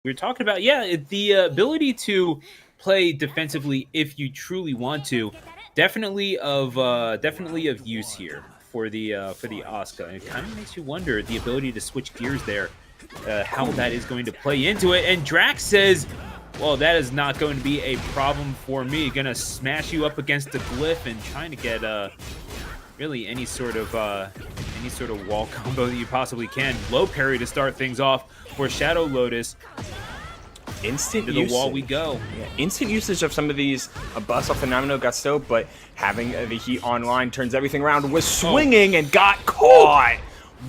we were talking about, yeah, the ability to play defensively if you truly want to, definitely of use here for the Asuka. And it kind of makes you wonder the ability to switch gears there, how that is going to play into it. And Drac says, well, that is not going to be a problem for me. Gonna smash you up against the glyph and trying to get really any sort of wall combo that you possibly can. Low parry to start things off for ShadowLotus. Instant to the usage. wall we go. Yeah, instant usage of some of these busts off Phenomenal Gusto, but having the heat online turns everything around. Was swinging and got caught.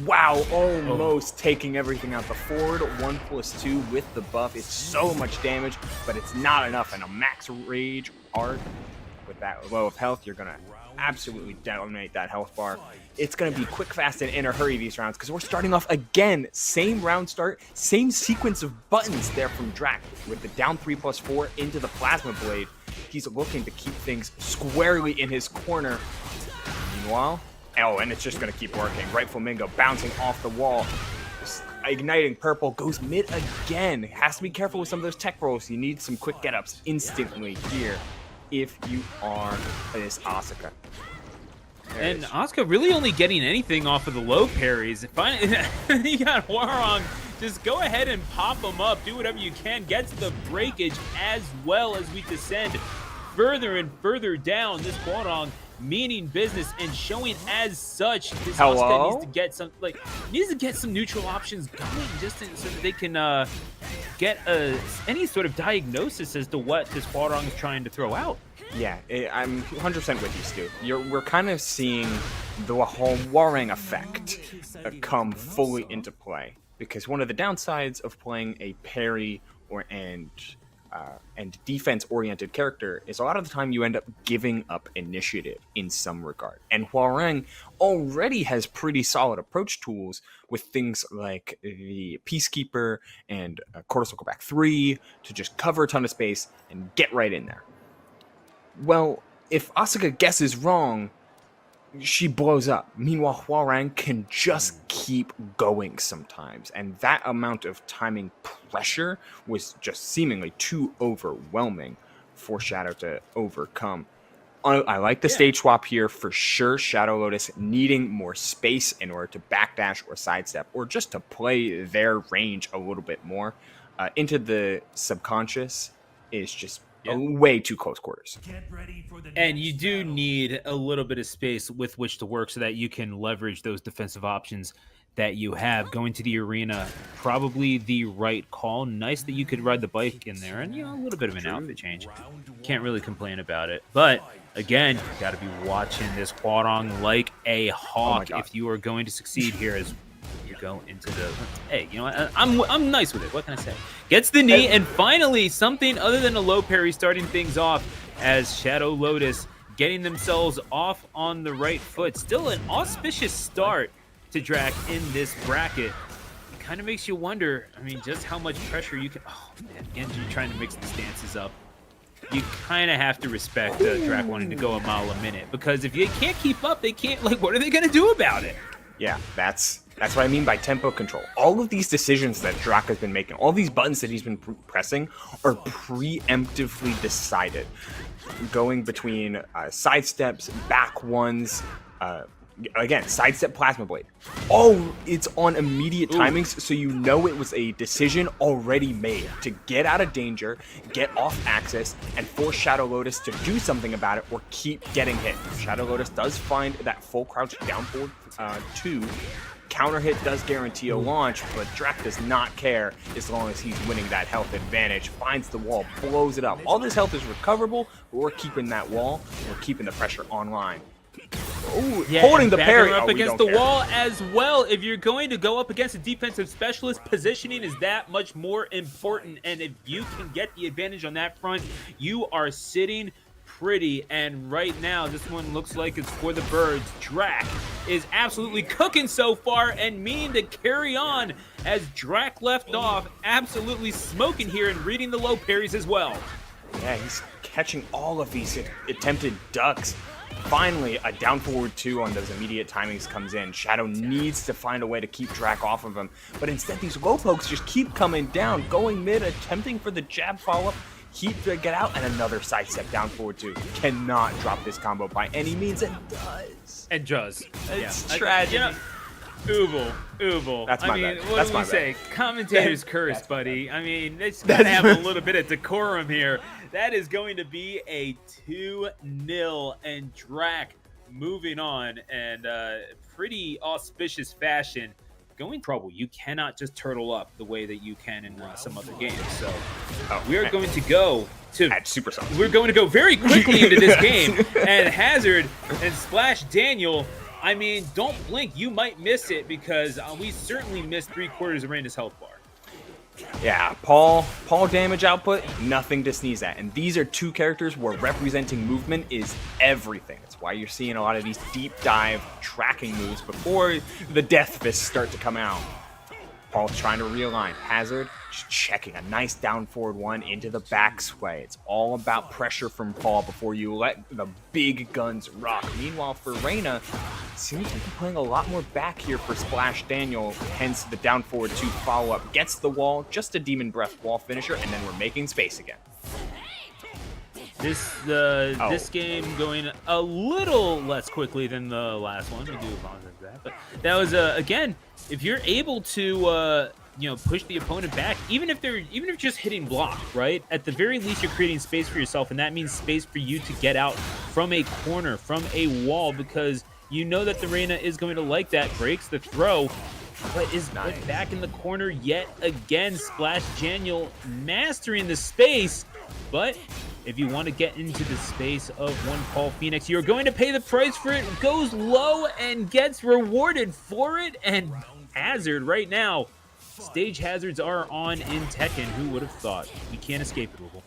Wow, almost taking everything out. The forward 1+2 with the buff. It's so much damage, but it's not enough. And a max rage arc with that low of health, you're gonna absolutely dominate that health bar. It's going to be quick, fast, and in a hurry these rounds because we're starting off again. Same round start, same sequence of buttons there from Drac with the down 3+4 into the Plasma Blade. He's looking to keep things squarely in his corner. Meanwhile, and it's just going to keep working. Right Flamingo bouncing off the wall. Just igniting purple, goes mid again. Has to be careful with some of those tech rolls. You need some quick get-ups instantly here if you are this Asuka. And Asuka really only getting anything off of the low parries. Finally, you got Hwoarang. Just go ahead and pop them up. Do whatever you can. Gets the breakage as well as we descend further and further down. This Hwoarang meaning business and showing as such. This Asuka needs to get some neutral options going just so that they can get any sort of diagnosis as to what this Hwoarang is trying to throw out. Yeah, I'm 100% with you, Stu. We're kind of seeing the Hwoarang effect come fully into play, because one of the downsides of playing a parry and defense-oriented character is a lot of the time you end up giving up initiative in some regard. And Hwoarang already has pretty solid approach tools with things like the Peacekeeper and Quarter Circle Back 3 to just cover a ton of space and get right in there. Well, if Asuka guesses wrong, she blows up. Meanwhile, Hwoarang can just keep going sometimes. And that amount of timing pressure was just seemingly too overwhelming for Shadow to overcome. I like the stage swap here for sure. ShadowLotus needing more space in order to backdash or sidestep, or just to play their range a little bit more. Into the subconscious is just way too close quarters. And you do need a little bit of space with which to work so that you can leverage those defensive options that you have. Going to the arena, probably the right call. Nice that you could ride the bike in there, and a little bit of an outfit change. Can't really complain about it. But again, you got to be watching this Hwoarang like a hawk if you are going to succeed here as you go into the... Hey, you know what? I'm nice with it. What can I say? Gets the knee, and finally something other than a low parry starting things off as ShadowLotus getting themselves off on the right foot. Still an auspicious start to Drac in this bracket. It kind of makes you wonder, just how much pressure you can... Oh, man, Genji trying to mix the stances up. You kind of have to respect Drac wanting to go a mile a minute, because if you can't keep up, they can't... what are they going to do about it? Yeah, that's what I mean by tempo control. All of these decisions that Drac has been making, all these buttons that he's been pressing are preemptively decided. Going between side steps, back ones, again, sidestep Plasma Blade. It's on immediate timings, so you know it was a decision already made to get out of danger, get off axis, and force ShadowLotus to do something about it or keep getting hit. ShadowLotus does find that full crouch down forward 2. Counter hit does guarantee a launch, but Drac does not care as long as he's winning that health advantage. Finds the wall, blows it up. All this health is recoverable, but we're keeping that wall. We're keeping the pressure online. Holding the parry up against the wall as well. If you're going to go up against a defensive specialist, positioning is that much more important. And if you can get the advantage on that front, you are sitting pretty. And right now, this one looks like it's for the birds. Drac is absolutely cooking so far and meaning to carry on as Drac left off. Absolutely smoking here and reading the low parries as well. Yeah, he's catching all of these attempted ducks Finally, a down forward 2 on those immediate timings comes in. Shadow needs to find a way to keep Drac off of him, but instead these low pokes just keep coming down, going mid, attempting for the jab follow-up, heat to get out, and another sidestep down forward 2. Cannot drop this combo by any means, and does. And does. It's tragic. Ooble. That's my bad. What do we say? Commentator's curse, buddy. I mean, it's got to have a little bit of decorum here. That is going to be a 2-0, and Drac moving on, and pretty auspicious fashion. Going trouble. You cannot just turtle up the way that you can in some other games. So we are going to go to at Supersonic. We're going to go very quickly into this game, and Hazard and SplashDaniel. I mean, don't blink. You might miss it because we certainly missed 3/4 of Reina's health bar. Yeah, Paul damage output, nothing to sneeze at. And these are two characters where representing movement is everything. That's why you're seeing a lot of these deep dive tracking moves before the death fists start to come out. Paul's trying to realign. Hazard just checking a nice down forward 1 into the back sway. It's all about pressure from Paul before you let the big guns rock. Meanwhile, for Reina, seems to be playing a lot more back here for SplashDaniel, hence the down forward 2 follow-up. Gets the wall, just a Demon Breath wall finisher, and then we're making space again. This game going a little less quickly than the last one. We do apologize for that, but that was again, if you're able to push the opponent back, even if just hitting block, right? At the very least, you're creating space for yourself, and that means space for you to get out from a corner, from a wall, because you know that the Reina is going to like that. Breaks the throw, but is put back in the corner yet again. SplashDaniel mastering the space, but if you want to get into the space of one Paul Phoenix, you're going to pay the price for it. Goes low and gets rewarded for it. And Hazard right now, stage hazards are on in Tekken. Who would have thought? You can't escape it, Louisville.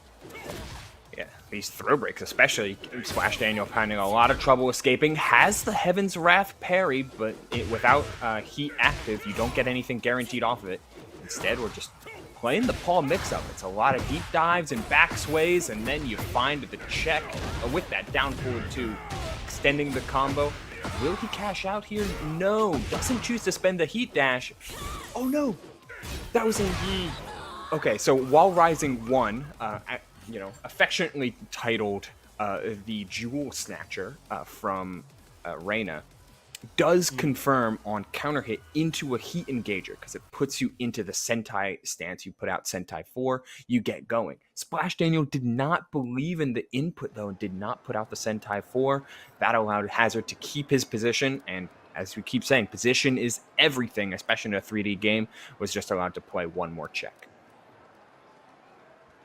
Yeah, these throw breaks, especially SplashDaniel finding a lot of trouble escaping. Has the Heaven's Wrath parry, but without heat active, you don't get anything guaranteed off of it. Instead, we're just playing the Paul mix-up. It's a lot of deep dives and back sways, and then you find the check with that down forward 2, extending the combo. Will he cash out here? No. Doesn't choose to spend the heat dash. Oh, no. That was a... Okay, so while Rising 1, affectionately titled the Jewel Snatcher from Reina, does confirm on counter hit into a heat engager because it puts you into the Sentai stance. You put out Sentai 4, you get going. SplashDaniel did not believe in the input though and did not put out the Sentai 4. That allowed Hazard to keep his position, and as we keep saying, position is everything, especially in a 3D game. Was just allowed to play one more check.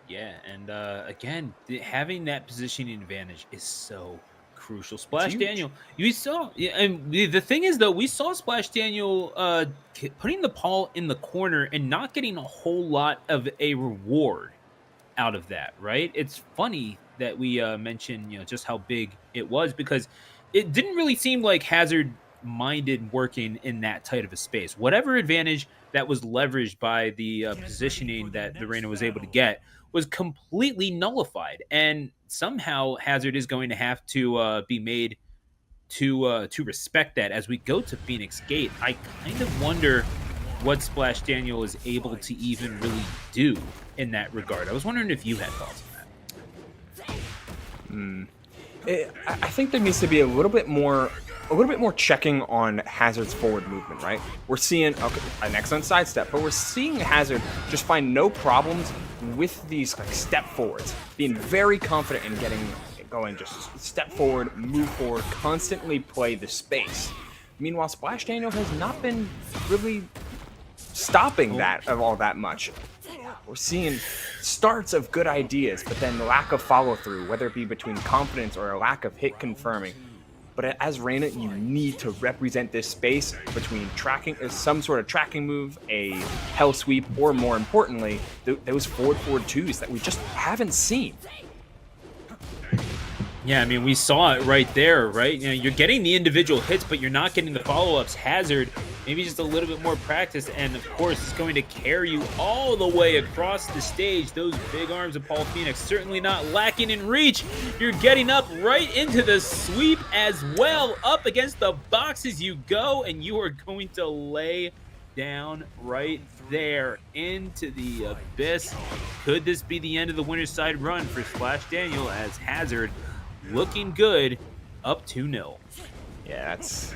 Yeah, and again, having that positioning advantage is so crucial. SplashDaniel, you saw, and the thing is though, we saw SplashDaniel putting the Paul in the corner and not getting a whole lot of a reward out of that, right? It's funny that we mentioned, just how big it was, because it didn't really seem like Hazard minded working in that tight of a space. Whatever advantage that was leveraged by the positioning that the Reina was able to get was completely nullified, and somehow Hazard is going to have to be made to respect that as we go to Phoenix Gate. I kind of wonder what SplashDaniel is able to even really do in that regard. I was wondering if you had thoughts on that. I think there needs to be a little bit more checking on Hazard's forward movement, right? We're seeing an excellent sidestep, but we're seeing Hazard just find no problems with these step forwards, being very confident in getting going, just step forward, move forward, constantly play the space. Meanwhile, SplashDaniel has not been really stopping that all that much. We're seeing starts of good ideas, but then lack of follow through, whether it be between confidence or a lack of hit confirming. But as Reina, you need to represent this space between tracking, some sort of tracking move, a hell sweep, or more importantly, those forward 2s that we just haven't seen. Yeah, I mean, we saw it right there, right? You're getting the individual hits, but you're not getting the follow-ups. Hazard maybe just a little bit more practice, and of course it's going to carry you all the way across the stage. Those big arms of Paul Phoenix certainly not lacking in reach. You're getting up right into the sweep as well. Up against the boxes you go, and you are going to lay down right there into the abyss. Could this be the end of the winner's side run for SplashDaniel, as Hazard looking good, up 2-0? Yeah, that's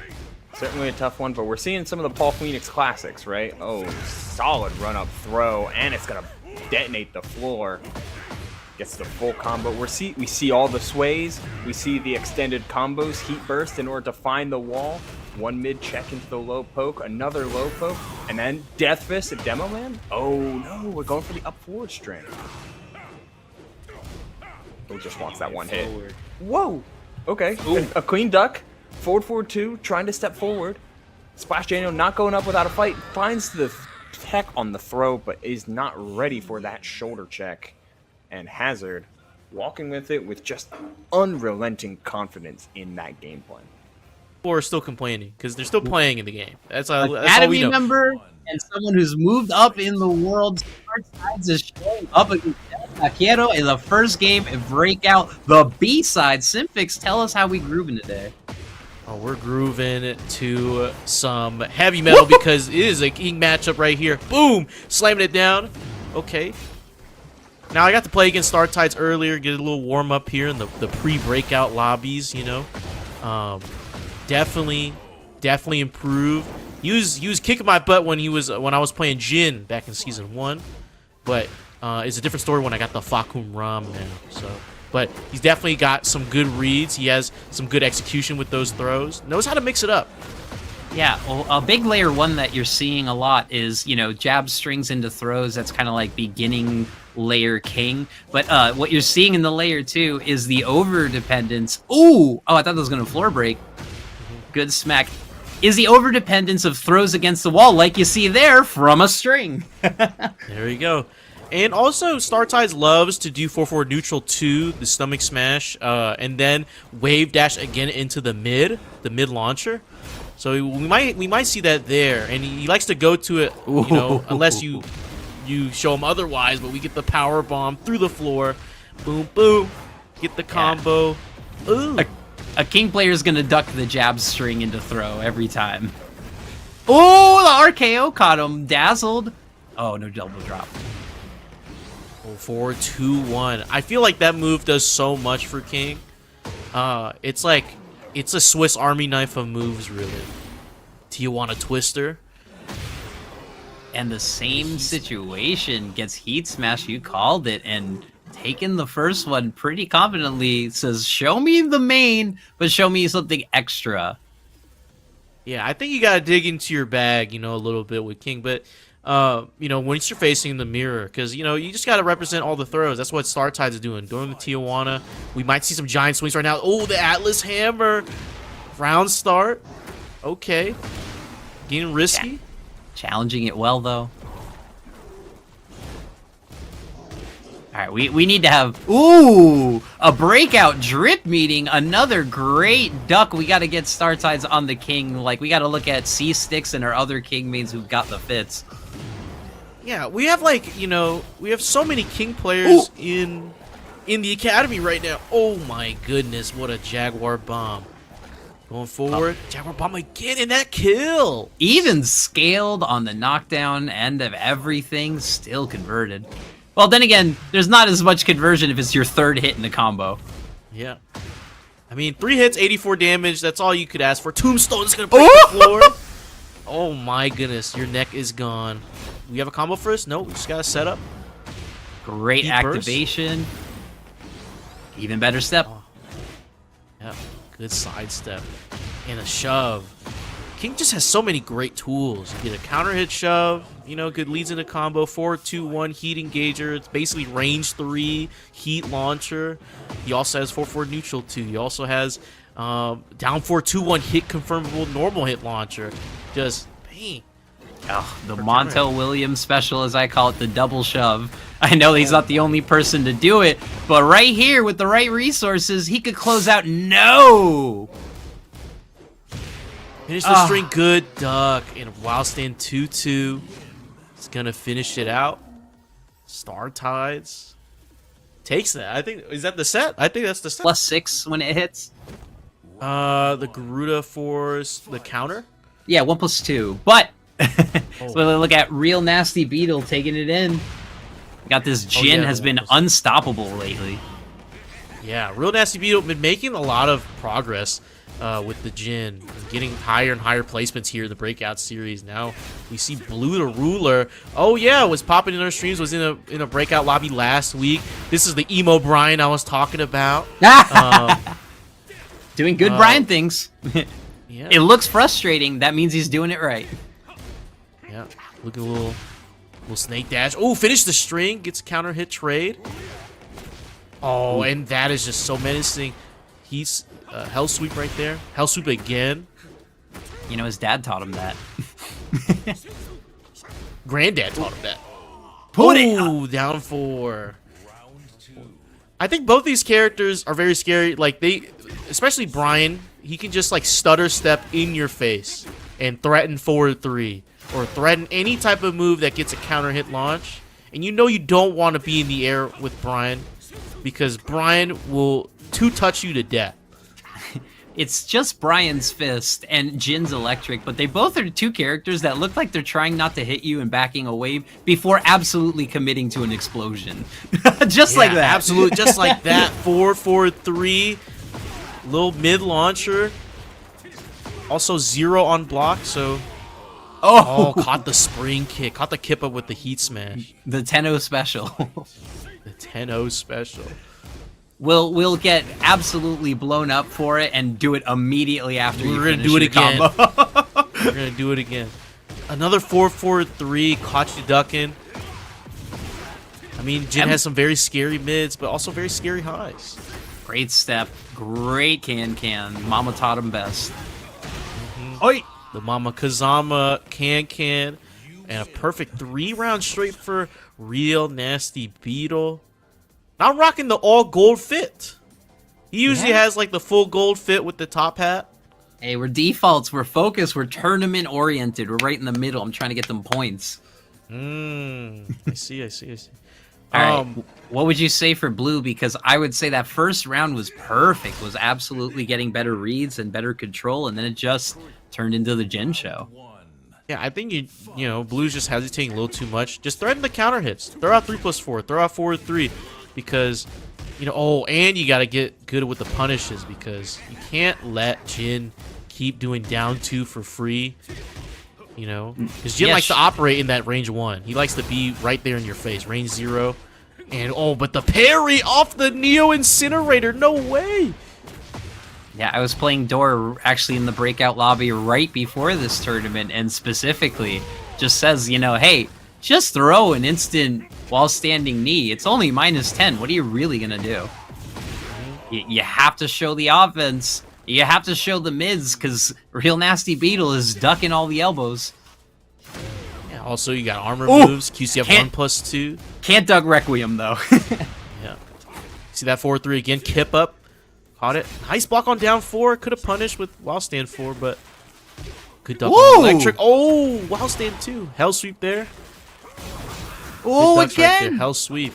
certainly a tough one, but we're seeing some of the Paul Phoenix classics, right? Oh, solid run-up throw, and it's gonna detonate the floor. Gets the full combo. We see all the sways. We see the extended combos, heat burst in order to find the wall. One mid check into the low poke, another low poke, and then Death Fist at Demo Man. Oh no, we're going for the up forward string. Oh, just wants that one hit. Whoa! Okay, a clean duck. Forward 2, trying to step forward. SplashDaniel not going up without a fight. Finds the tech on the throw, but is not ready for that shoulder check. And Hazard walking with it with just unrelenting confidence in that game plan. People are still complaining because they're still playing in the game. That's all we Academy know. member and someone who's moved up in the world. StarTides is showing up against Taquero in the first game in Breakout. The B-side. Simfix, tell us how we grooving today. Oh, we're grooving to some heavy metal because it is a king matchup right here. Boom! Slamming it down. Okay. Now I got to play against StarTides earlier, get a little warm up here in the pre-breakout lobbies, you know. Definitely improved. He was kicking my butt when I was playing Jin back in season 1, but it's a different story when I got the Fakum Ram now. So, but he's definitely got some good reads. He has some good execution with those throws. Knows how to mix it up. Yeah, well, a big layer 1 that you're seeing a lot is, you know, jab strings into throws. That's kind of like beginning layer king. But what you're seeing in the layer 2 is the over dependence. Ooh! Oh, I thought that was going to floor break. Good smack. Is the over dependence of throws against the wall, like you see there, from a string. There you go. And also, StarTides loves to do 4-4 neutral to the stomach smash, and then wave dash again into the mid launcher. So we might see that there, and he likes to go to it, you know, unless you show him otherwise. But we get the power bomb through the floor, boom boom, get the combo. Ooh. A king player is gonna duck the jab string into throw every time. Oh, the RKO caught him, dazzled. Oh, no double drop. 4-2-1. I feel like that move does so much for King. It's like it's a Swiss Army knife of moves, really. Tijuana Twister. And the same situation gets heat smash. You called it, and taking the first one pretty confidently. Says, show me the main, but show me something extra. Yeah, I think you gotta dig into your bag, you know, a little bit with King, but you know, once you're facing the mirror, because you know you just gotta represent all the throws. That's what StarTides is doing. During the Tijuana, we might see some giant swings right now. Oh, the Atlas Hammer, round start. Okay, getting risky. Challenging it well though. All right, we need to have a breakout drip meeting. Another great duck. We got to get StarTides on the king. Like, we got to look at C Sticks and our other king mains who've got the fits. Yeah, we have, like, you know, we have so many king players in the academy right now. Oh my goodness, what a Jaguar bomb. Going forward, Jaguar bomb again, and that kill. Even scaled on the knockdown end of everything, still converted. Well, then again, there's not as much conversion if it's your third hit in the combo. Yeah. I mean, 3 hits, 84 damage. That's all you could ask for. Tombstone's going to break the floor. Oh, my goodness. Your neck is gone. We have a combo first? No, we just got to set up. Great activation. Even better step. Oh. Yeah, good sidestep. And a shove. King just has so many great tools. You get a counter hit shove, you know, good leads into combo, 4-2-1 heat engager. It's basically range 3 heat launcher. He also has 4-4 neutral 2. He also has down 4-2-1 hit confirmable normal hit launcher. Just bang. Oh, the Montel Williams special, as I call it, the double shove. I know he's not the only person to do it, but right here with the right resources, he could close out. No! Finish the string. Good duck. And while stand 2-2. It's going to finish it out. Star Tides. Takes that. I think, is that the set? I think that's the set. +6 when it hits. The Garuda force the counter. Yeah, 1+2. But so look at RealNastyBeetle taking it in. Got this Jin has been unstoppable lately. Yeah, RealNastyBeetle been making a lot of progress with the Jin, getting higher and higher placements here in the Breakout Series. Now we see BlueThaRuler. Oh yeah, was popping in our streams. Was in a Breakout lobby last week. This is the emo Bryan I was talking about. Doing good Bryan things. Yeah. It looks frustrating. That means he's doing it right. Yeah, look at a little snake dash. Oh, finish the string. Gets a counter hit trade. Oh, and that is just so menacing. He's hell sweep right there. Hell sweep again. You know, his dad taught him that. Granddad taught him that. Put it Ooh, down 4. I think both these characters are very scary. Like especially Bryan, he can just like stutter step in your face and threaten forward 3 or threaten any type of move that gets a counter hit launch. And you know you don't want to be in the air with Bryan because Bryan will two-touch you to death. It's just Bryan's fist and Jin's electric, but they both are two characters that look like they're trying not to hit you and backing away before absolutely committing to an explosion. Just like that. Absolutely, just like that. 4-4-3. Little mid launcher. Also 0 on block, so... Oh, caught the spring kick. Caught the kip up with the heat smash. The 10-0 special. The 10-0 special. We'll get absolutely blown up for it and do it immediately after We're gonna do it again. We're gonna do it again. Another 4-4-3. Caught you ducking. I mean, Jin has some very scary mids, but also very scary highs. Great step. Great can. Mama taught him best. Oi! The Mama Kazama can. And a perfect 3-round straight for RealNastyBeetle. I'm rocking the all gold fit. He usually has like the full gold fit with the top hat. Hey, we're defaults, we're focused, we're tournament oriented. We're right in the middle. I'm trying to get them points. I see. All right. What would you say for Blue? Because I would say that first round was perfect, was absolutely getting better reads and better control, and then it just turned into the Jin show. Yeah, I think you know Blue's just hesitating a little too much. Just threaten the counter hits. Throw out 3+4. Throw out 4-3. Because, you know, and you got to get good with the punishes because you can't let Jin keep doing down 2 for free. You know, because Jin likes to operate in that range 1. He likes to be right there in your face, range 0. And, but the parry off the Neo Incinerator. No way. Yeah, I was playing Door actually in the Breakout lobby right before this tournament and specifically just says, you know, hey, just throw an instant while standing knee. It's only -10. What are you really going to do? You have to show the offense. You have to show the mids because RealNastyBeetle is ducking all the elbows. Yeah, also, you got armor moves. QCF 1+2. Can't duck Requiem, though. Yeah. See that 4-3 again. Kip up. Caught it. Nice block on down 4. Could have punished with while stand 4, but good duck on electric. Oh, while stand 2. Hell sweep there. Oh, again! Right there. Hell sweep.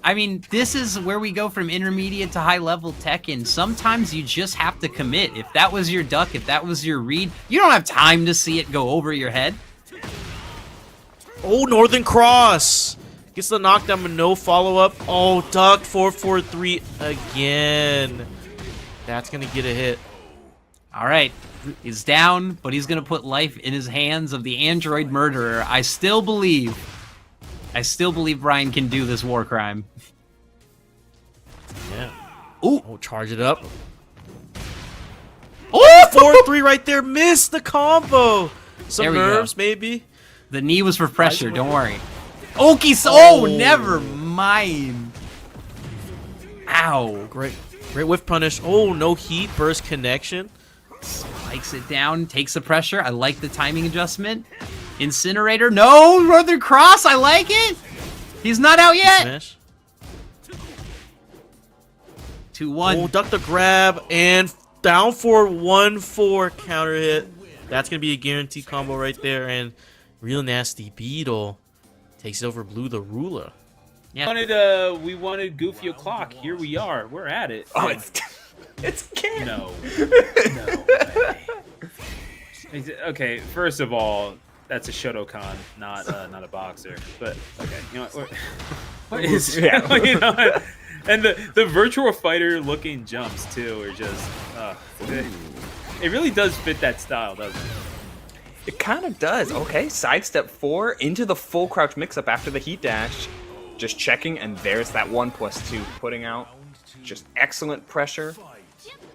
I mean, this is where we go from intermediate to high-level Tekken. Sometimes you just have to commit. If that was your duck, if that was your read, you don't have time to see it go over your head. Oh, Northern Cross. Gets the knockdown but no follow-up. Oh, ducked 4-4-3 again. That's going to get a hit. All right. He's down, but he's going to put life in his hands of the android murderer. I still believe Bryan can do this war crime. Yeah. Ooh. Oh, charge it up. Oh, 4-3 right there. Missed the combo. Some nerves, maybe. The knee was for pressure. Don't worry. Oh, never mind. Ow. Great whiff punish. Oh, no heat. Burst connection. Spikes it down. Takes the pressure. I like the timing adjustment. Incinerator. No, Northern Cross. I like it. He's not out yet. Smash. 2-1. Oh, duck the grab and down for 1-4 counter hit. That's going to be a guaranteed combo right there. And RealNastyBeetle takes over BlueThaRuler. Yeah. We wanted Goofy O'Clock. Here we are. We're at it. Oh, And it's Ken. no. No way. Okay, first of all, that's a Shotokan, not a boxer. But okay, you know what is Yeah. you know, and the virtual fighter looking jumps too are just it really does fit that style, doesn't it? It kind of does. Okay, sidestep 4 into the full crouch mix-up after the heat dash. Just checking, and there's that 1+2 putting out. Just excellent pressure.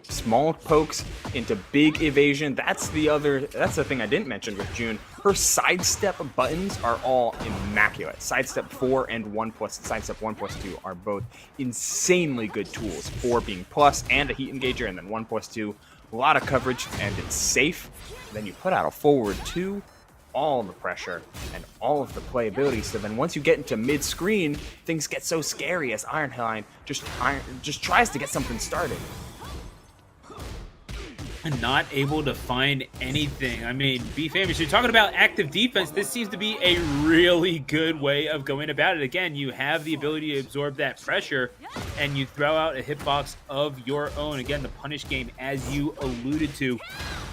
Small pokes into big evasion. That's the thing I didn't mention with June. Her sidestep buttons are all immaculate. Sidestep 4 and sidestep 1+2 are both insanely good tools. 4 being plus and a heat engager, and then 1+2, a lot of coverage, and it's safe. Then you put out a forward 2, all the pressure and all of the playability. So then once you get into mid-screen, things get so scary as Ironhi just tries to get something started. Not able to find anything. I mean, Befamous, you're talking about active defense. This seems to be a really good way of going about it. Again, you have the ability to absorb that pressure, and you throw out a hitbox of your own. Again, the punish game, as you alluded to,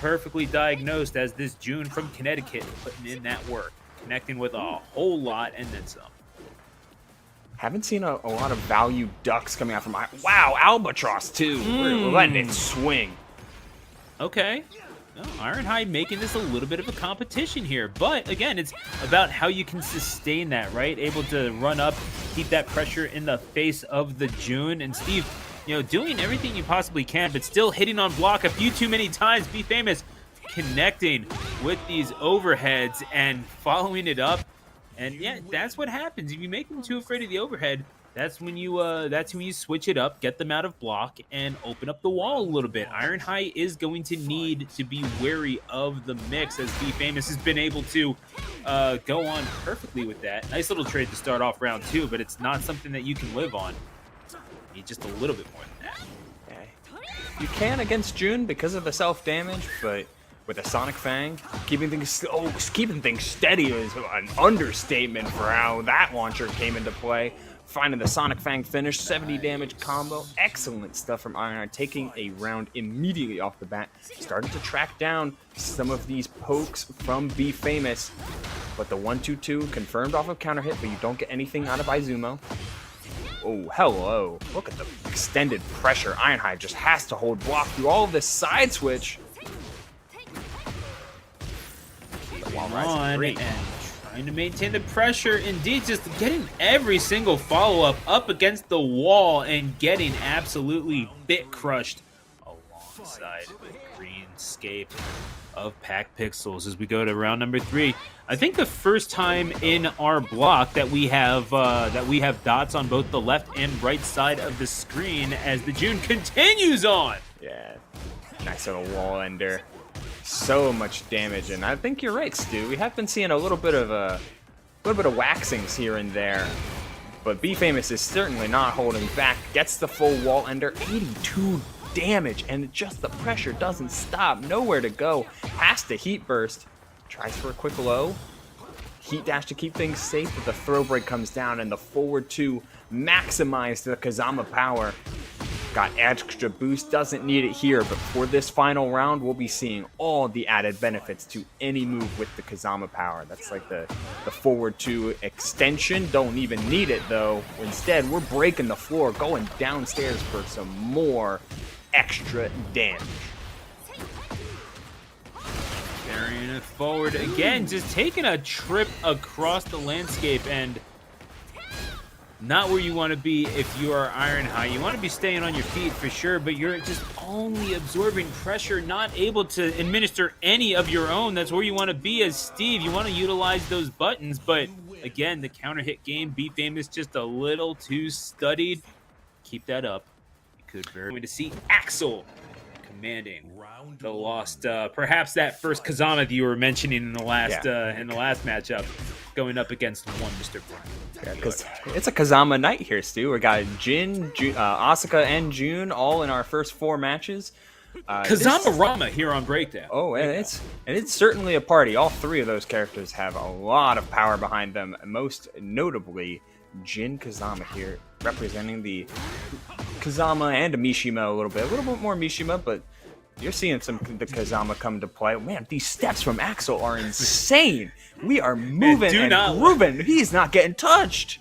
perfectly diagnosed as this June from Connecticut, putting in that work, connecting with a whole lot, and then some. Haven't seen a lot of value ducks coming out from wow, Albatross too. We're letting it swing. Okay. No, Ironhi making this a little bit of a competition here. But, again, it's about how you can sustain that, right? Able to run up, keep that pressure in the face of the June. And Steve, you know, doing everything you possibly can, but still hitting on block a few too many times. Befamous connecting with these overheads and following it up. And, yeah, that's what happens. If you make them too afraid of the overhead, that's when you switch it up, get them out of block, and open up the wall a little bit. Ironhi is going to need to be wary of the mix, as Befamous has been able to go on perfectly with that. Nice little trade to start off round 2, but it's not something that you can live on. You need just a little bit more than that. Okay. You can against June because of the self-damage, but with a Sonic Fang, keeping things steady is an understatement for how that launcher came into play. Finding the Sonic Fang finish, 70 damage combo. Excellent stuff from Ironhi, taking a round immediately off the bat. Starting to track down some of these pokes from Befamous. But the 1-2-2 confirmed off of counter hit, but you don't get anything out of Izumo. Oh, hello. Look at the extended pressure. Ironhi just has to hold block through all of this side switch. While rising and trying to maintain the pressure, indeed, just getting every single follow-up up against the wall and getting absolutely bit crushed alongside the greenscape of Pack Pixels as we go to round number 3. I think the first time in our block that we have dots on both the left and right side of the screen as the June continues on. Yeah, nice little wall ender. So much damage, and I think you're right, Stu. We have been seeing a little bit of waxings here and there, but Befamous is certainly not holding back. Gets the full wall ender, 82 damage, and just the pressure doesn't stop. Nowhere to go. Has to heat burst. Tries for a quick low. Heat dash to keep things safe, but the throw break comes down, and the forward 2 maximized the Kazama power. Got extra boost, doesn't need it here, but for this final round, we'll be seeing all the added benefits to any move with the Kazama power. That's like the forward 2 extension. Don't even need it, though. Instead, we're breaking the floor, going downstairs for some more extra damage. Carrying it forward again, just taking a trip across the landscape, and not where you want to be if you are Ironhi. You want to be staying on your feet for sure, but you're just only absorbing pressure, not able to administer any of your own. That's where you want to be as Steve. You want to utilize those buttons, but again, the counter hit game, Befamous just a little too studied. Keep that up. You could very well to see Axel commanding the lost, perhaps that first Kazama that you were mentioning in the last matchup, going up against one Mr. Bryan. Yeah, because it's a Kazama night here, Stu. We got Asuka, and June all in our first 4 matches. Kazama Rama here on Breakdown. Oh, and it's certainly a party. All three of those characters have a lot of power behind them. Most notably, Jin Kazama here, representing the Kazama and a Mishima a little bit more Mishima, but you're seeing the Kazama come to play. Man, these steps from Axel are insane. We are moving and grooving. He's not getting touched.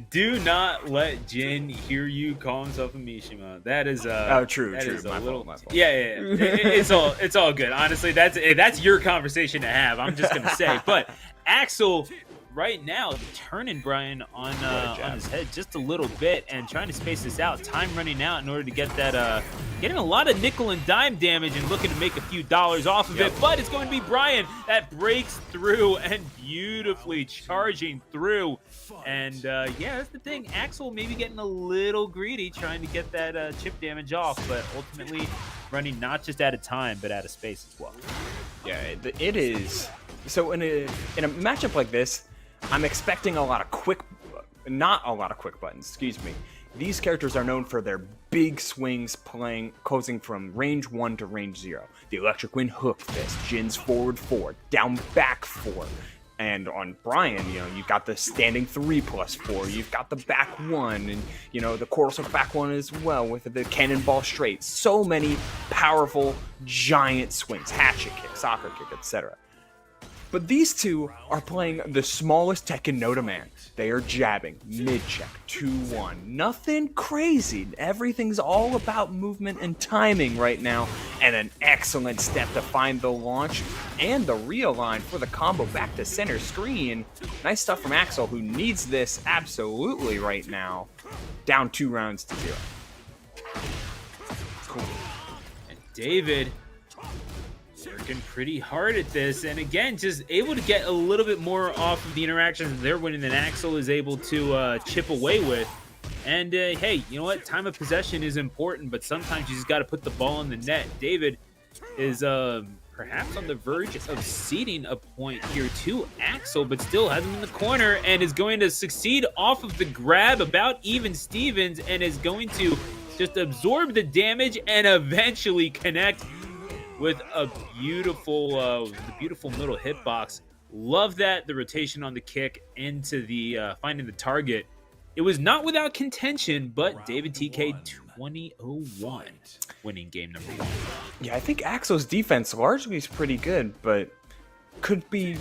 Do not let Jin hear you call himself a Mishima. That is true. My fault. Yeah. It's all good. Honestly, that's your conversation to have. I'm just gonna say, but Axel right now turning Bryan on his head just a little bit and trying to space this out. Time running out in order to get that getting a lot of nickel and dime damage and looking to make a few dollars off of it. But it's going to be Bryan that breaks through and beautifully charging through. And yeah, that's the thing. Axel maybe getting a little greedy trying to get that chip damage off, but ultimately running not just out of time but out of space as well. Yeah, it is. So in a matchup like this, I'm expecting not a lot of quick buttons, excuse me. These characters are known for their big swings closing from range 1 to range 0. The Electric Wind Hook Fist, Jin's forward 4, down back 4. And on Bryan, you've got the standing 3+4, you've got the back 1, and, the Coral back 1 as well with the cannonball straight. So many powerful, giant swings, hatchet kick, soccer kick, etc. But these two are playing the smallest Tekken known to man. They are jabbing, mid-check, 2-1. Nothing crazy. Everything's all about movement and timing right now. And an excellent step to find the launch and the realign for the combo back to center screen. Nice stuff from Axel, who needs this absolutely right now. Down 2 rounds to 0. Cool. And David working pretty hard at this, and again, just able to get a little bit more off of the interactions they're winning than Axel is able to chip away with. And hey, you know what? Time of possession is important, but sometimes you just got to put the ball in the net. David is perhaps on the verge of ceding a point here to Axel, but still has him in the corner and is going to succeed off of the grab about even Stevens and is going to just absorb the damage and eventually connect with a beautiful middle hitbox. Love that, the rotation on the kick into the finding the target. It was not without contention, but David TK 2001 winning game number 1. Yeah, I think Axel's defense largely is pretty good, but could be.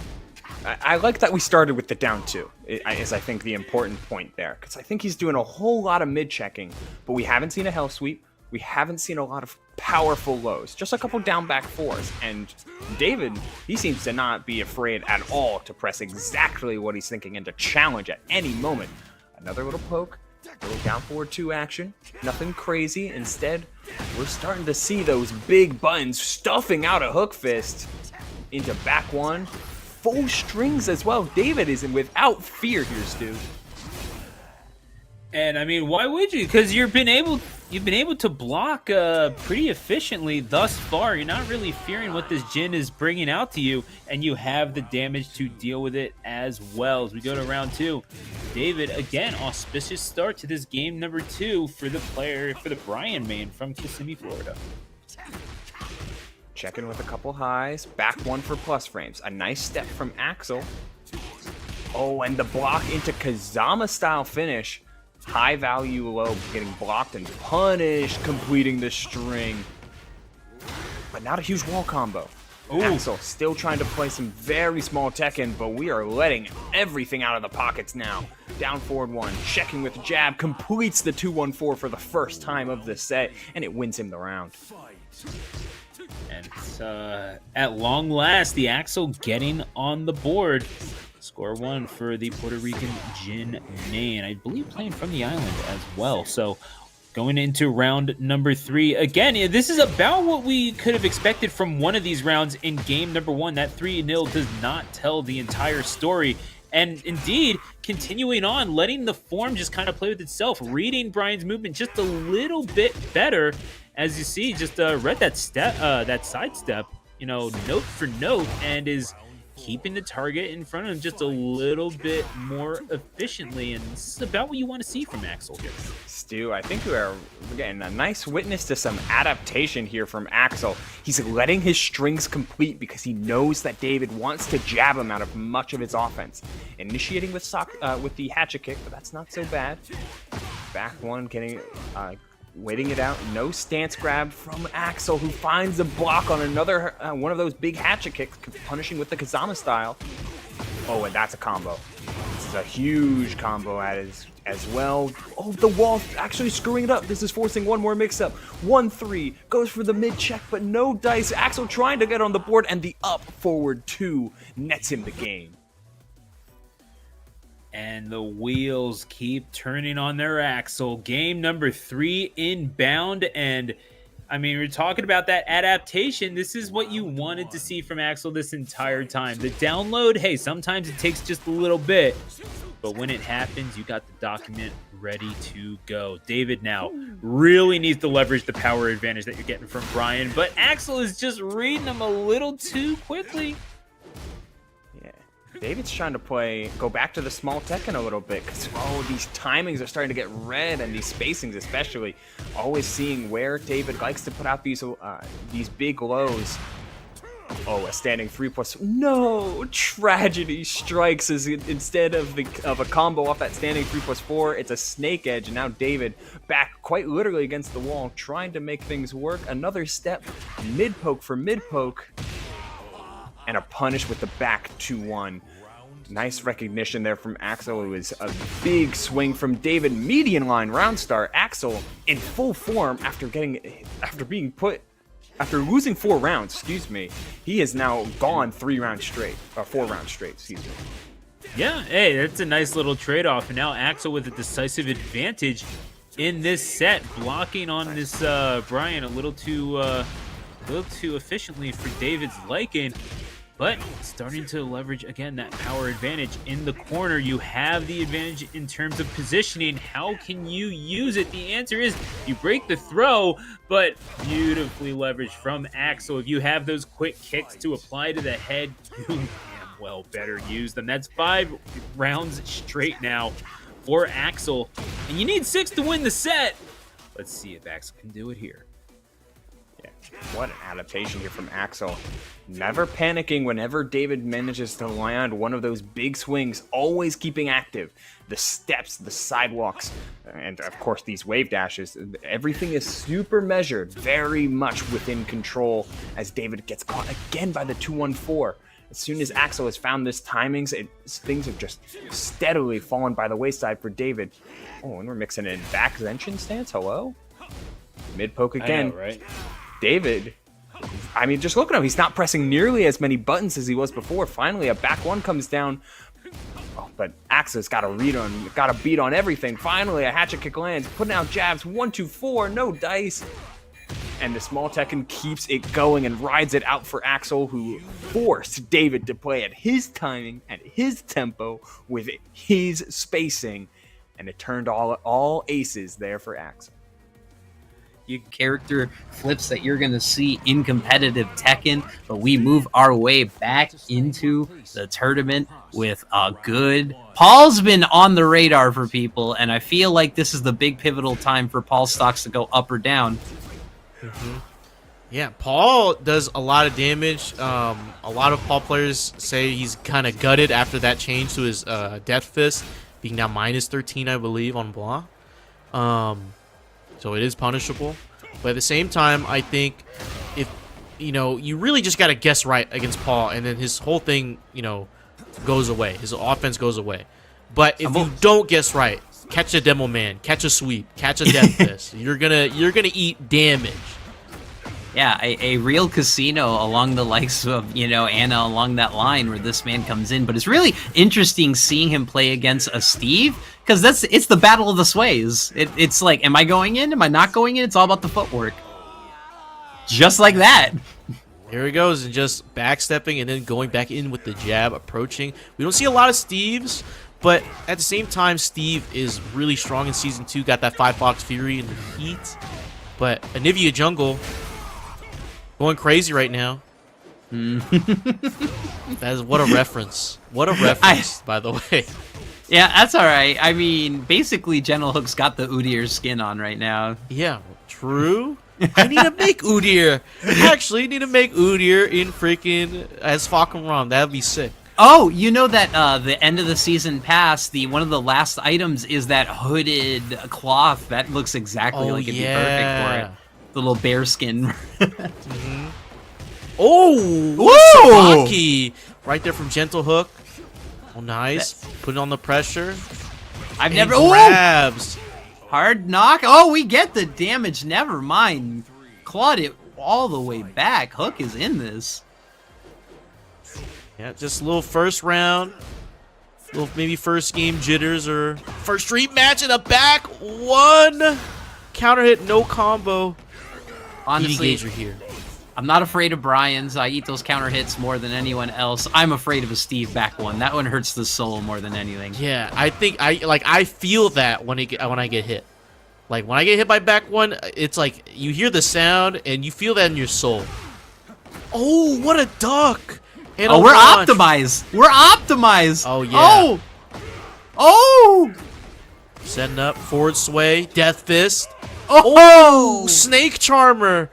I like that we started with the down 2, is I think the important point there, because I think he's doing a whole lot of mid-checking, but we haven't seen a hell sweep. We haven't seen a lot of powerful lows, just a couple down back 4s. And David, he seems to not be afraid at all to press exactly what he's thinking and to challenge at any moment. Another little poke, a little down forward 2 action, nothing crazy. Instead, we're starting to see those big buttons stuffing out a hook fist into back 1. Full strings as well. David is in without fear here, Stu. And I mean, why would you? Because you've been able to block pretty efficiently thus far. You're not really fearing what this Jin is bringing out to you, and you have the damage to deal with it as well. As we go to round 2, David, again, auspicious start to this game number 2 for the Bryan main from Kissimmee, Florida. Checking with a couple highs, back 1 for plus frames. A nice step from Axel. Oh, and the block into Kazama style finish. High value low, getting blocked and punished, completing the string. But not a huge wall combo. Ooh. Axel still trying to play some very small Tekken, but we are letting everything out of the pockets now. Down forward 1, checking with jab, completes the 2-1-4 for the first time of the set, and it wins him the round. And it's, at long last, the Axel getting on the board. Score 1 for the Puerto Rican Jin main. I believe playing from the island as well. So going into round number 3. Again, this is about what we could have expected from one of these rounds in game number 1. That 3-0 does not tell the entire story. And indeed, continuing on, letting the form just kind of play with itself, reading Bryan's movement just a little bit better. As you see, just read that step, that sidestep, note for note, and is keeping the target in front of him just a little bit more efficiently, and this is about what you want to see from Axel here. Stu, I think we're getting a nice witness to some adaptation here from Axel. He's letting his strings complete because he knows that David wants to jab him out of much of his offense. Initiating with the hatchet kick, but that's not so bad. Back one, getting waiting it out. No stance grab from Axel, who finds a block on another one of those big hatchet kicks, punishing with the Kazama style. Oh, and that's a combo. This is a huge combo as well. Oh, the wall actually screwing it up. This is forcing one more mix-up. 1-3, goes for the mid-check, but no dice. Axel trying to get on the board, and the up forward 2 nets him the game. And the wheels keep turning on their Axel. Game number 3 inbound, and I mean, we're talking about that adaptation. This is what you wanted to see from Axel this entire time. The download, hey, sometimes it takes just a little bit, but when it happens, you got the document ready to go. David now really needs to leverage the power advantage that you're getting from Bryan, but Axel is just reading him a little too quickly. David's trying to go back to the small Tekken a little bit, because these timings are starting to get red, and these spacings especially. Always seeing where David likes to put out these big lows. Oh, a standing 3+. No, tragedy strikes as instead of a combo off that standing 3+4, it's a snake edge, and now David back quite literally against the wall, trying to make things work. Another step, mid poke for mid poke. And a punish with the back 2-1. Nice recognition there from Axel. It was a big swing from David. Median line round start. Axel in full form after losing 4 rounds, excuse me. He has now gone 4 rounds straight, excuse me. Yeah, hey, that's a nice little trade-off. And now Axel with a decisive advantage in this set, blocking on this Bryan a little too efficiently for David's liking. But starting to leverage, again, that power advantage in the corner. You have the advantage in terms of positioning. How can you use it? The answer is you break the throw, but beautifully leveraged from Axel. If you have those quick kicks to apply to the head, you damn well better use them. That's 5 rounds straight now for Axel. And you need 6 to win the set. Let's see if Axel can do it here. What an adaptation here from Axel. Never panicking whenever David manages to land one of those big swings, always keeping active. The steps, the sidewalks, and of course these wave dashes. Everything is super measured, very much within control as David gets caught again by the 2-1-4. As soon as Axel has found this timings, things have just steadily fallen by the wayside for David. Oh, and we're mixing in back Zenshin stance, hello? Mid poke again. I know, right? David, I mean, just look at him. He's not pressing nearly as many buttons as he was before. Finally, a back one comes down. Oh, but Axel's got a beat on everything. Finally, a hatchet kick lands, putting out jabs. 1-2-4, no dice. And the small Tekken keeps it going and rides it out for Axel, who forced David to play at his timing, at his tempo, with his spacing. And it turned all aces there for Axel. Character flips that you're going to see in competitive Tekken, but we move our way back into the tournament with a good... Paul's been on the radar for people, and I feel like this is the big pivotal time for Paul stocks to go up or down. Mm-hmm. Yeah, Paul does a lot of damage. A lot of Paul players say he's kind of gutted after that change to his Death Fist, being now -13, I believe, on Blanc. So it is punishable. But at the same time, I think if, you really just got to guess right against Paul, and then his whole thing, goes away. His offense goes away. But if you don't guess right, catch a demo man, catch a sweep, catch a death fist, you're gonna eat damage. Yeah, a real casino along the likes of, Anna along that line where this man comes in. But it's really interesting seeing him play against a Steve, because it's the battle of the sways. It's like, am I going in? Am I not going in? It's all about the footwork. Just like that. Here he goes, and just backstepping and then going back in with the jab, approaching. We don't see a lot of Steves, but at the same time, Steve is really strong in Season 2. Got that 5-Fox Fury in the heat. But aniviajungle going crazy right now. That is what a reference. What a reference, by the way. Yeah, that's all right. I mean, basically, GentleHook's got the Udyr skin on right now. Yeah, true. I need to make Udyr. I actually need to make Udyr in freaking as fucking Rom. That'd be sick. Oh, you know that the end of the season pass, one of the last items is that hooded cloth. That looks exactly like it'd be perfect for it. The little bear skin. Oh, Sabaki. Right there from GentleHook. Oh, nice. Putting on the pressure. I've And never grabs. Hard knock. Oh, we get the damage. Never mind. Clawed it all the way back. Hook is in this. Yeah, just a little first round. Little maybe first game jitters or first street match in the back. One counter hit, no combo. Honestly, Gager here. I'm not afraid of Bryan's. I eat those counter hits more than anyone else. I'm afraid of a Steve back one. That one hurts the soul more than anything. Yeah, I think I feel that when I get hit. Like when I get hit by back one, it's like you hear the sound and you feel that in your soul. Oh, what a duck! And Oh, we're launch. optimized. We're optimized. Oh yeah. Oh. Setting up forward sway, death fist. Oh. Snake charmer.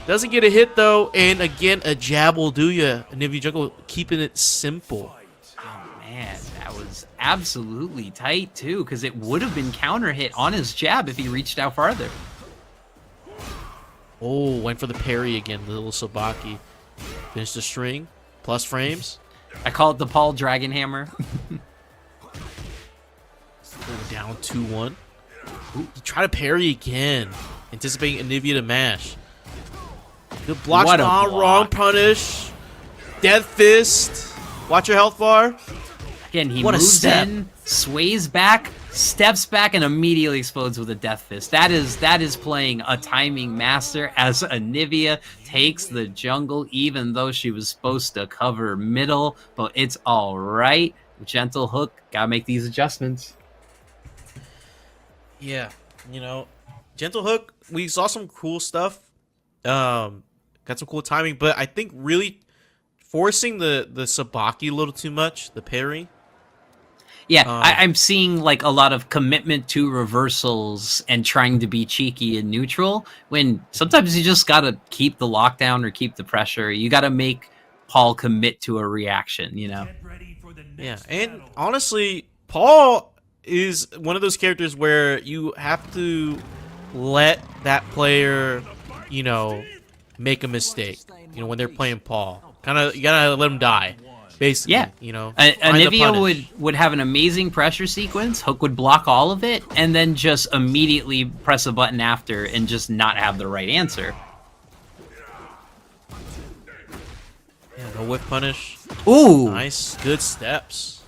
Doesn't get a hit though, and again a jab will do ya. aniviajungle keeping it simple. Oh man, that was absolutely tight too, because it would have been counter hit on his jab if he reached out farther. Oh, went for the parry again, the little Sabaki. Finished the string, plus frames. I call it the Paul Dragon Hammer. Down 2-1. He tried to parry again, anticipating Anivia to mash. Good block, What a wrong block. punish. Death fist. Watch your health bar. Again, he What a moves step. in, sways back, steps back, and immediately explodes with a death fist. That is playing a timing master as Anivia takes the jungle, even though she was supposed to cover middle. But it's all right. GentleHook, gotta make these adjustments. Yeah, you know, GentleHook, we saw some cool stuff. Got some cool timing, but I think really forcing the Sabaki a little too much, the parry. Yeah, I'm seeing like a lot of commitment to reversals and trying to be cheeky and neutral, when sometimes you just gotta keep the lockdown or keep the pressure. You gotta make Paul commit to a reaction, you know? Yeah, and honestly, Paul is one of those characters where you have to let that player, you know, make a mistake. You know, when they're playing Paul, you gotta let him die, basically. Yeah, you know, find the Anivia punish. would have an amazing pressure sequence. Hook would block all of it, and then just immediately press a button after and just not have the right answer. Yeah, no whip punish. Ooh, Nice, good steps.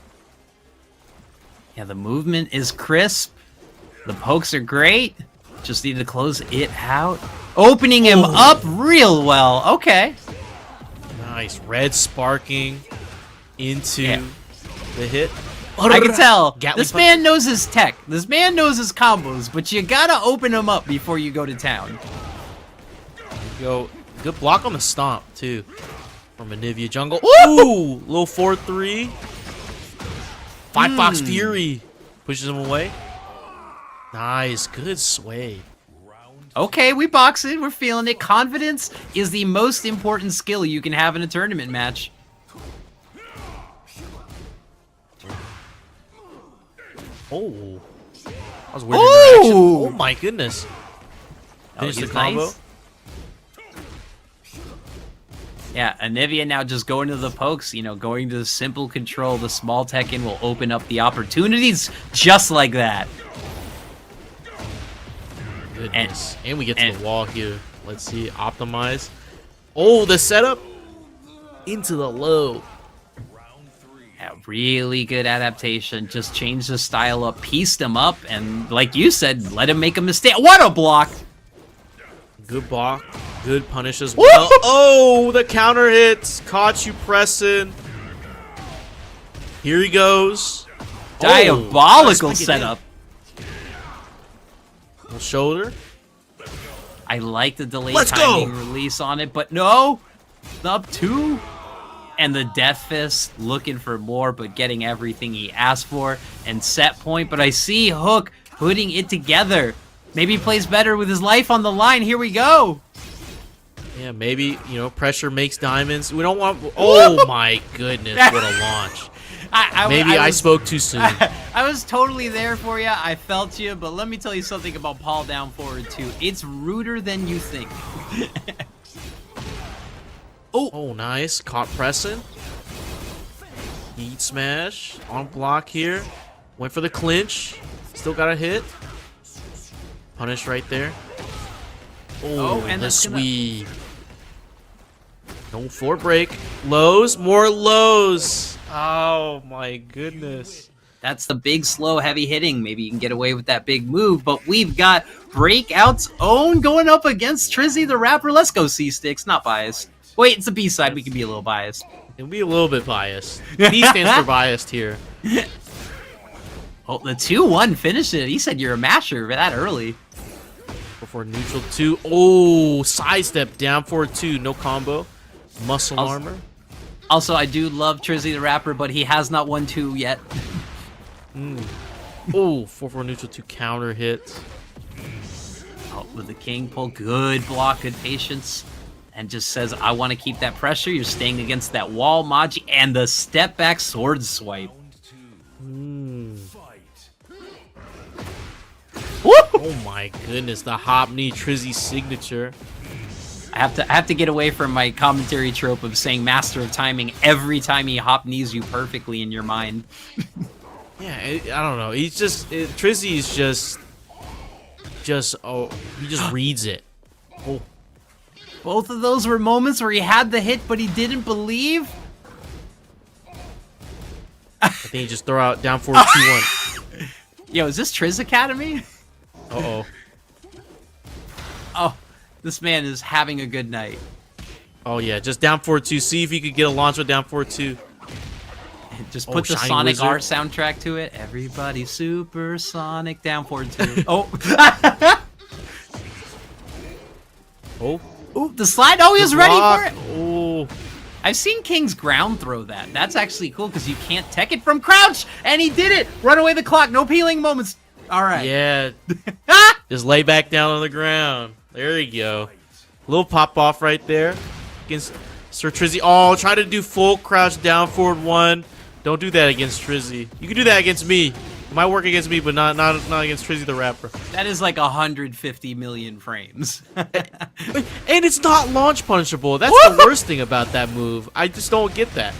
yeah, the movement is crisp. The pokes are great. Just need to close it out. Opening him up real well. Okay. Nice, red sparking into Yeah. the hit. I can tell. Gatling This punch. man knows his tech. This man knows his combos, but you gotta open him up before you go to town. Go, good block on the stomp too, from aniviajungle. Ooh, little 4-3. 5-box fury pushes him away. Nice, good sway. Okay, we box it. We're feeling it. Confidence is the most important skill you can have in a tournament match. Oh, that was weird interaction. Ooh! Oh my goodness. Finish the he's combo. nice. Yeah, Anivia now just going to the pokes, you know, going to the simple control. The small Tekken will open up the opportunities just like that. Goodness. And we get to the wall here. Let's see, optimize. Oh, the setup into the low. Yeah, really good adaptation. Just changed the style up, pieced him up, and like you said, let him make a mistake. What a block! Good block. Good punish as well. Oh, the counter hits. Caught you pressing. Here he goes. Diabolical Oh, nice setup. Little shoulder. I like the delayed Let's timing go! release on it, but no! Up 2. And the Death Fist looking for more, but getting everything he asked for. And set point, but I see Hook putting it together. Maybe he plays better with his life on the line. Here we go. Yeah, maybe, you know, pressure makes diamonds. We don't want... Oh, my goodness. What a launch. Maybe I spoke too soon. I was totally there for you. I felt you. But let me tell you something about Paul down forward, too. It's ruder than you think. Oh, nice. Caught pressing. Heat smash. On block here. Went for the clinch. Still got a hit. Punish right there. Oh, and the sweep. No floor break. Lows. More lows. Oh, my goodness. That's the big, slow, heavy hitting. Maybe you can get away with that big move. But we've got Breakout's own going up against TrizzyTheRapper. Let's go, C-Sticks. Not biased. Wait, it's a B-side. We can be a little biased. It'll be a little bit biased. B stands for biased here. Oh, the 2-1 finished it. He said you're a masher that early. Before neutral 2. Oh, sidestep down forward 2. No combo. Muscle armor. Also, I do love TrizzyTheRapper, but he has not won 2 yet. Oh, 4-4 neutral 2 counter hit. Oh, with the king pull. Good block, good patience. And just says, I want to keep that pressure. You're staying against that wall, Maji. And the step back sword swipe. Oh my goodness, the hop knee Trizzy signature. I have to get away from my commentary trope of saying master of timing every time he hop knees you perfectly in your mind. Yeah, I don't know. He's just Trizzy is just he just reads it. Oh. Both of those were moments where he had the hit, but he didn't believe. I think he just throw out down forward 2-1. Yo, is this Triz Academy? Uh-oh. Oh, this man is having a good night. Oh yeah, just down forward 2. See if you could get a launch with down forward 2. Just put the Shiny Sonic Wizard. R soundtrack to it. Everybody supersonic down forward 2. Oh. Oh. Ooh, the slide. Oh, he was ready for it. Oh. I've seen King's ground throw that. That's actually cool because you can't tech it from crouch. And he did it. Run away the clock. No peeling moments. All right. Yeah. Just lay back down on the ground. There you go. Little pop off right there against Sir Trizzy. Oh, try to do full crouch down forward 1. Don't do that against Trizzy. You can do that against me. It might work against me, but not against TrizzyTheRapper. That is like 150 million frames. And it's not launch punishable. That's the worst thing about that move. I just don't get that.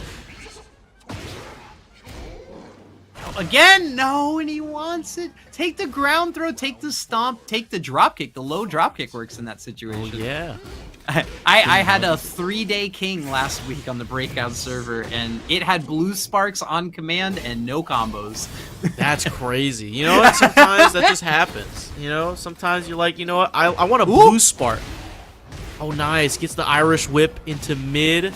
Again, no, and he wants it. Take the ground throw, take the stomp, take the drop kick. The low drop kick works in that situation. Oh, yeah. I had a 3-day king last week on the Breakout server, and it had blue sparks on command and no combos. That's crazy. You know what? Sometimes that just happens. You know, sometimes you're like, you know what? I want a blue spark. Oh, nice. Gets the Irish whip into mid.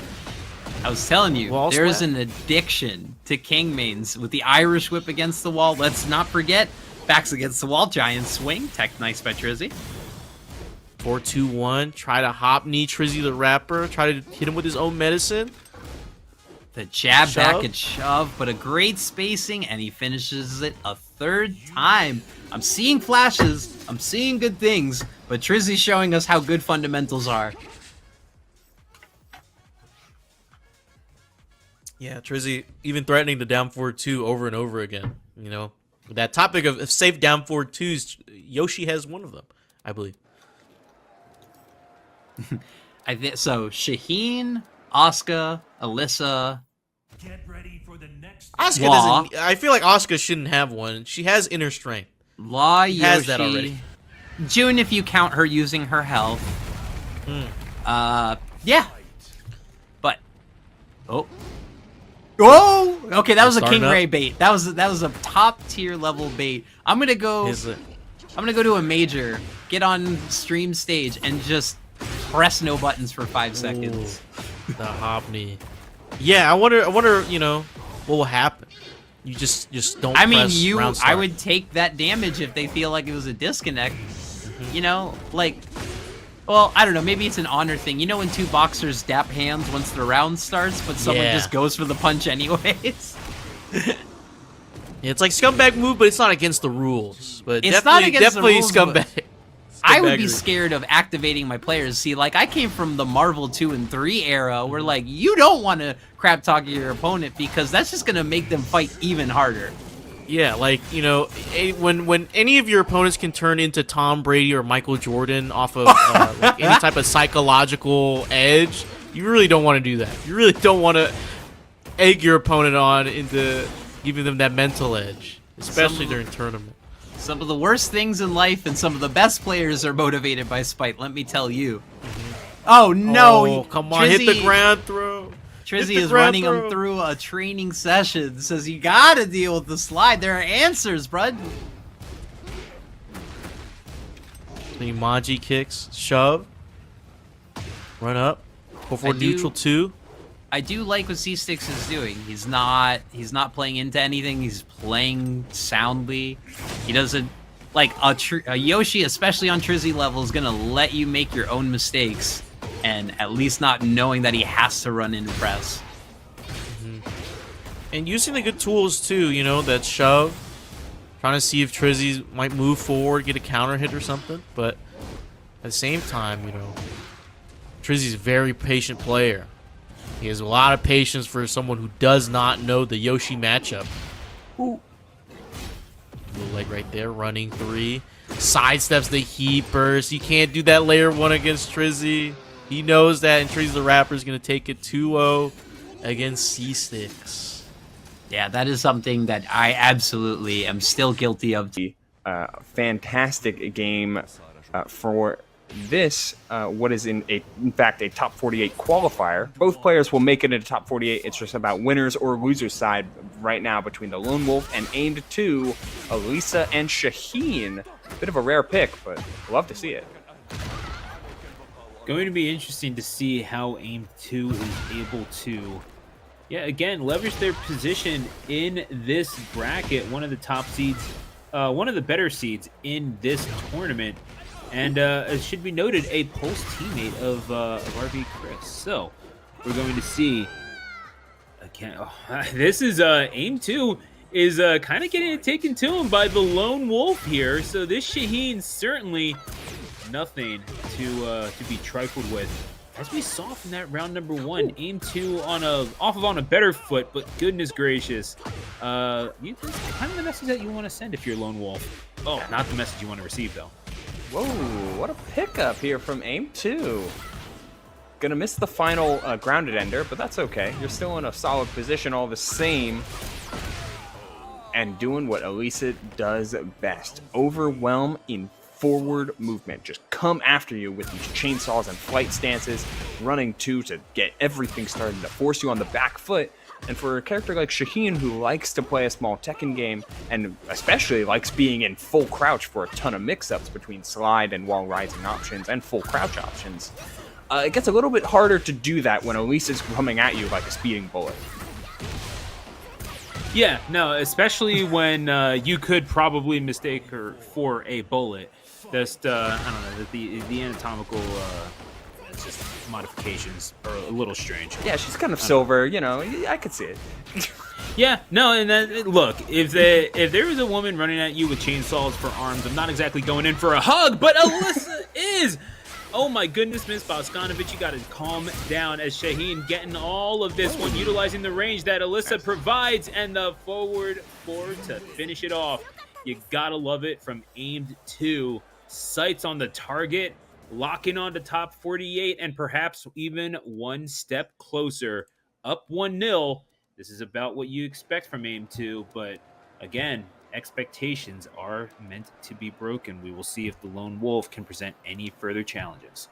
I was telling you, Wall there's splat. an addiction to king mains with the Irish whip against the wall. Let's not forget, backs against the wall, giant swing, tech nice by Trizzy. 4-2-1. Try to hop knee TrizzyTheRapper. Try to hit him with his own medicine. The jab Shove. back and shove, but a great spacing, and he finishes it a 3rd time. I'm seeing flashes, I'm seeing good things, but Trizzy's showing us how good fundamentals are. Yeah, Trizzy even threatening the down forward 2 over and over again. You know, that topic of safe down forward 2s, Yoshi has one of them, I believe. So Shaheen, Asuka, Alisa. Get ready for the next Asuka Law. doesn't. I feel like Asuka shouldn't have one. She has inner strength. Law, Yoshi. has that already. June, if you count her using her health. Yeah. But oh, okay, that was a Starting King up. Ray bait. That was a top tier level bait. I'm gonna go to a major, get on stream stage, and just press no buttons for 5 seconds. The hop knee. Yeah, I wonder. You know, what will happen? You just don't. I mean, press round I start. would take that damage if they feel like it was a disconnect. You know, like Well, I don't know. Maybe it's an honor thing. You know when two boxers dap hands once the round starts, but someone Yeah. just goes for the punch anyways? Yeah, it's like scumbag move, but it's not against the rules. But It's not against the definitely rules, but scumbag. I would be Scumbaggery. scared of activating my players. See, like, I came from the Marvel 2 and 3 era where, like, you don't want to crap talk your opponent because that's just going to make them fight even harder. Yeah, like, you know, when any of your opponents can turn into Tom Brady or Michael Jordan off of like any type of psychological edge, you really don't want to do that. You really don't want to egg your opponent on into giving them that mental edge, especially during tournament. Some of the worst things in life and some of the best players are motivated by spite, let me tell you. Oh, no! Oh, come on, hit the ground throw. Trizzy Hit the is ground running him throw. through a training session. Says you gotta deal with the slide. There are answers, bud. The Imaji kicks, shove, run up, go for I do- neutral 2. I do like what C-Sticks is doing. He's not playing into anything. He's playing soundly. He doesn't like a Yoshi, especially on Trizzy level, is gonna let you make your own mistakes, and at least not knowing that he has to run in and press. And using the good tools too, you know, that shove, trying to see if Trizzy might move forward, get a counter hit or something. But at the same time, you know, Trizzy's a very patient player. He has a lot of patience for someone who does not know the Yoshi matchup. Ooh. Little leg right there, running 3. Sidesteps the heat burst. You can't do that layer 1 against Trizzy. He knows that, and TrizzyTheRapper is going to take it 2-0 against C-Sticks. Yeah, that is something that I absolutely am still guilty of. Fantastic game for this, what is in fact a top 48 qualifier. Both players will make it into top 48. It's just about winners or losers side right now between the Lone Wolf and AimedTwo, Alisa and Shaheen. Bit of a rare pick, but love to see it. Going to be interesting to see how AimedTwo is able to, again, leverage their position in this bracket. One of the top seeds, one of the better seeds in this tournament. And it should be noted, a Pulse teammate of RB Chris. So we're going to see again. This is AimedTwo is kind of getting it taken to him by the Lone Wolf here. So this Shaheen certainly nothing to be trifled with. As we saw from that round number 1, AimedTwo on a better foot, but goodness gracious, that's kind of the message that you want to send if you're Lone Wolf. Oh, not the message you want to receive though. Whoa, what a pickup here from AimedTwo. Gonna miss the final grounded ender, but that's okay. You're still in a solid position all the same. And doing what Alisa does best. Overwhelm in forward movement. Just come after you with these chainsaws and flight stances. Running 2 to get everything started to force you on the back foot. And for a character like Shaheen, who likes to play a small Tekken game, and especially likes being in full crouch for a ton of mix-ups between slide and wall rising options and full crouch options, it gets a little bit harder to do that when Elisa's coming at you like a speeding bullet. Yeah, no, especially when you could probably mistake her for a bullet. Just, I don't know, the anatomical just modifications are a little strange. Yeah, she's kind of silver, you know, I could see it. Yeah, no, and then, look, if there is a woman running at you with chainsaws for arms, I'm not exactly going in for a hug, but Alisa is! Oh my goodness, Miss Bosconovich, you gotta calm down as Shaheen getting all of this one, utilizing the range that Alisa provides, and the forward 4 to finish it off. You gotta love it from AimedTwo. Sights on the target, locking on to top 48, and perhaps even one step closer. Up 1-0. This is about what you expect from AimedTwo, but again, expectations are meant to be broken. We will see if the Lone Wolf can present any further challenges.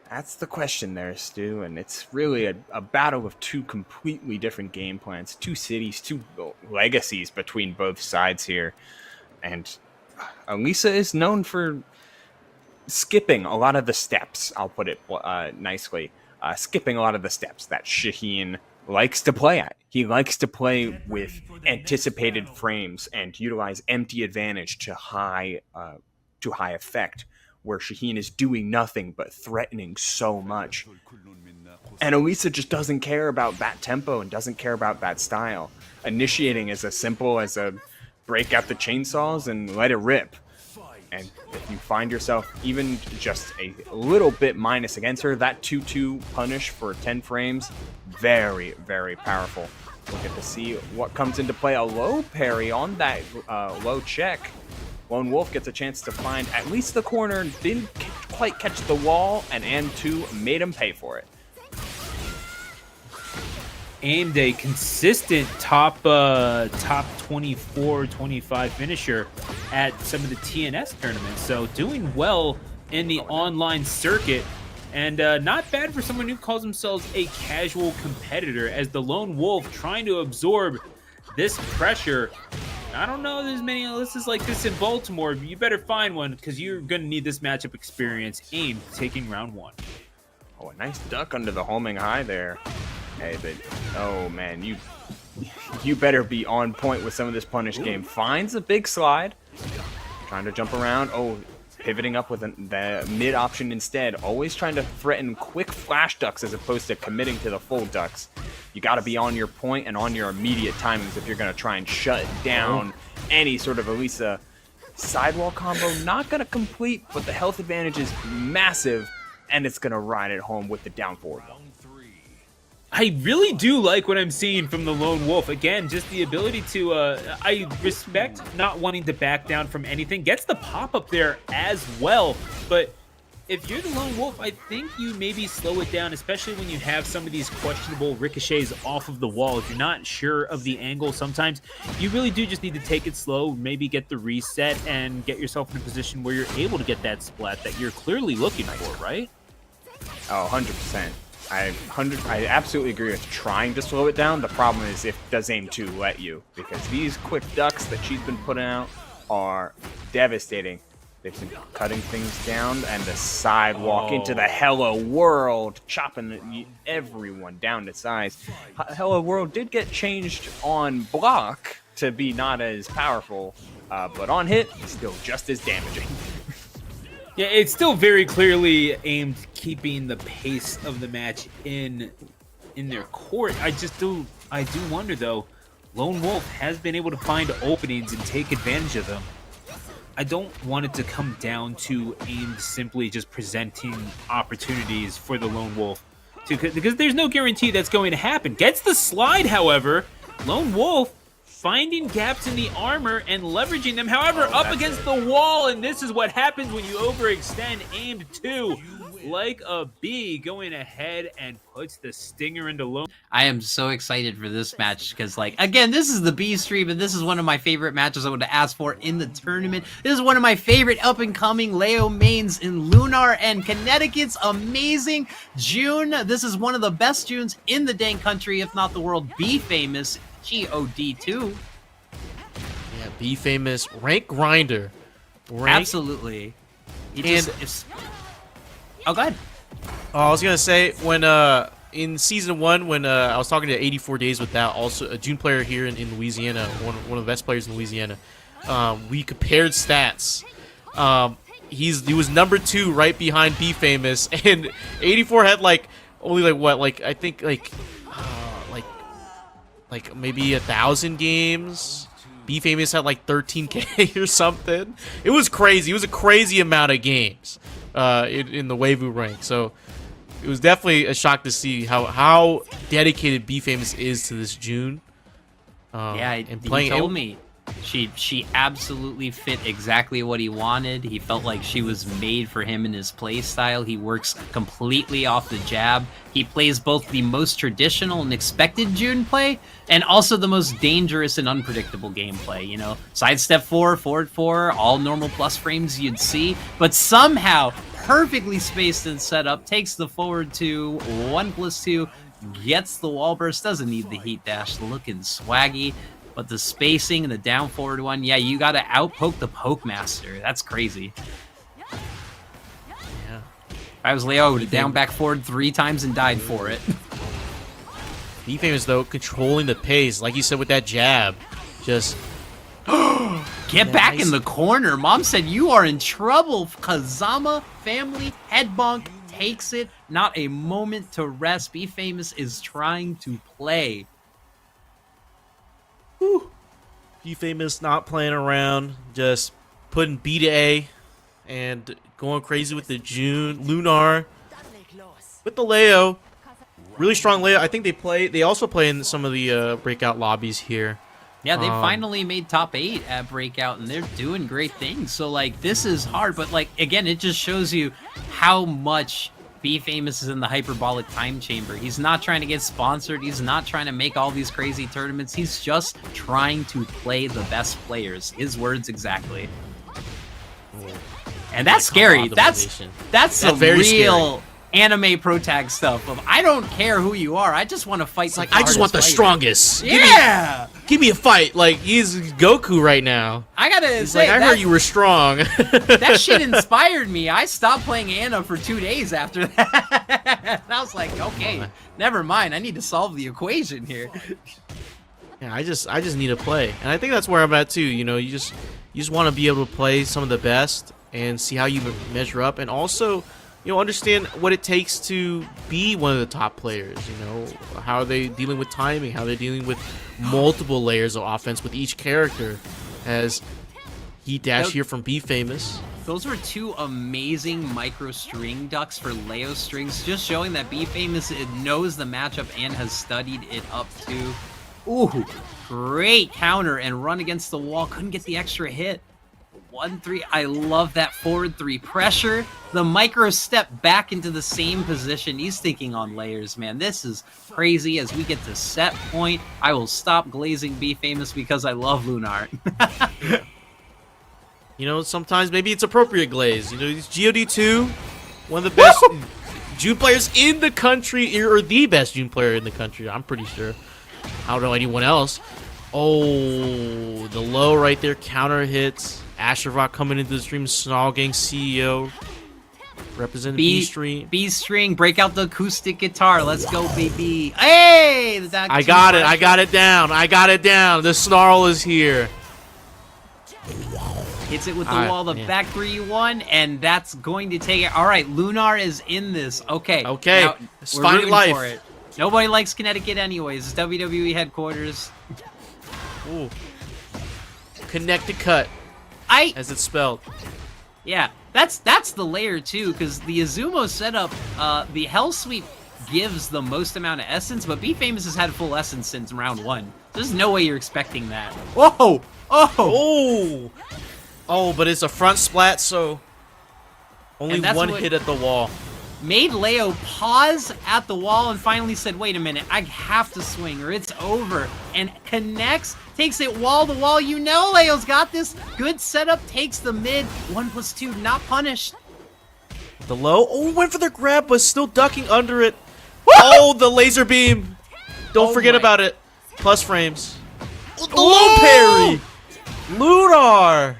That's the question there, Stu, and it's really a battle of 2 completely different game plans, 2 cities, 2 legacies between both sides here. And Alisa is known for skipping a lot of the steps, I'll put it nicely. Skipping a lot of the steps that Shaheen likes to play at. He likes to play with anticipated frames and utilize empty advantage to high effect. where Shaheen is doing nothing but threatening so much. And Alisa just doesn't care about that tempo and doesn't care about that style. Initiating is as simple as a break out the chainsaws and let it rip. And if you find yourself even just a little bit minus against her, that 2-2 punish for 10 frames, very, very powerful. We'll get to see what comes into play. A low parry on that low check. Lone Wolf gets a chance to find at least the corner, didn't quite catch the wall, and AimedTwo made him pay for it. Aimed a consistent top 24, 25 finisher at some of the TNS tournaments. So doing well in the online circuit, and not bad for someone who calls themselves a casual competitor, as the Lone Wolf trying to absorb this pressure. I don't know there's many Alisas like this in Baltimore, but you better find one because you're going to need this matchup experience. Aim taking round 1. Oh, a nice duck under the homing high there. Hey, but oh man, you better be on point with some of this punish game. Finds a big slide, trying to jump around. Oh, pivoting up with the mid option instead. Always trying to threaten quick flash ducks as opposed to committing to the full ducks. You got to be on your point and on your immediate timings if you're going to try and shut down any sort of Alisa sidewall combo. Not going to complete, but the health advantage is massive, and it's going to ride it home with the down forward one. I really do like what I'm seeing from the Lone Wolf. Again, just the ability to, I respect not wanting to back down from anything. Gets the pop-up there as well. But if you're the Lone Wolf, I think you maybe slow it down, especially when you have some of these questionable ricochets off of the wall. If you're not sure of the angle sometimes, you really do just need to take it slow, maybe get the reset, and get yourself in a position where you're able to get that splat that you're clearly looking for, right? Oh, 100%. I absolutely agree with trying to slow it down. The problem is does AimedTwo let you, because these quick ducks that she's been putting out are devastating. They've been cutting things down, and the sidewalk into the Hello World, chopping everyone down to size. Hello World did get changed on block to be not as powerful, but on hit, still just as damaging. Yeah, it's still very clearly aimed keeping the pace of the match in their court. I do wonder though, Lone Wolf has been able to find openings and take advantage of them. I don't want it to come down to Aimed simply just presenting opportunities for the Lone Wolf, because there's no guarantee that's going to happen. Gets the slide, however. Lone Wolf finding gaps in the armor and leveraging them, however, up against the wall, and this is what happens when you overextend. AimedTwo, like a bee, going ahead and puts the stinger into Lone. I am so excited for this match because, like, again, this is the B stream, and this is one of my favorite matches I would ask for in the tournament. This is one of my favorite up-and-coming Leo mains in Lunar, and Connecticut's amazing June. This is one of the best Junes in the dang country, if not the world. Befamous, GOD2. Yeah, Befamous, rank grinder. Absolutely. Oh, go ahead. I was gonna say, when in season 1, when I was talking to 84 Days with that, also a June player here in Louisiana, one of the best players in Louisiana, we compared stats. He was number 2 right behind Befamous, and 84 had only I think maybe 1,000 games. Befamous had 13K or something. It was crazy. It was a crazy amount of games in the Weiwu rank. So it was definitely a shock to see how dedicated Befamous is to this June. And he told me she absolutely fit exactly what he wanted. He felt like she was made for him in his play style. He works completely off the jab. He plays both the most traditional and expected June play, and also the most dangerous and unpredictable gameplay. You know, sidestep 4, forward 4, all normal plus frames you'd see, but somehow perfectly spaced and set up, takes the forward 2, 1+2, gets the wall burst, doesn't need the heat dash, looking swaggy. But the spacing and the down forward one, yeah, you got to outpoke the poke master. That's crazy. Yeah. If I was Leo, I would have down back forward 3 times and died for it. Befamous, though, controlling the pace, like you said with that jab. Just Get back in the corner. Mom said you are in trouble. Kazama family headbonk takes it. Not a moment to rest. Befamous is trying to play. Whew. Befamous not playing around, just putting B to A and going crazy with the Lunar with the Leo. Really strong Leo. I think they also play in some of the breakout lobbies here. Yeah, they finally made top 8 at Breakout, and they're doing great things. So, like, this is hard, but, like, again, it just shows you how much Befamous is in the hyperbolic time chamber. He's not trying to get sponsored. He's not trying to make all these crazy tournaments. He's just trying to play the best players. His words exactly. And that's scary. That's some very real anime pro tag stuff of I don't care who you are. I just want to fight. It's like I just want the strongest. Yeah. Give me a fight. Like he's Goku right now. I gotta He's say, like, I heard you were strong. That shit inspired me. I stopped playing Anna for 2 days after that. And I was like, okay, never mind. I need to solve the equation here. Yeah, I just need to play, and I think that's where I'm at too. You know, you just want to be able to play some of the best and see how you measure up, and also, you know, understand what it takes to be one of the top players. You know, how are they dealing with timing? How they're dealing with multiple layers of offense with each character. As he dash here from Befamous. Those were 2 amazing micro string ducks for Leo strings, just showing that Befamous knows the matchup and has studied it up too. Ooh, great counter and run against the wall. Couldn't get the extra hit. 1-3. I love that forward 3 pressure. The micro step back into the same position. He's thinking on layers, man. This is crazy. As we get to set point, I will stop glazing Befamous because I love Lunar. You know, sometimes maybe it's appropriate glaze. You know, he's GOD2, one of the best June players in the country, or the best June player in the country, I'm pretty sure. I don't know anyone else. Oh, the low right there, counter hits. Asherock coming into the stream, Snarl Gang CEO, representing B-String. B-String, break out the acoustic guitar. Let's go, baby. Hey! I got it. I got it down. I got it down. The Snarl is here. Hits it with the wall, the back 3-1, and that's going to take it. All right, Lunar is in this. Okay. Okay. Now, It's we're finding rooting life. for it. Nobody likes Connecticut anyways. It's WWE headquarters. Ooh. Connect to cut. As it's spelled. Yeah, that's the layer too, because the Azumo setup, the Hell Sweep gives the most amount of essence, but Befamous has had full essence since round 1. There's no way you're expecting that. Whoa! Oh! Oh, but it's a front splat, so only one hit at the wall. Made Leo pause at the wall and finally said, wait a minute, I have to swing or it's over. And connects, takes it wall to wall. You know Leo's got this. Good setup, takes the mid. 1+2, not punished. The low. Oh, went for the grab, but still ducking under it. Oh, the laser beam. Don't forget about it. Plus frames. Oh, the low parry. Lunar.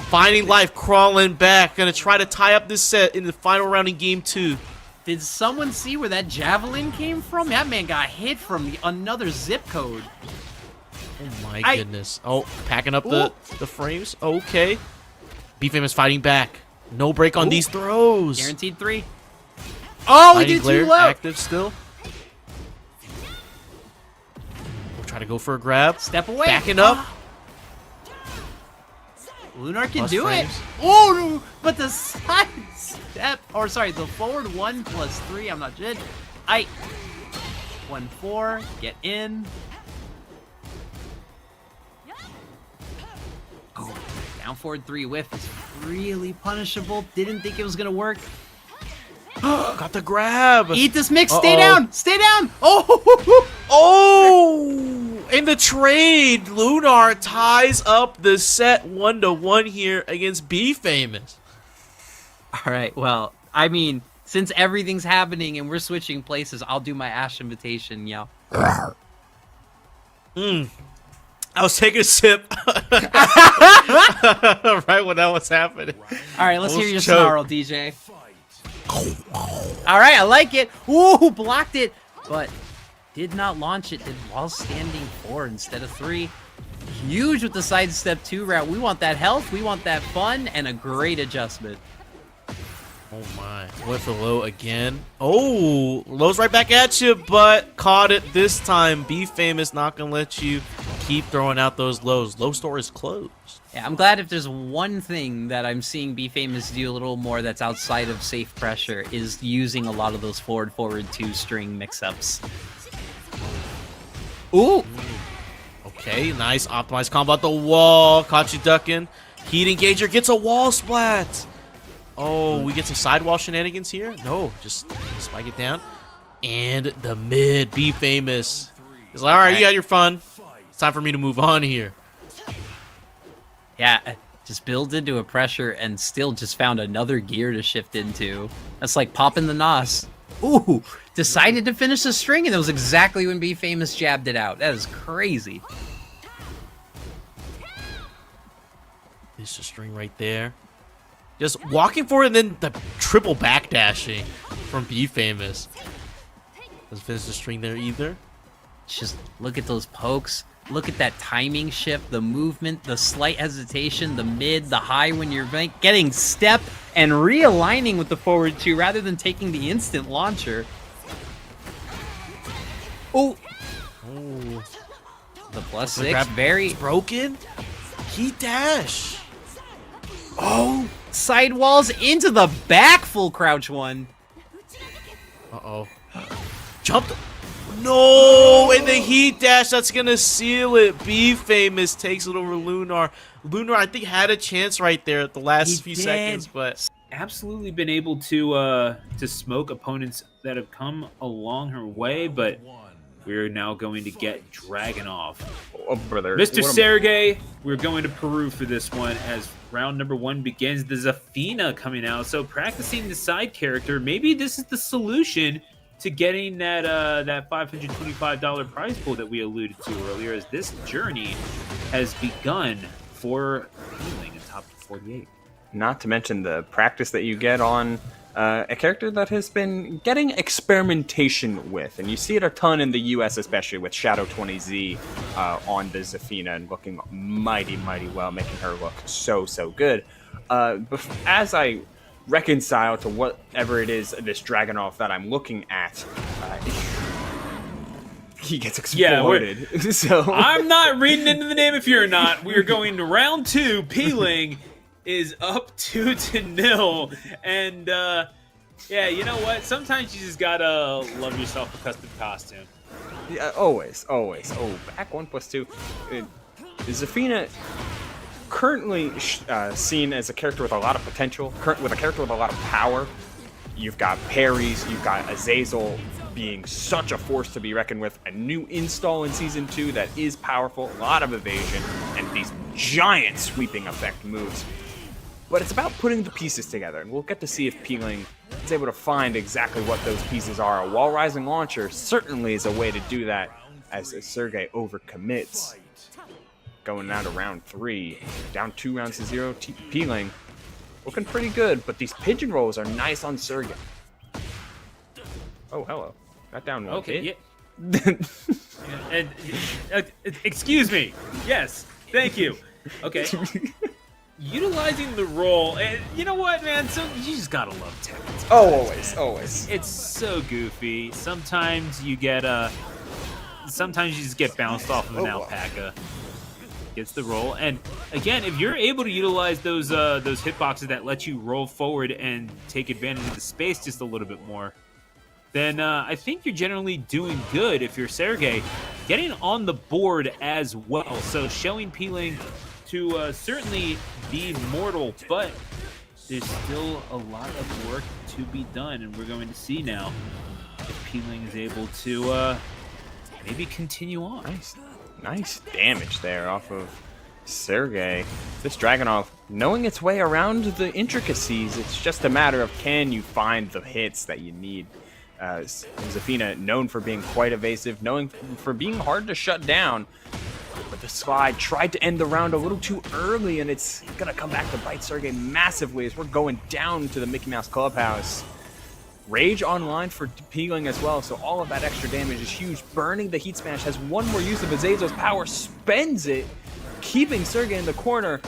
Finding life, crawling back. Gonna try to tie up this set in the final round in game 2. Did someone see where that javelin came from? That man got hit from another zip code. Oh my goodness. Oh, packing up the frames. Okay. Befamous fighting back. No break on these throws. Guaranteed 3. Oh, we did glare, 2 low. Active still. We'll try to go for a grab. Step away. Backing up. Lunar can Plus do frames. it. Oh, no, but the side step, or sorry, the forward 1+3. I'm not good. 1-4. Get in. Oh, down forward 3 whiff is really punishable. Didn't think it was gonna work. Got the grab. Eat this mix. Stay down. Stay down. Oh. Oh, in the trade, Lunar ties up the set 1-1 here against Befamous. All right. Well, I mean, since everything's happening and we're switching places, I'll do my Ash invitation, yo. I was taking a sip right when that was happening. All right, let's hear your choke. snarl, DJ. All right, I like it. Ooh, blocked it, but did not launch it. Did while standing 4 instead of 3. huge with the sidestep 2 route. We want that health, we want that fun, and a great adjustment. Oh my, went for low again. Oh, low's right back at you, but caught it this time. Befamous not gonna let you keep throwing out those lows. Low store is closed. Yeah, I'm glad if there's one thing that I'm seeing Befamous do a little more that's outside of safe pressure is using a lot of those forward 2-string mix-ups. Ooh! Okay, nice optimized combo at the wall. Caught you ducking. Heat engager gets a wall splat. Oh, we get some sidewall shenanigans here? No, just spike it down. And the mid, Befamous. He's like, alright, you had your fun. It's time for me to move on here. Yeah, just builds into a pressure and still just found another gear to shift into. That's like popping the nos. Ooh, decided to finish the string, and it was exactly when Befamous jabbed it out. That is crazy. There's a string right there. Just walking for it, and then the triple backdashing from Befamous. Doesn't finish the string there either. Just look at those pokes. Look at that timing shift, the movement, the slight hesitation, the mid, the high when you're getting step and realigning with the forward 2 rather than taking the instant launcher. Oh, Oh, the +6, grab very broken. Heat dash. Oh, sidewalls into the back, full crouch one. Uh-oh. Jumped. No, and the heat dash, that's gonna seal it. Befamous takes it over Lunar. Lunar, I think, had a chance right there at the last few seconds, but Absolutely been able to smoke opponents that have come along her way, but we're now going to get Dragunov. Oh, brother. Mr. What am- Sergei, we're going to Peru for this one as round number 1 begins. The Zafina coming out, so practicing the side character. Maybe this is the solution to getting that that $525 prize pool that we alluded to earlier, as this journey has begun for Pling in top 48. Not to mention the practice that you get on a character that has been getting experimentation with. And you see it a ton in the US, especially with Shadow20Z on the Zafina and looking mighty, mighty well, making her look so, so good. As I reconcile to whatever it is, this Dragunov that I'm looking at, he gets exploded. Yeah, so I'm not reading into the name if you're not. We are going to round 2. Pling is up 2-0, and yeah, you know what? Sometimes you just gotta love yourself a custom costume. yeah, always. Oh, back 1+2. Zafina currently seen as a character with a lot of potential, with a character with a lot of power. You've got parries, you've got Azazel being such a force to be reckoned with, a new install in Season 2 that is powerful, a lot of evasion, and these giant sweeping effect moves. But it's about putting the pieces together, and we'll get to see if Pling is able to find exactly what those pieces are. A wall rising launcher certainly is a way to do that, as Sergei overcommits. Going now to round 3, down 2 rounds to 0. Pling looking pretty good, but these pigeon rolls are nice on Sergei. Oh, hello. Got down one. Okay, yeah. And, excuse me. Yes, thank you. Okay. Utilizing the roll, and you know what, man? So you just gotta love Tekken. Oh, always. It's so goofy. Sometimes you get sometimes you just get bounced off of an alpaca. Gets the roll, and again, if you're able to utilize those hitboxes that let you roll forward and take advantage of the space just a little bit more, then I think you're generally doing good. If you're Sergei, getting on the board as well, so showing Pling to certainly be mortal, but there's still a lot of work to be done, and we're going to see now if Pling is able to maybe continue on. Nice damage there off of Sergei. This Dragunov knowing its way around the intricacies. It's just a matter of, can you find the hits that you need. Zafina known for being quite evasive, known for being hard to shut down. But the slide tried to end the round a little too early, and it's going to come back to bite Sergei massively as we're going down to the Mickey Mouse Clubhouse. Rage online for Pling as well, so all of that extra damage is huge. Burning the Heat Smash has one more use of Azazel's power, spends it, keeping Sergei in the corner,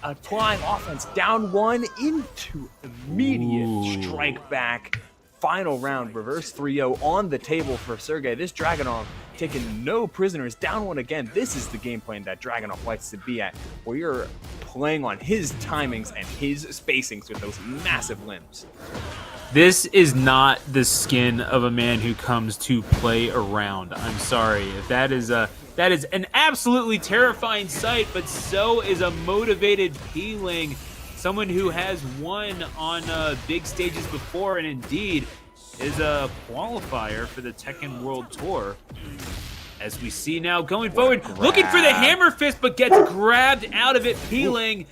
applying offense down one into immediate strike back. Final round, reverse 3-0 on the table for Sergei. This Dragunov taking no prisoners, down one again. This is the game plan that Dragunov likes to be at, where you're playing on his timings and his spacings with those massive limbs. This is not the skin of a man who comes to play around. I'm sorry. That is an absolutely terrifying sight, but so is a motivated Pling, someone who has won on big stages before, and indeed is a qualifier for the Tekken World Tour. As we see now going forward, looking for the hammer fist, but gets grabbed out of it. Pling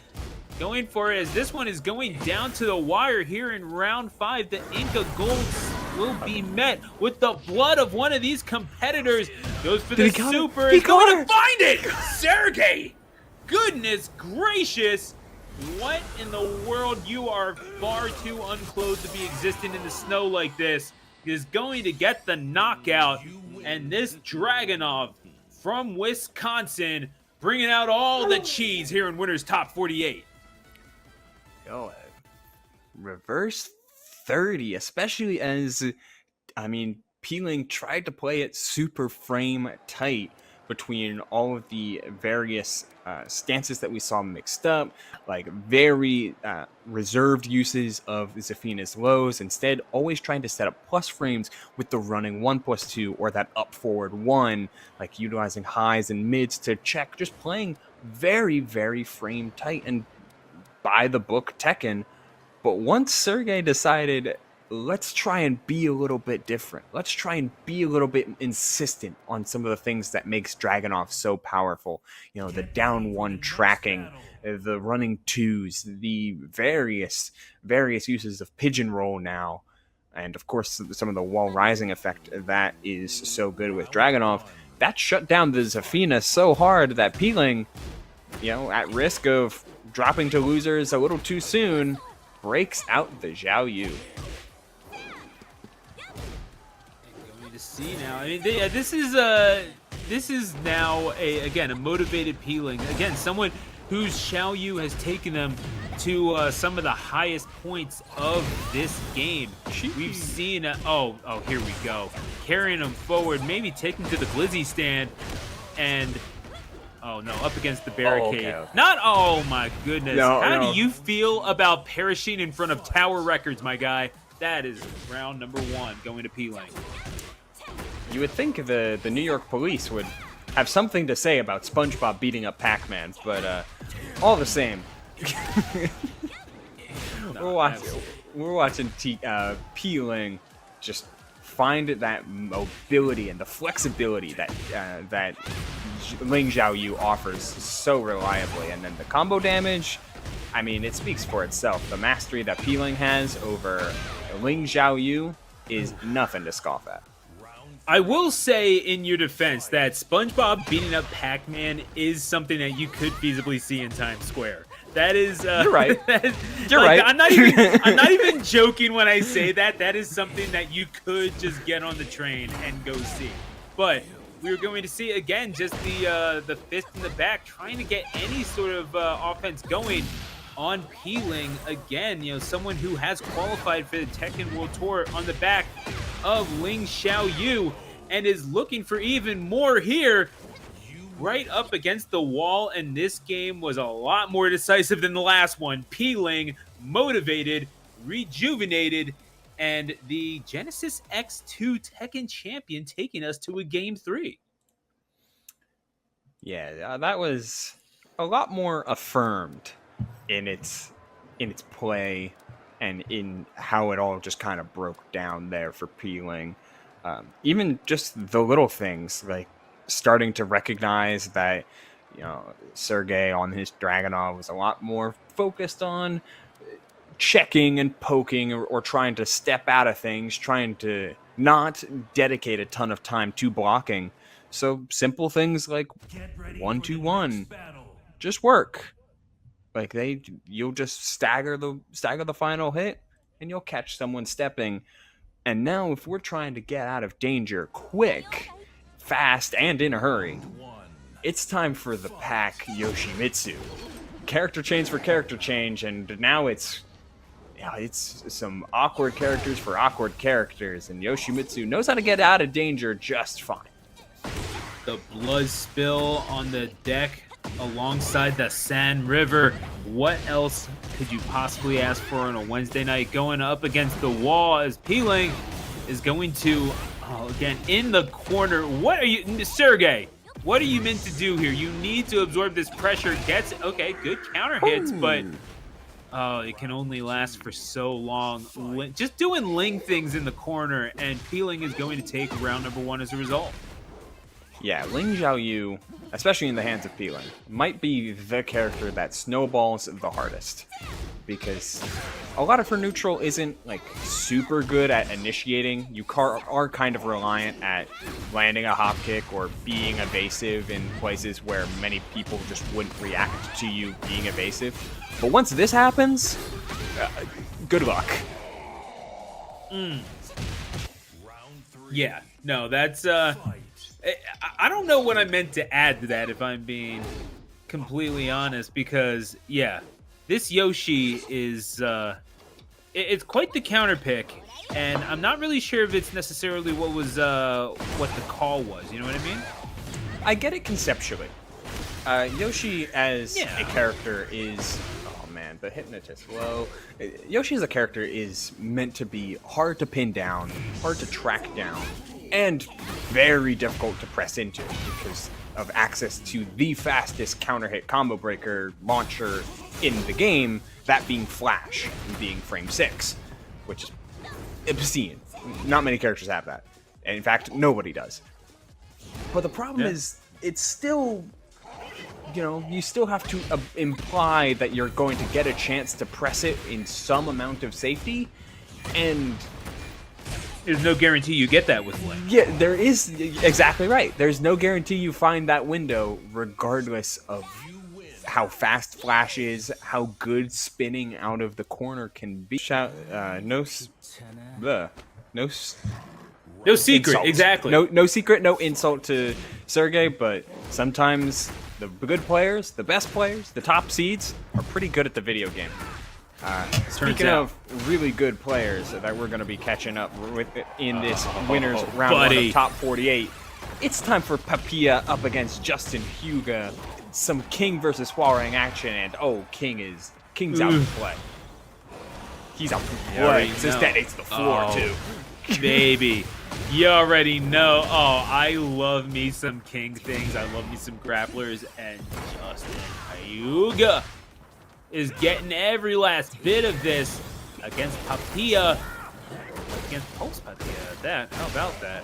going for it, as this one is going down to the wire here in round 5. The Inca Golds will be met with the blood of one of these competitors. Goes for the super. He's going to find it! Sergei! Goodness gracious! What in the world? You are far too unclothed to be existing in the snow like this. Is going to get the knockout. And this Dragunov from Wisconsin bringing out all the cheese here in Winner's Top 48. Yo, reverse 30, especially as, I mean, Pling tried to play it super frame tight between all of the various stances that we saw mixed up, like very reserved uses of Zafina's lows, instead always trying to set up plus frames with the running 1+2 or that up forward 1, like utilizing highs and mids to check, just playing very, very frame tight and by the book Tekken. But once Sergei decided, let's try and be a little bit different. Let's try and be a little bit insistent on some of the things that makes Dragunov so powerful. You know, the down one tracking, the running twos, the various uses of pigeon roll now. And of course, some of the wall rising effect that is so good with Dragunov. That shut down the Zafina so hard that Pling, you know, at risk of dropping to losers a little too soon, breaks out the Xiaoyu. Going to see now. I mean, this is now a motivated Pling. Again, someone whose Xiaoyu has taken them to some of the highest points of this game. We've seen oh, here we go, carrying him forward, maybe taking to the glizzy stand, and oh no, up against the barricade. Okay. Not, oh my goodness. How No. do you feel about perishing in front of tower records, my guy? That is round number 1 going to Pling. You would think the New York police would have something to say about SpongeBob beating up Pac-Man, but all the same. We're watching Pling just find that mobility and the flexibility that Ling Xiaoyu offers so reliably, and then the combo damage, I mean, it speaks for itself. The mastery that Pling has over Ling Xiaoyu is nothing to scoff at. I will say in your defense that SpongeBob beating up Pac-Man is something that you could feasibly see in Times Square. That is You're right. You're right. I'm not even joking when I say that. That is something that you could just get on the train and go see. But we're going to see again just the fist in the back, trying to get any sort of offense going on Pling. Again, you know, someone who has qualified for the Tekken World Tour on the back of Ling Xiaoyu and is looking for even more here. Right up against the wall, and this game was a lot more decisive than the last one. Pling motivated, rejuvenated, and the Genesis X2 Tekken champion taking us to a game 3. Yeah, that was a lot more affirmed in its play and in how it all just kind of broke down there for Pling. Even just the little things, like starting to recognize that, you know, Sergei on his Dragunov was a lot more focused on checking and poking or trying to step out of things, trying to not dedicate a ton of time to blocking. So simple things like 1-2-1 just work. Like you'll just stagger the final hit and you'll catch someone stepping. And now if we're trying to get out of danger quick, fast, and in a hurry, it's time for the pack Yoshimitsu. Character change for character change, and now it's some awkward characters for awkward characters, and Yoshimitsu knows how to get out of danger just fine. The blood spill on the deck alongside the San River. What else could you possibly ask for on a Wednesday night? Going up against the wall as Pling is going to, again, in the corner. What are you, Sergei? What are you meant to do here? You need to absorb this pressure. Gets, okay, good counter hits, but it can only last for so long. Just doing Ling things in the corner, and Pling is going to take round number 1 as a result. Yeah, Ling Xiaoyu, especially in the hands of Pling, might be the character that snowballs the hardest. Because a lot of her neutral isn't, like, super good at initiating. You are kind of reliant at landing a hop kick or being evasive in places where many people just wouldn't react to you being evasive. But once this happens, good luck. Yeah, no, that's... I don't know what I meant to add to that, if I'm being completely honest, because, yeah, this Yoshi is, it's quite the counter pick, and I'm not really sure if it's necessarily what the call was, you know what I mean? I get it conceptually. Yoshi as a character is... Oh man, the hypnotist low. Yoshi as a character is meant to be hard to pin down, hard to track down, and very difficult to press into because of access to the fastest counter hit combo breaker launcher in the game, that being Flash, and being frame 6, which is obscene. Not many characters have that. And in fact, nobody does. But the problem is, it's still, you still have to imply that you're going to get a chance to press it in some amount of safety, and there's no guarantee you get that with Ling. Yeah, there is, exactly right. There's no guarantee you find that window, regardless of how fast Flash is, how good spinning out of the corner can be. No secret, insult. Exactly. No secret, no insult to Sergei, but sometimes the good players, the best players, the top seeds are pretty good at the video game. Speaking of really good players that we're going to be catching up with in this winners round 1 of top 48, it's time for Papilla up against JustinHyuga. Some King versus Hwoarang action, and King's out to play. He's out to play. Since that it's the floor too. Baby, you already know. Oh, I love me some King things. I love me some grapplers, and JustinHyuga is getting every last bit of this against Papilla. Against Pulse Papilla. How about that?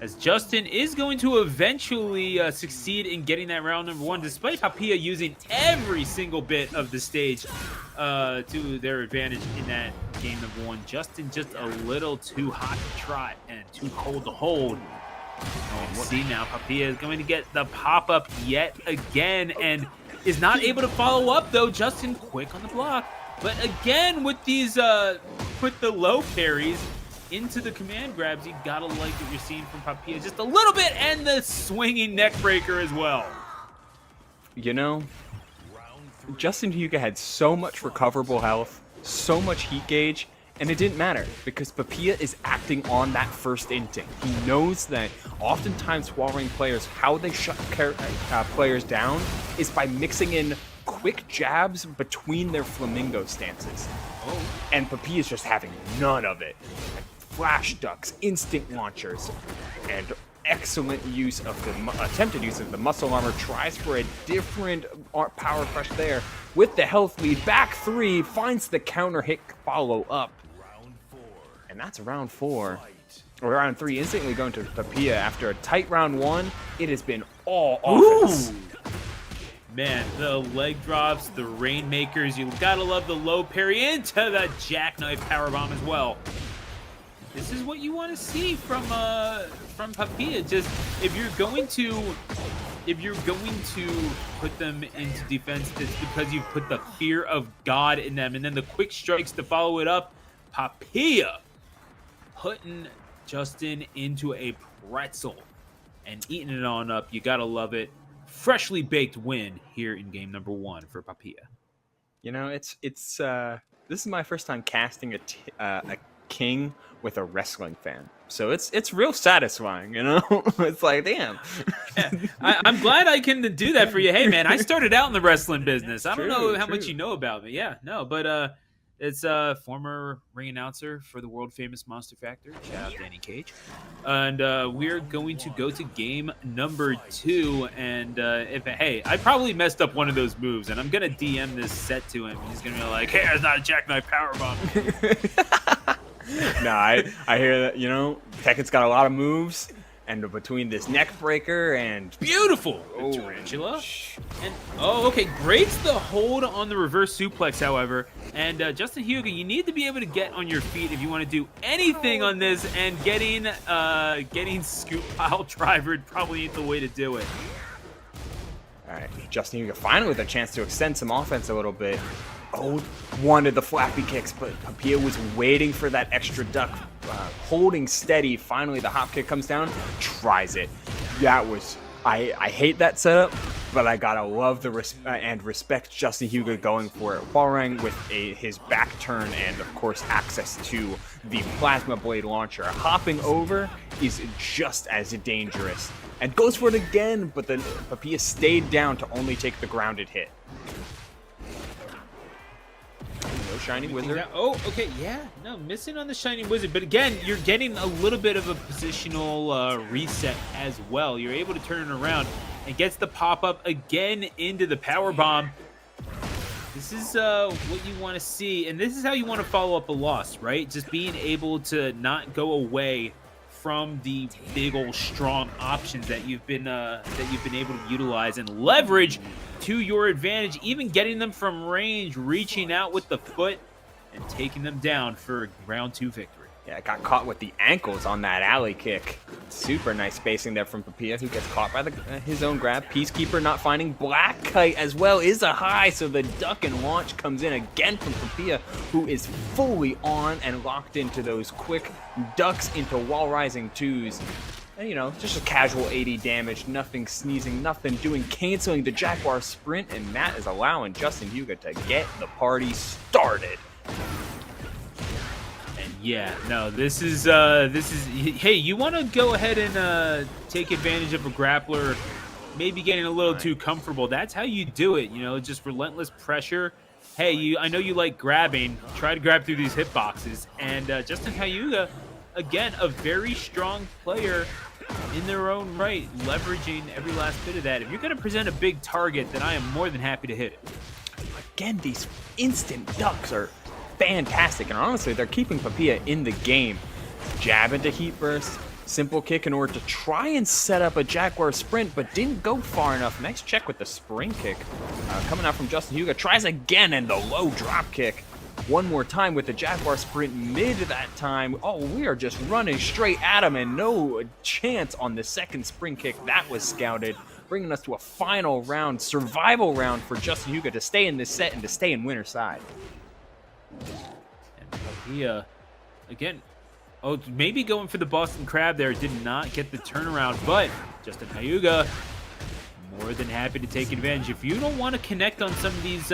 As Justin is going to eventually succeed in getting that round number 1, despite Papilla using every single bit of the stage to their advantage in that game number 1. Justin just a little too hot to trot and too cold to hold. And we'll see now, Papilla is going to get the pop-up yet again, and is not able to follow up, though. Justin quick on the block. But again, with these, with the low parries into the command grabs, you gotta like what you're seeing from Papilla just a little bit, and the swinging neck breaker as well. JustinHyuga had so much recoverable health, so much heat gauge, and it didn't matter because Papilla is acting on that first instinct. He knows that oftentimes Hwoarang players, how they shut players down is by mixing in quick jabs between their flamingo stances. And Papilla is just having none of it. Flash ducks, instinct launchers, and excellent use of the attempted use of the muscle armor. Tries for a different power crush there with the health lead. Back 3 finds the counter hit follow up. And that's round 4. Or round 3 instantly going to Papilla after a tight round 1. It has been all offense. Ooh. Man, the leg drops, the rainmakers, you gotta love the low parry into the jackknife powerbomb as well. This is what you want to see from Papilla. Just if you're going to put them into defense, it's because you put the fear of God in them, and then the quick strikes to follow it up. Papilla putting Justin into a pretzel and eating it on up. You gotta love it. Freshly baked win here in game number 1 for Papilla. You know, it's this is my first time casting a king with a wrestling fan, so it's real satisfying. You know, it's like, damn. I'm glad I can do that for you. Hey, man, I started out in the wrestling business. I don't know how much you know about me. Yeah, no, but it's a former ring announcer for the world famous Monster Factory. Shout out Danny Cage. And we're going to go to game number 2. And hey, I probably messed up one of those moves, and I'm gonna DM this set to him. He's gonna be like, "Hey, it's not a jackknife powerbomb." No, I hear that. You know, Tekken's got a lot of moves. And between this neck breaker and beautiful tarantula, and okay, breaks the hold on the reverse suplex. However, and JustinHyuga, you need to be able to get on your feet if you want to do anything on this. And getting scoop pile drivered probably ain't the way to do it. All right, JustinHyuga finally with a chance to extend some offense a little bit. Oh, wanted the flappy kicks, but Papilla was waiting for that extra duck, holding steady. Finally, the hop kick comes down, tries it. That was, I hate that setup, but I gotta love the respect JustinHyuga going for it. Hwoarang with his back turn and, of course, access to the plasma blade launcher. Hopping over is just as dangerous. And goes for it again, but then Papilla stayed down to only take the grounded hit. No Shiny Wizard. Oh, okay, yeah. No, missing on the Shiny Wizard. But again, you're getting a little bit of a positional reset as well. You're able to turn it around and gets the pop-up again into the power bomb. This is what you want to see, and this is how you want to follow up a loss, right? Just being able to not go away from the big old strong options that you've been able to utilize and leverage to your advantage, even getting them from range, reaching out with the foot and taking them down for round 2 victory. Yeah, got caught with the ankles on that alley kick. Super nice spacing there from Papilla, who gets caught by his own grab. Peacekeeper not finding Black Kite as well is a high, so the duck and launch comes in again from Papilla, who is fully on and locked into those quick ducks into wall rising 2s. And, you know, just a casual 80 damage, nothing sneezing, nothing doing, canceling the Jaguar sprint, and that is allowing JustinHyuga to get the party started. Yeah, no, this is hey, you want to go ahead and take advantage of a grappler maybe getting a little too comfortable. That's how you do it, you know, just relentless pressure. Hey, I know you like grabbing. Try to grab through these hitboxes. And JustinHyuga, again, a very strong player in their own right, leveraging every last bit of that. If you're going to present a big target, then I am more than happy to hit it. Again, these instant ducks are fantastic, and honestly, they're keeping Papilla in the game. Jab into Heat Burst, simple kick in order to try and set up a Jaguar sprint, but didn't go far enough. Next check with the spring kick. Coming out from JustinHyuga, tries again, and the low drop kick. One more time with the Jaguar sprint mid that time. Oh, we are just running straight at him, and no chance on the second spring kick. That was scouted, bringing us to a final round, survival round for JustinHyuga to stay in this set and to stay in winner's side. And Papilla, again, maybe going for the Boston Crab there, did not get the turnaround, but JustinHyuga more than happy to take advantage. If you don't want to connect on some of these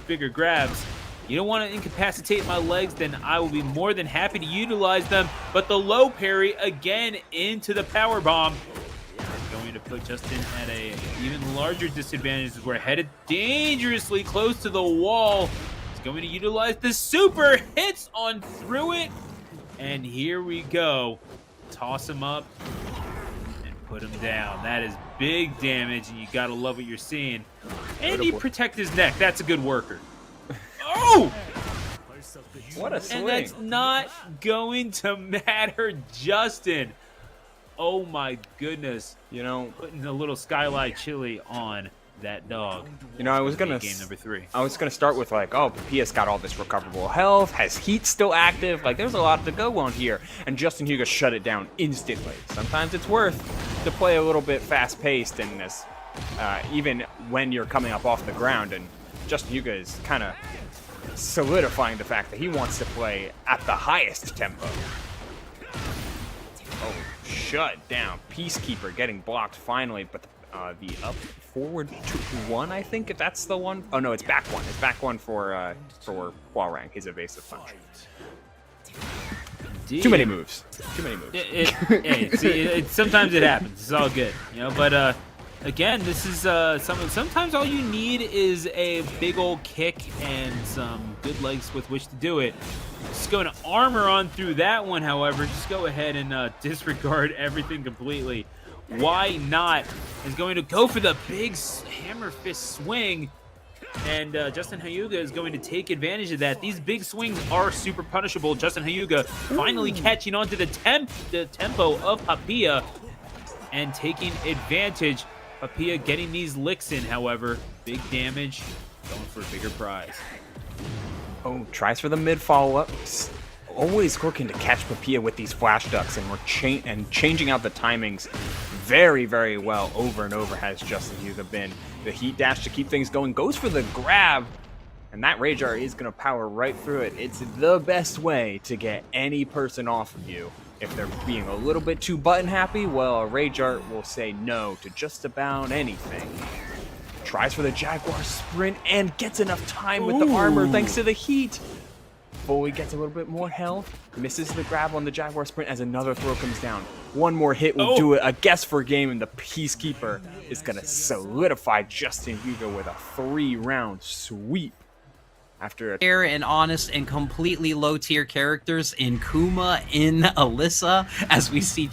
bigger grabs, you don't want to incapacitate my legs, then I will be more than happy to utilize them. But the low parry again into the power bomb is going to put Justin at a even larger disadvantage as we're headed dangerously close to the wall. Going to utilize the super hits on through it, and here we go. Toss him up and put him down. That is big damage, and you gotta love what you're seeing. And he protect his neck. That's a good worker. Oh! What a swing. And that's not going to matter, Justin. Oh my goodness. You know, putting a little skylight chili on that dog. You know, I was gonna game number 3. I was gonna start with like, oh, Papilla's got all this recoverable health, has heat still active. Like, there's a lot to go on here, and JustinHyuga shut it down instantly. Sometimes it's worth to play a little bit fast-paced, and this, even when you're coming up off the ground. And JustinHyuga is kind of solidifying the fact that he wants to play at the highest tempo. shut down. Peacekeeper getting blocked finally, but the up forward to 1, I think, if that's the one. Oh no, it's back 1. It's back 1 for Hwoarang, his evasive punch. Indeed. Too many moves. Too many moves. Sometimes it happens. It's all good, you know. But again, this is sometimes all you need is a big old kick and some good legs with which to do it. Just going to armor on through that one, however. Just go ahead and disregard everything completely. Why not? Is going to go for the big hammer fist swing. And JustinHyuga is going to take advantage of that. These big swings are super punishable. JustinHyuga finally catching on to the tempo of Papilla and taking advantage. Papilla getting these licks in, however. Big damage, going for a bigger prize. Oh, tries for the mid follow-up. Always working to catch Papilla with these flash ducks, and we're changing out the timings very, very well over and over has JustinHyuga been. The heat dash to keep things going, goes for the grab, and that Rage Art is going to power right through it. It's the best way to get any person off of you. If they're being a little bit too button happy, well, a Rage Art will say no to just about anything. Tries for the Jaguar sprint and gets enough time with the armor thanks to the heat. Fully gets a little bit more health, misses the grab on the Jaguar sprint as another throw comes down. One more hit will do it, a guess for game, and the Peacekeeper is going to solidify JustinHyuga with a 3-round sweep. After fair and honest and completely low-tier characters in Kuma, in Alisa, as we see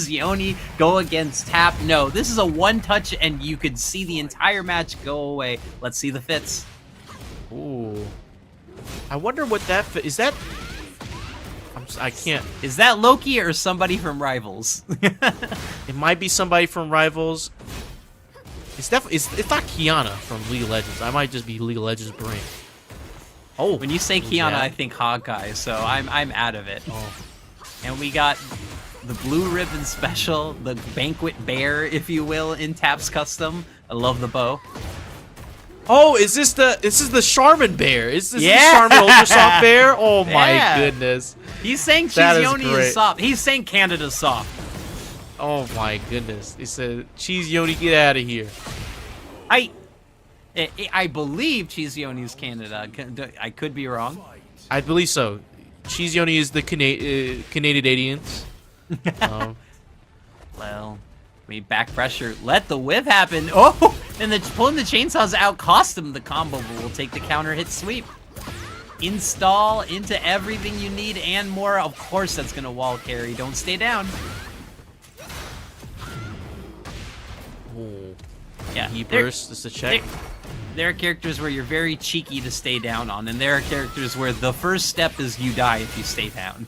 Yoni go against Tapp. No, this is a one-touch, and you could see the entire match go away. Let's see the fits. Ooh. I wonder what that is. That I can't. Is that Loki or somebody from Rivals? It might be somebody from Rivals. It's definitely it's not Kiana from League of Legends. I might just be League of Legends brain. Oh, when you say Kiana, I think Hawkeye, so I'm out of it. Oh. And we got the Blue Ribbon Special, the Banquet Bear, if you will, in Tapp's custom. I love the bow. Oh, this is the Charmin Bear? Is this the Charmin Ultra Soft Bear? Oh my goodness. He's saying Yoni is soft. He's saying Canada's soft. Oh my goodness. He said, Yoni, get out of here. I believe Yoni is Canada. I could be wrong. I believe so. Yoni is the Canadians. Well, we back pressure. Let the whip happen. Oh, and pulling the chainsaws out cost him the combo, but we'll take the counter hit sweep. Install into everything you need and more. Of course, that's gonna wall carry. Don't stay down. Oh. Yeah, he burst. This is a check. There are characters where you're very cheeky to stay down on, and there are characters where the first step is you die if you stay down.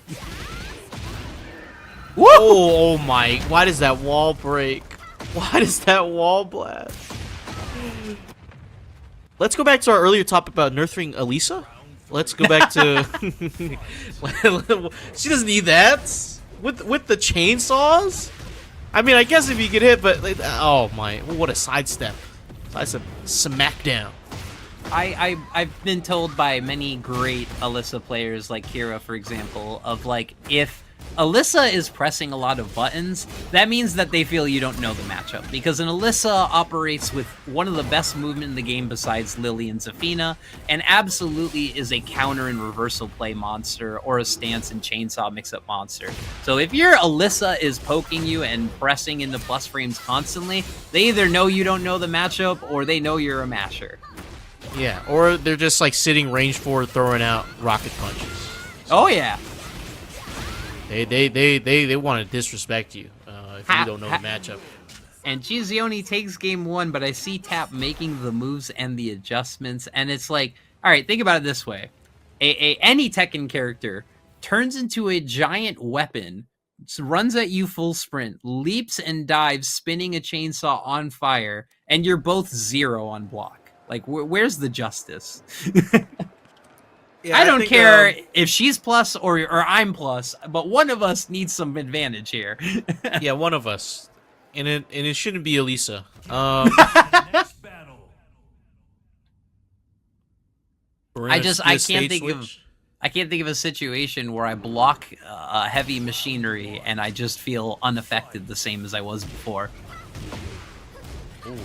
Woo! Oh my, why does that wall break? Why does that wall blast? Let's go back to our earlier topic about nerfing Alisa. Let's go back to... She doesn't need that. With the chainsaws? I mean, I guess if you get hit, but... Oh my, what a sidestep. That's a smackdown. I've been told by many great Alisa players, like Kira, for example, of like, if Alisa is pressing a lot of buttons, that means that they feel you don't know the matchup, because an Alisa operates with one of the best movement in the game besides Lily and Zafina, and absolutely is a counter and reversal play monster, or a stance and chainsaw mix-up monster. So if your Alisa is poking you and pressing into plus frames constantly, they either know you don't know the matchup, or they know you're a masher. Yeah, or they're just like sitting range forward throwing out rocket punches. Oh yeah. They want to disrespect you if you don't know the matchup. And Yoni takes game one, but I see Tapp making the moves and the adjustments, and it's like, all right, think about it this way. Any Tekken character turns into a giant weapon, runs at you full sprint, leaps and dives, spinning a chainsaw on fire, and you're both 0 on block. Like, where's the justice? Yeah, I don't care if she's plus or I'm plus, but one of us needs some advantage here. Yeah, one of us, and it shouldn't be Alisa. Next battle. I can't think of I can't think of a situation where I block heavy machinery and I just feel unaffected the same as I was before. Ooh.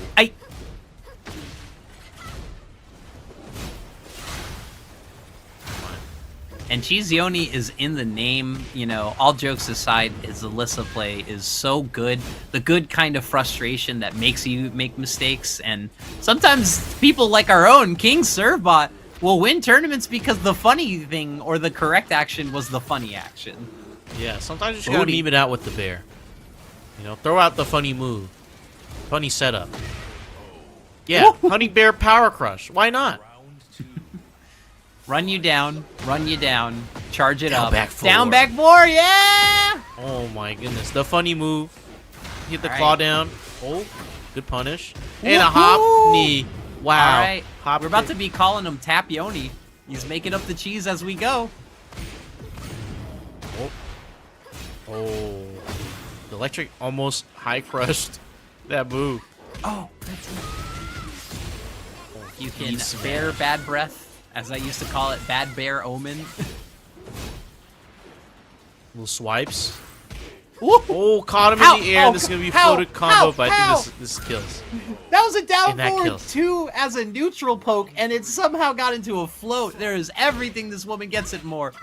And Chizioni is in the name, you know, all jokes aside, his Alisa play is so good. The good kind of frustration that makes you make mistakes. And sometimes people like our own King Servbot will win tournaments because the funny thing or the correct action was the funny action. Yeah, sometimes you just gotta meme it out with the bear. You know, throw out the funny move. Funny setup. Yeah, Honey Bear Power Crush. Why not? Run you down, charge it Down up. back four. Down back four, yeah! Oh my goodness. The funny move. Hit the All claw right. down. Oh, good punish. And a hop knee. Wow. All right, Hop we're about kick. to be calling him Tapp Yoni. He's making up the cheese as we go. Oh. The electric almost high crushed that move. Oh, that's it. You can Smash. bear bad breath, as I used to call it, bad bear omen. Little swipes. Oh, caught him in the air. This is going to be a floated combo, but I think this kills. That was a down And that forward kills. 2 as a neutral poke, and it somehow got into a float. There is everything this woman gets it more.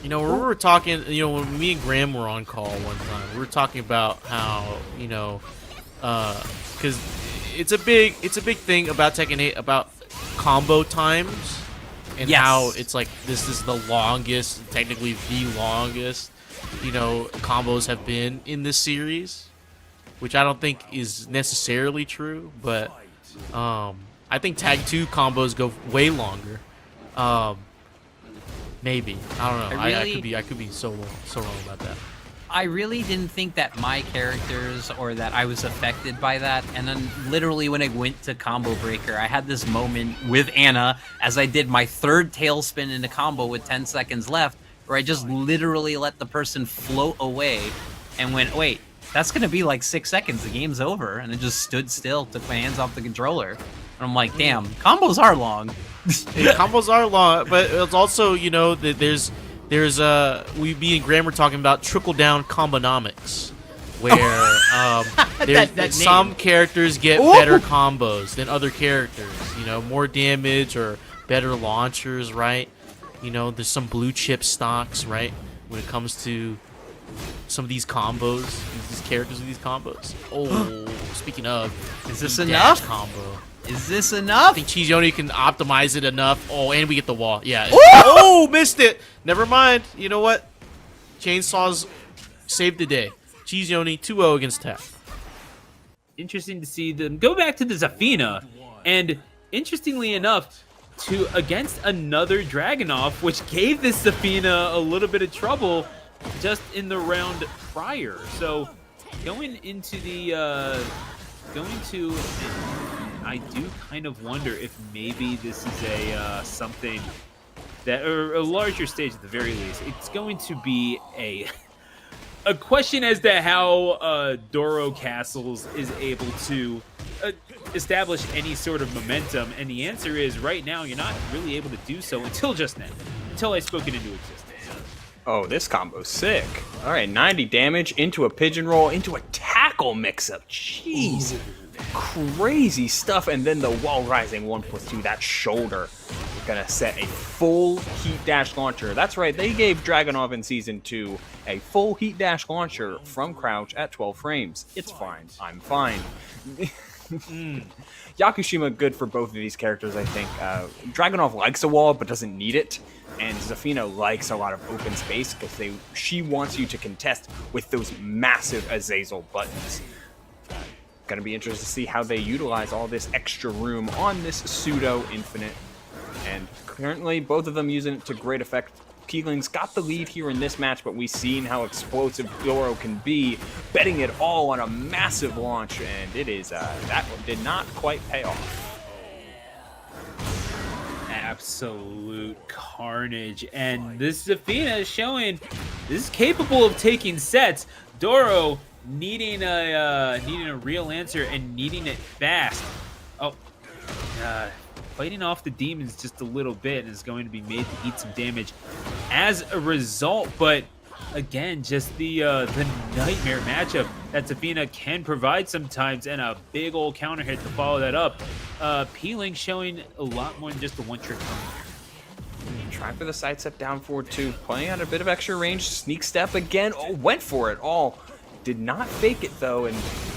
You know, we were talking, you know, when me and Graham were on call one time, we were talking about how, you know, because it's a big thing about Tekken 8 about combo times and Yes. how it's like this is the longest, technically the longest, you know, combos have been in this series, which I don't think is necessarily true, but I think Tag 2 combos go way longer. Maybe. I don't know. I could be so wrong about that. I really didn't think that my characters or that I was affected by that. And then literally when I went to Combo Breaker, I had this moment with Anna as I did my third tailspin in a combo with 10 seconds left, where I just literally let the person float away and went, wait, that's going to be like 6 seconds. The game's over. And I just stood still, took my hands off the controller. And I'm like, damn, combos are long. Yeah, combos are long, but it's also, you know, that there's me and Graham were talking about trickle down combonomics, where that some name. characters get better combos than other characters. You know, more damage or better launchers, right? You know, there's some blue chip stocks, right? When it comes to some of these combos, these characters with these combos. Oh, speaking of, Is this dash enough? combo. Is this I enough? think Chizioni can optimize it enough. Oh, and we get the wall. Yeah. Oh, missed it. Never mind. You know what? Chainsaws saved the day. Chizioni 2-0 against Tapp. Interesting to see them go back to the Zafina, and interestingly enough, against another Dragunov, which gave this Zafina a little bit of trouble just in the round prior. So going into I do kind of wonder if maybe this is a something that, or a larger stage at the very least. It's going to be a question as to how Doro Castles is able to establish any sort of momentum, and the answer is right now you're not really able to do so until just now, until I spoke it into existence. Oh, this combo's sick. All right, 90 damage into a pigeon roll, into a tackle mix-up. Jeez. Crazy stuff. And then the wall rising 1+2, that shoulder. We're going to set a full heat dash launcher. That's right, they gave Dragunov in Season 2 a full heat dash launcher from crouch at 12 frames. It's fine. I'm fine. Yakushima good for both of these characters, I think. Dragunov likes a wall but doesn't need it, and Zafina likes a lot of open space because she wants you to contest with those massive Azazel buttons. Gonna be interested to see how they utilize all this extra room on this pseudo infinite, and currently both of them using it to great effect. Keeling's got the lead here in this match, but we've seen how explosive Doro can be, betting it all on a massive launch, and it is, that one did not quite pay off. Absolute carnage, and this Zafina is showing this is capable of taking sets. Doro needing a real answer and needing it fast. Oh, fighting off the demons just a little bit and is going to be made to eat some damage as a result. But again, just the nightmare matchup that Zafina can provide sometimes, and a big old counter hit to follow that up. Pling showing a lot more than just a one-trick pony here. Try for the side step down forward two, playing at a bit of extra range, sneak step again. Oh, went for it all. Did not fake it though, and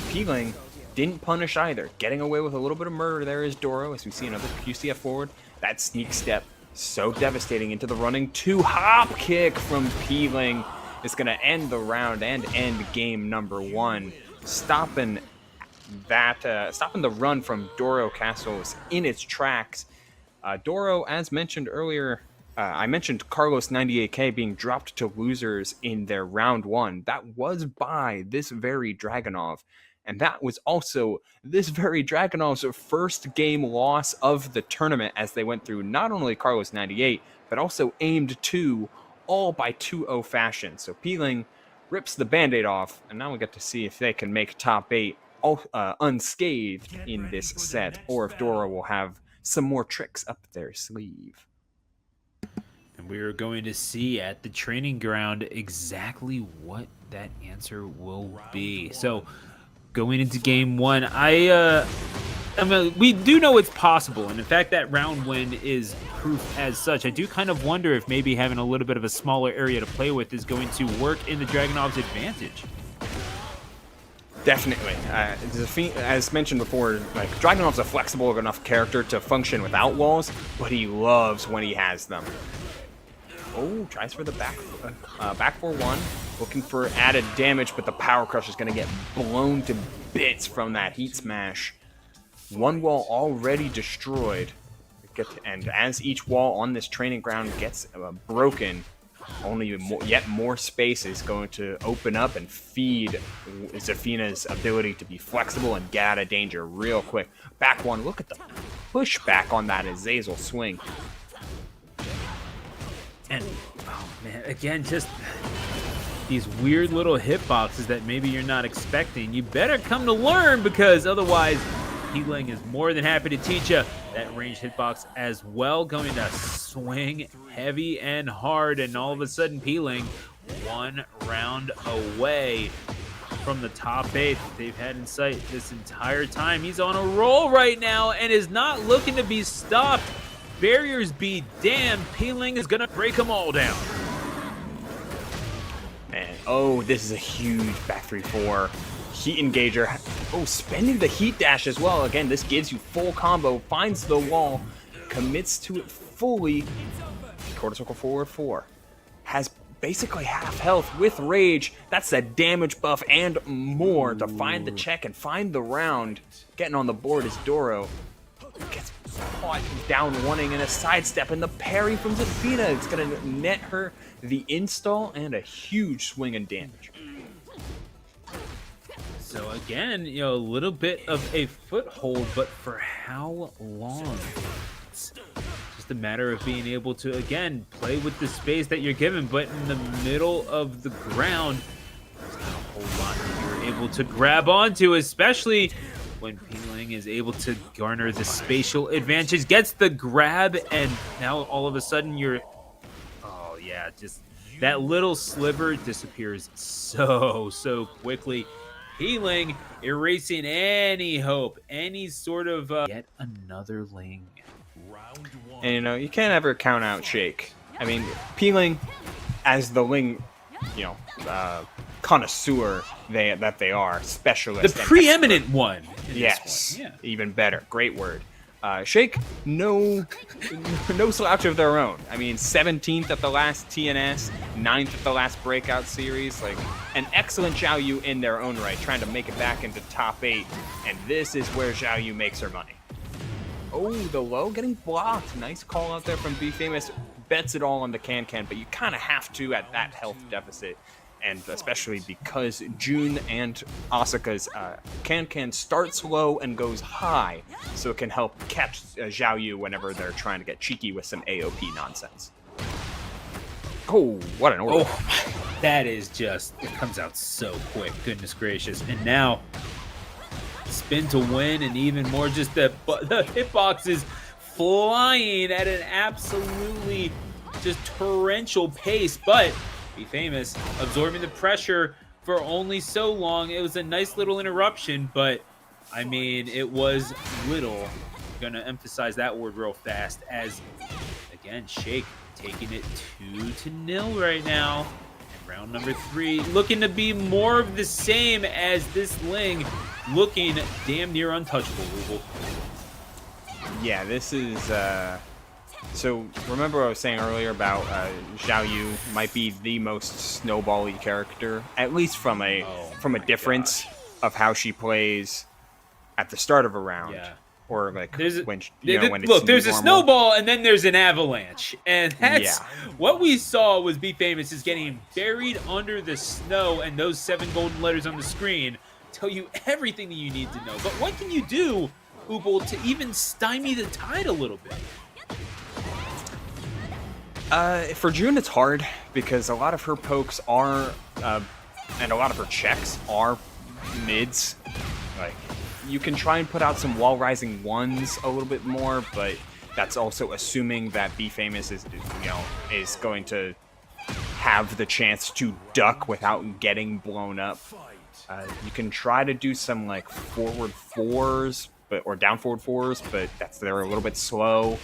Pling didn't punish either. Getting away with a little bit of murder there is Doro, as we see another QCF forward. That sneak step, so devastating into the running two hop kick from Pling is going to end the round and end game number one, stopping the run from Doro Castles in its tracks. Doro, as mentioned earlier, I mentioned Carlos 98K being dropped to losers in their round one. That was by this very Dragunov. And that was also this very Dragunov's first game loss of the tournament, as they went through not only Carlos 98, but also AimedTwo, all by 2-0 fashion. So Pling rips the band-aid off, and now we get to see if they can make top 8 unscathed in this set, or if Doro will have some more tricks up their sleeve. And we are going to see at the training ground exactly what that answer will be. So going into game one, we do know it's possible, and in fact that round win is proof as such. I do kind of wonder if maybe having a little bit of a smaller area to play with is going to work in the Dragunov's advantage. Definitely. As mentioned before, like, Dragunov's a flexible enough character to function without walls, but he loves when he has them. Oh, tries for the back 4-1, looking for added damage, but the Power Crush is going to get blown to bits from that Heat Smash. One wall already destroyed, and as each wall on this training ground gets broken, yet more space is going to open up and feed Zafina's ability to be flexible and get out of danger real quick. Back one, look at the pushback on that Azazel swing. And, oh man, again, just these weird little hitboxes that maybe you're not expecting. You better come to learn, because otherwise Pling is more than happy to teach you that ranged hitbox as well. Going to swing heavy and hard, and all of a sudden Pling one round away from the top 8 that they've had in sight this entire time. He's on a roll right now and is not looking to be stopped. Barriers be damned, Pling is gonna break them all down. Man, oh, this is a huge back 3-4. Heat engager. Oh, spending the heat dash as well. Again, this gives you full combo, finds the wall, commits to it fully. Quarter circle forward 4. Has basically half health with rage. That's a damage buff and more to find the check and find the round. Getting on the board is Doro. Gets caught down wanting in a sidestep, and the parry from Zafina. It's going to net her the install and a huge swing and damage. So again, a little bit of a foothold, but for how long? It's just a matter of being able to, again, play with the space that you're given, but in the middle of the ground, there's not a whole lot that you're able to grab onto, especially when Pling is able to garner the spatial advantage, gets the grab, and now all of a sudden you're, oh yeah, just that little sliver disappears so quickly. Pling erasing any hope, any sort of yet another Ling. And you can't ever count out Shake. I mean, Pling, as the Ling, connoisseur that they are, specialist, the preeminent one. Yes, yeah. Even better. Great word. Shake, no slouch of their own. I mean, 17th at the last TNS, 9th at the last Breakout Series. Like, an excellent Xiaoyu in their own right, trying to make it back into top 8. And this is where Xiaoyu makes her money. Oh, the low getting blocked. Nice call out there from Befamous. Bets it all on the can, but you kind of have to at that health deficit. And especially because June and Asuka's can starts low and goes high, so it can help catch Xiaoyu whenever they're trying to get cheeky with some AOP nonsense. Oh, what an order. Oh, that is just, it comes out so quick, goodness gracious. And now, spin to win, and even more just the hitboxes flying at an absolutely just torrential pace, but Befamous absorbing the pressure for only so long. It was a nice little interruption, but I mean, it was little. Gonna emphasize that word real fast as, again, Shake taking it 2-0 right now. And round number 3 looking to be more of the same as this Ling looking damn near untouchable, Ruble. Yeah, this is... So, remember what I was saying earlier about Xiaoyu might be the most snowbally character, at least from a difference of how she plays at the start of a round. Yeah. Or like when it's Look, new there's a normal. snowball and then there's an avalanche, and that's Yeah. what we saw was Befamous is getting buried under the snow, and those 7 golden letters on the screen tell you everything that you need to know. But what can you do, Uble, to even stymie the tide a little bit? For June, it's hard because a lot of her pokes are, and a lot of her checks are mids. Like, you can try and put out some wall rising ones a little bit more, but that's also assuming that Befamous is going to have the chance to duck without getting blown up. You can try to do some like forward 4s, or down forward 4s, but they're a little bit slow.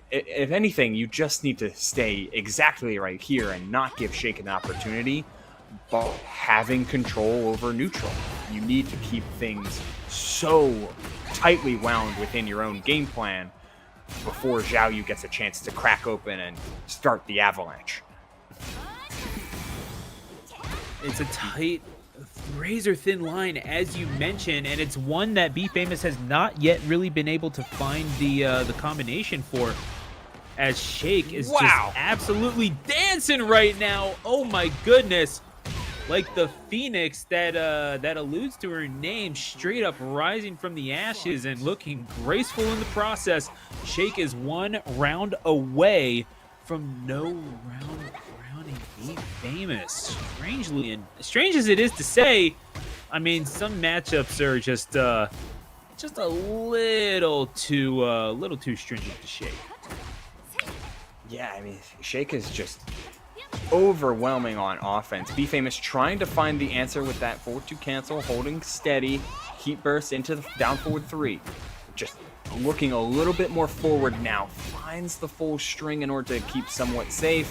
If anything, you just need to stay exactly right here and not give Shake an opportunity, but having control over neutral. You need to keep things so tightly wound within your own game plan before Xiaoyu gets a chance to crack open and start the avalanche. It's a tight, razor-thin line, as you mentioned, and it's one that Befamous has not yet really been able to find the combination for, as Shake is just absolutely dancing right now. Oh my goodness. Like the phoenix that alludes to her name, straight up rising from the ashes and looking graceful in the process. Shake is 1 round away from no round crowning Befamous. Strangely, and strange as it is to say, I mean, some matchups are just a little too stringent to Shake. Yeah, I mean, Shake is just overwhelming on offense. Befamous trying to find the answer with that forward 2 cancel, holding steady, heat burst into the down forward 3. Just looking a little bit more forward now. Finds the full string in order to keep somewhat safe.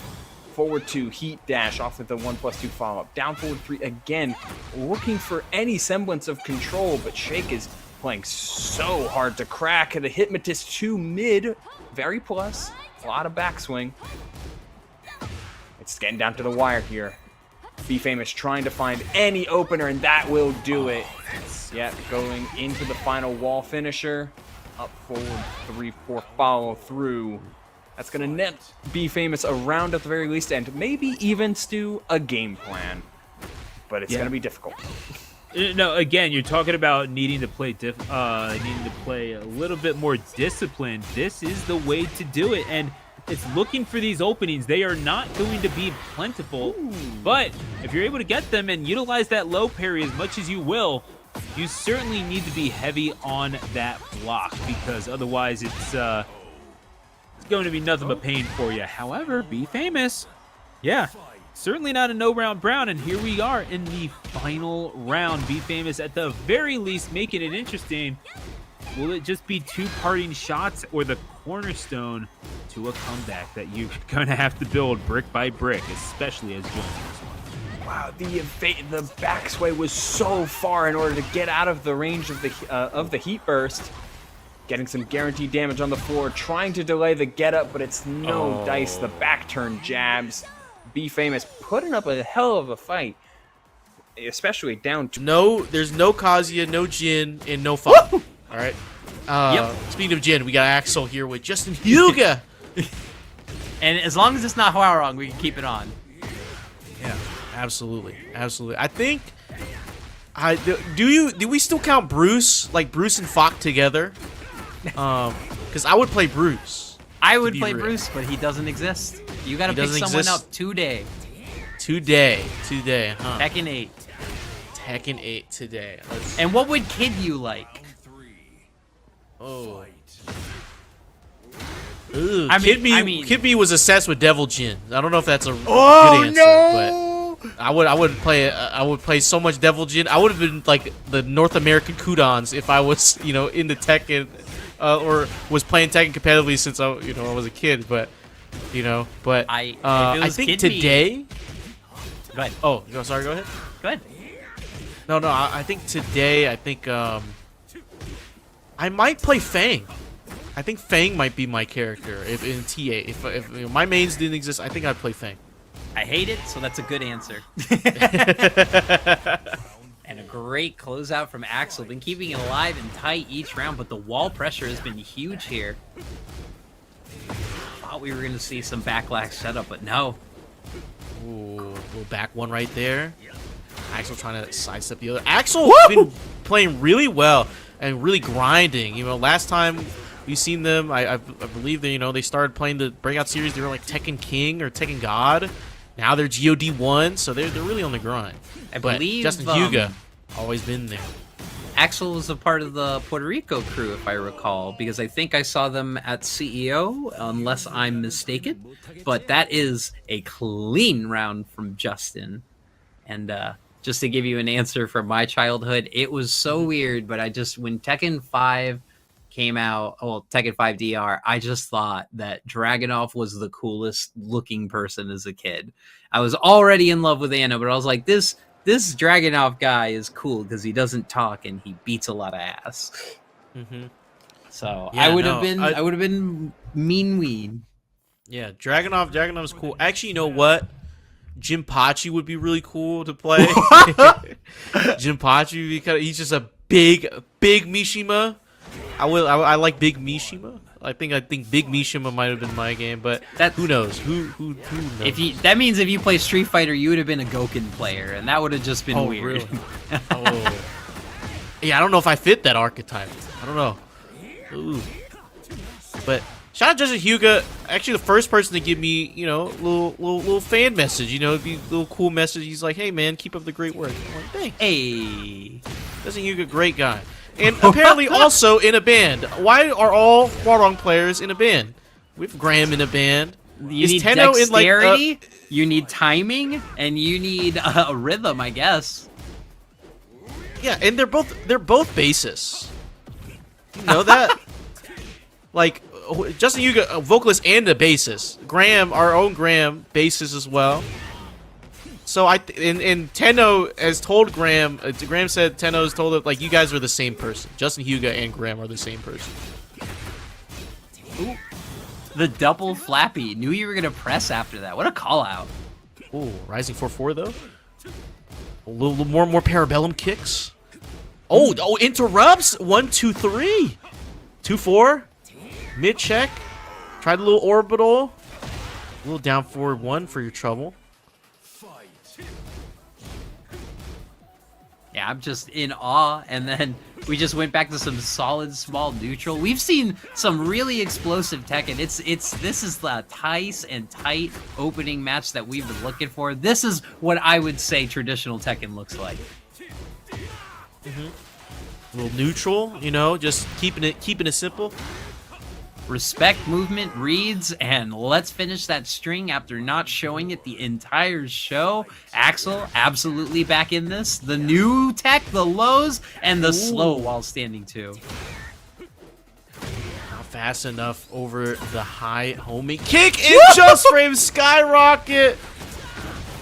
Forward 2, heat dash off of the 1+2 follow-up. Down forward 3 again, looking for any semblance of control, but Shake is playing so hard to crack. The Hypnotist 2 mid, very plus. A lot of backswing. It's getting down to the wire here. Befamous trying to find any opener, and that will do it. Yeah, going into the final wall finisher. Up forward 3-4 follow through. That's going to net Befamous around at the very least, and maybe even stew a game plan. But it's going to be difficult. No, again, you're talking about needing to play a little bit more disciplined. This is the way to do it, and it's looking for these openings. They are not going to be plentiful, but if you're able to get them and utilize that low parry as much as you will, you certainly need to be heavy on that block, because otherwise it's going to be nothing but pain for you. However, Befamous, yeah, certainly not a no-round Brown, and here we are in the final round. Befamous, at the very least, making it interesting. Will it just be 2 parting shots or the cornerstone to a comeback that you're going to have to build brick by brick, especially as Jones? Wow, the backsway was so far in order to get out of the range of the heat burst. Getting some guaranteed damage on the floor, trying to delay the get up, but it's no dice. The back turn jabs. Befamous putting up a hell of a fight, especially down to there's no Kazuya, no Jin, and no Fa. All right. Speaking of Jin, we got Axel here with JustinHyuga. And as long as it's not Hwoarang, we can keep it on. Yeah, absolutely. I think do we still count Bruce, like Bruce and Fok together? Because I would play Bruce. I would play Bruce, but he doesn't exist. You gotta pick someone up today. Today, huh? Tekken 8. Tekken 8 today. And what would Kid you like? Oh. Ooh, I Kid mean- B was assessed with Devil Jin. I don't know if that's a Oh good answer, no! but I would play I would play so much Devil Jin. I would have been like the North American Kudons if I was into Tekken or was playing Tekken competitively since I was a kid. But if it I was think Kid B- today. Go ahead. Oh, sorry. Go ahead. Go ahead. No. I think today. I think I might play Fang. I think Fang might be my character if in TA. If my mains didn't exist, I think I'd play Fang. I hate it, so that's a good answer. And a great closeout from Axel. Been keeping it alive and tight each round, but the wall pressure has been huge here. Thought we were going to see some backlash setup, but no. Ooh, little back one right there. Axel trying to sidestep the other. Axel been playing really well and really grinding. Last time we've seen them, I believe they started playing the Breakout Series. They were like Tekken King or Tekken God. Now they're GOD 1, so they're really on the grind. I But believe JustinHyuga always been there. Axel was a part of the Puerto Rico crew, if I recall, because I think I saw them at CEO, unless I'm mistaken. But that is a clean round from Justin. And just to give you an answer from my childhood, it was so weird, but when Tekken 5 came out, Tekken 5 DR, I just thought that Dragunov was the coolest looking person as a kid. I was already in love with Anna, but I was like, this Dragunov guy is cool because he doesn't talk and he beats a lot of ass. Mm-hmm. So Yeah, I would have been mean weed. Yeah, Dragunov's cool. Actually, you know what? Jinpachi would be really cool to play. Jinpachi, because he's just a big Mishima. I like Big Mishima. I think Big Mishima might have been my game, but who knows? Who knows? That means if you play Street Fighter, you would have been a Goken player, and that would have just been weird. Really? Yeah, I don't know if I fit that archetype. I don't know. Ooh. But shout out JustinHyuga, actually the first person to give me, little fan message, a little cool message. He's like, "Hey man, keep up the great work." I'm like, "Thanks." Hey. JustinHyuga, great guy. And apparently also in a band. Why are all Hwoarang players in a band? We have Graham in a band. You need Tenno dexterity, you need timing, and you need a rhythm, I guess. Yeah, and they're both bassists. You know that? Like JustinHyuga, a vocalist and a bassist. Graham, our own Graham, bassist as well. So and Tenno has told Graham. Graham said Tenno has told him like you guys are the same person. JustinHyuga and Graham are the same person. Ooh, the double flappy. Knew you were gonna press after that. What a call out. Ooh, rising 4-4 though. A little more parabellum kicks. Oh, interrupts. 1, 2, 3. 2-4. Mid check. Tried a little orbital. A little down forward 1 for your trouble. Yeah, I'm just in awe, and then we just went back to some solid small neutral. We've seen some really explosive Tekken. This is the nice and tight opening match that we've been looking for. This is what I would say traditional Tekken looks like. A little neutral, just keeping it simple. Respect movement reads, and let's finish that string after not showing it the entire show. Axel, absolutely back in this. The new tech, the lows, and the slow while standing too. Not fast enough over the high homing kick and just frame skyrocket.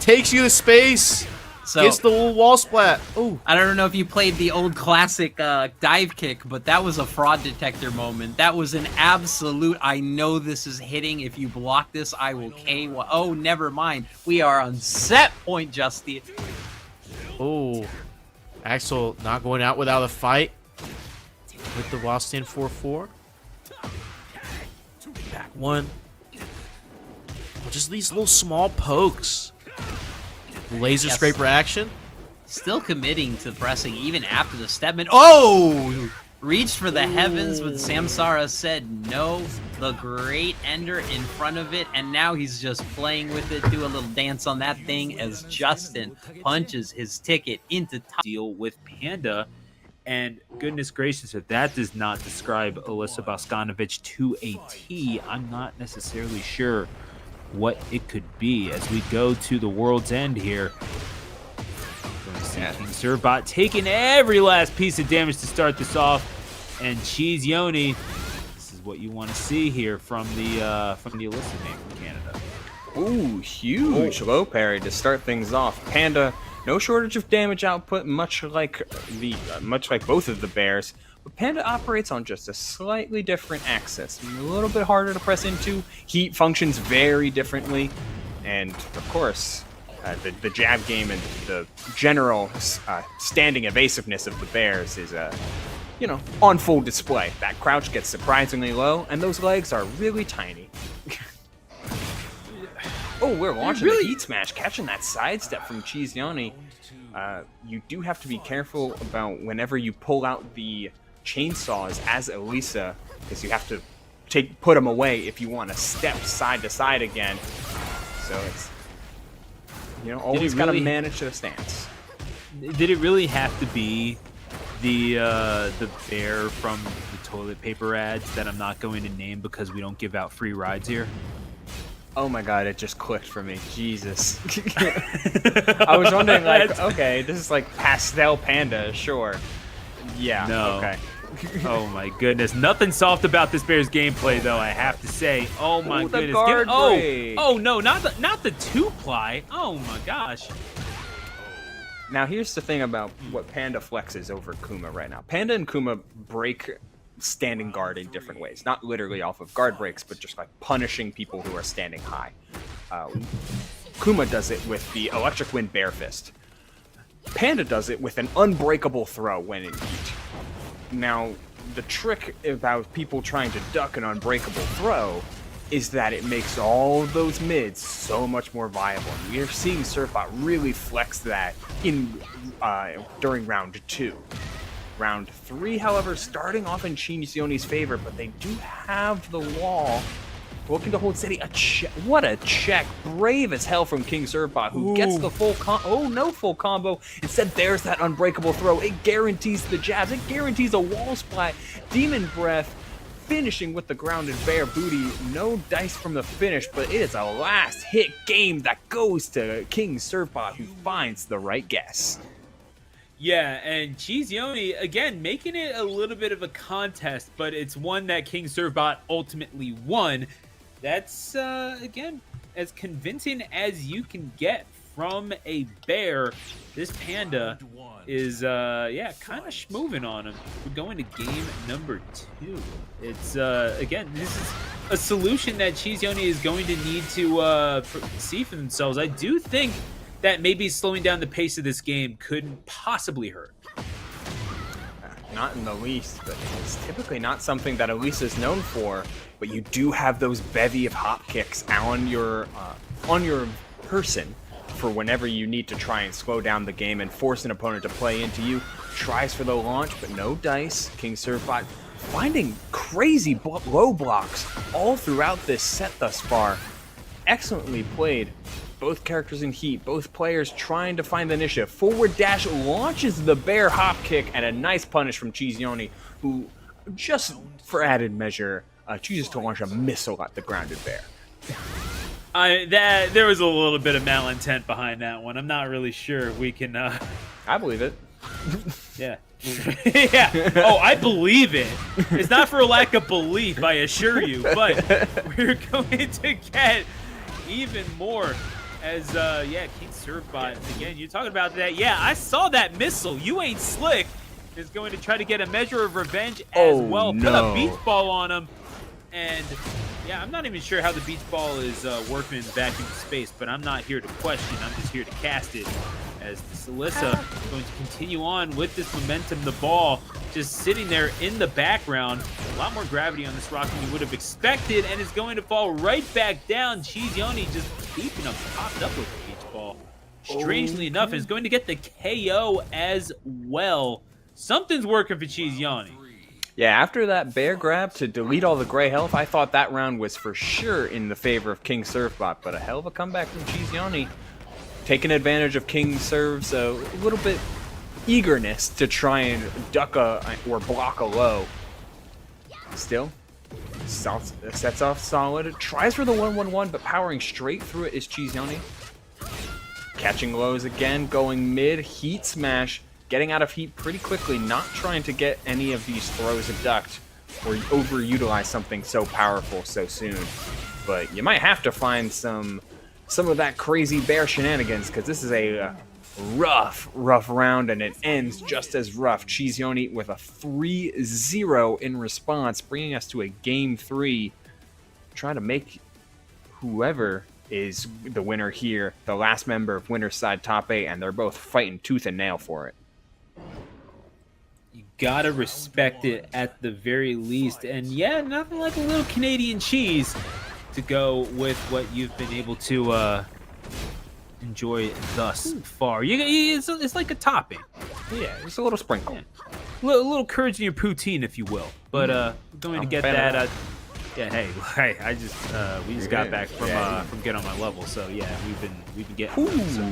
Takes you to space. So, gets the little wall splat. Oh, I don't know if you played the old classic dive kick, but that was a fraud detector moment. That was an absolute, I know this is hitting. If you block this, I will K. Oh, never mind. We are on set point, Justin. Oh, Axel not going out without a fight with the wall stand 4-4. Back 1. Just these little small pokes. Laser scraper action. Still committing to pressing even after the stepman. Oh! Reached for the heavens, but Samsara said no. The great ender in front of it, and now he's just playing with it. Do a little dance on that thing as Justin punches his ticket into top. Deal with Panda. And goodness gracious, if that does not describe Alisa Bogdanovic to a T, I'm not necessarily sure what it could be. As we go to the world's end here, going to see King Servbot taking every last piece of damage to start this off, and Cheese Yoni. This is what you want to see here from the Alisa name from Canada. Ooh, huge low parry to start things off. Panda, no shortage of damage output, much like both of the bears. But Panda operates on just a slightly different axis, a little bit harder to press into. Heat functions very differently, and of course, the jab game and the general standing evasiveness of the bears is on full display. That crouch gets surprisingly low, and those legs are really tiny. Oh, we're launching the Heat Smash, catching that sidestep from Cheese Yoni. You do have to be careful about whenever you pull out the chainsaws as Alisa, because you have to put them away if you want to step side to side again. So it's always got to manage the stance. Did it really have to be the bear from the toilet paper ads that I'm not going to name because we don't give out free rides here? Oh my god, it just clicked for me. Jesus. I was wondering, okay, this is like Pastel Panda, sure. Yeah, no. Okay. Oh my goodness. Nothing soft about this bear's gameplay, though, I have to say. Oh my goodness. Oh no, not the two-ply. Oh my gosh. Now, here's the thing about what Panda flexes over Kuma right now. Panda and Kuma break standing guard in different ways. Not literally off of guard breaks, but just like punishing people who are standing high. Kuma does it with the Electric Wind Bear Fist. Panda does it with an unbreakable throw when in heat. Now, the trick about people trying to duck an unbreakable throw is that it makes all those mids so much more viable. And we are seeing Servbot really flex that during round 2. Round 3, however, starting off in Cheese Yoni's favor, but they do have the wall. Looking to hold steady. What a check. Brave as hell from King Servbot, who gets the full full combo. Instead, there's that unbreakable throw. It guarantees the jabs. It guarantees a wall splat. Demon Breath finishing with the grounded bear booty. No dice from the finish, but it is a last hit game that goes to King Servbot, who finds the right guess. Yeah, and Cheese Yoni, again, making it a little bit of a contest, but it's one that King Servbot ultimately won. That's, again, as convincing as you can get from a bear. This Panda is, kind of schmoving on him. We're going to game number 2. It's, again, this is a solution that Cheese Yoni is going to need to see for themselves. I do think that maybe slowing down the pace of this game couldn't possibly hurt. Not in the least, but it's typically not something that Alisa is known for. But you do have those bevy of hop kicks on your person for whenever you need to try and slow down the game and force an opponent to play into you. Tries for the launch, but no dice. King Servbot finding crazy low blocks all throughout this set thus far. Excellently played. Both characters in heat, both players trying to find the initiative. Forward dash launches the bear hop kick, and a nice punish from Cheese Yoni, who, just for added measure, chooses to launch a missile at the grounded bear. There was a little bit of malintent behind that one. I'm not really sure if we can... I believe it. Yeah. Yeah. Oh, I believe it. It's not for a lack of belief, I assure you, but we're going to get even more as, King Servbot, again, you're talking about that. Yeah, I saw that missile. You ain't slick. Is going to try to get a measure of revenge as well. No. Put a beach ball on him. And, yeah, I'm not even sure how the beach ball is working in vacuum space, but I'm not here to question. I'm just here to cast it. As this Alisa is going to continue on with this momentum. The ball just sitting there in the background. A lot more gravity on this rock than you would have expected, and is going to fall right back down. Cheese Yoni just keeping him popped up with the beach ball. Strangely enough, is going to get the KO as well. Something's working for Cheese Yoni. Yeah, after that bear grab to delete all the gray health, I thought that round was for sure in the favor of King Servbot, but a hell of a comeback from Cheese Yoni. Taking advantage of King Serv's a little bit eagerness to try and duck or block a low. Still, sets off solid. Tries for the 1-1-1, but powering straight through it is Chizioni. Catching lows again, going mid, heat smash, getting out of heat pretty quickly, not trying to get any of these throws abduct or overutilize something so powerful so soon. But you might have to find some of that crazy bear shenanigans, because this is a rough round, and it ends just as rough. Chizioni with a 3-0 in response, bringing us to a game 3. Trying to make whoever is the winner here the last member of winner's side top 8, and they're both fighting tooth and nail for it. You gotta respect it at the very least. And yeah, nothing like a little Canadian cheese to go with what you've been able to enjoy thus far. It's like a topping. Yeah, just a little sprinkle. Yeah. A little courage in your poutine, if you will. But going to get that. Yeah, hey, I just we just got back from getting on my level, so yeah, we've been getting. So.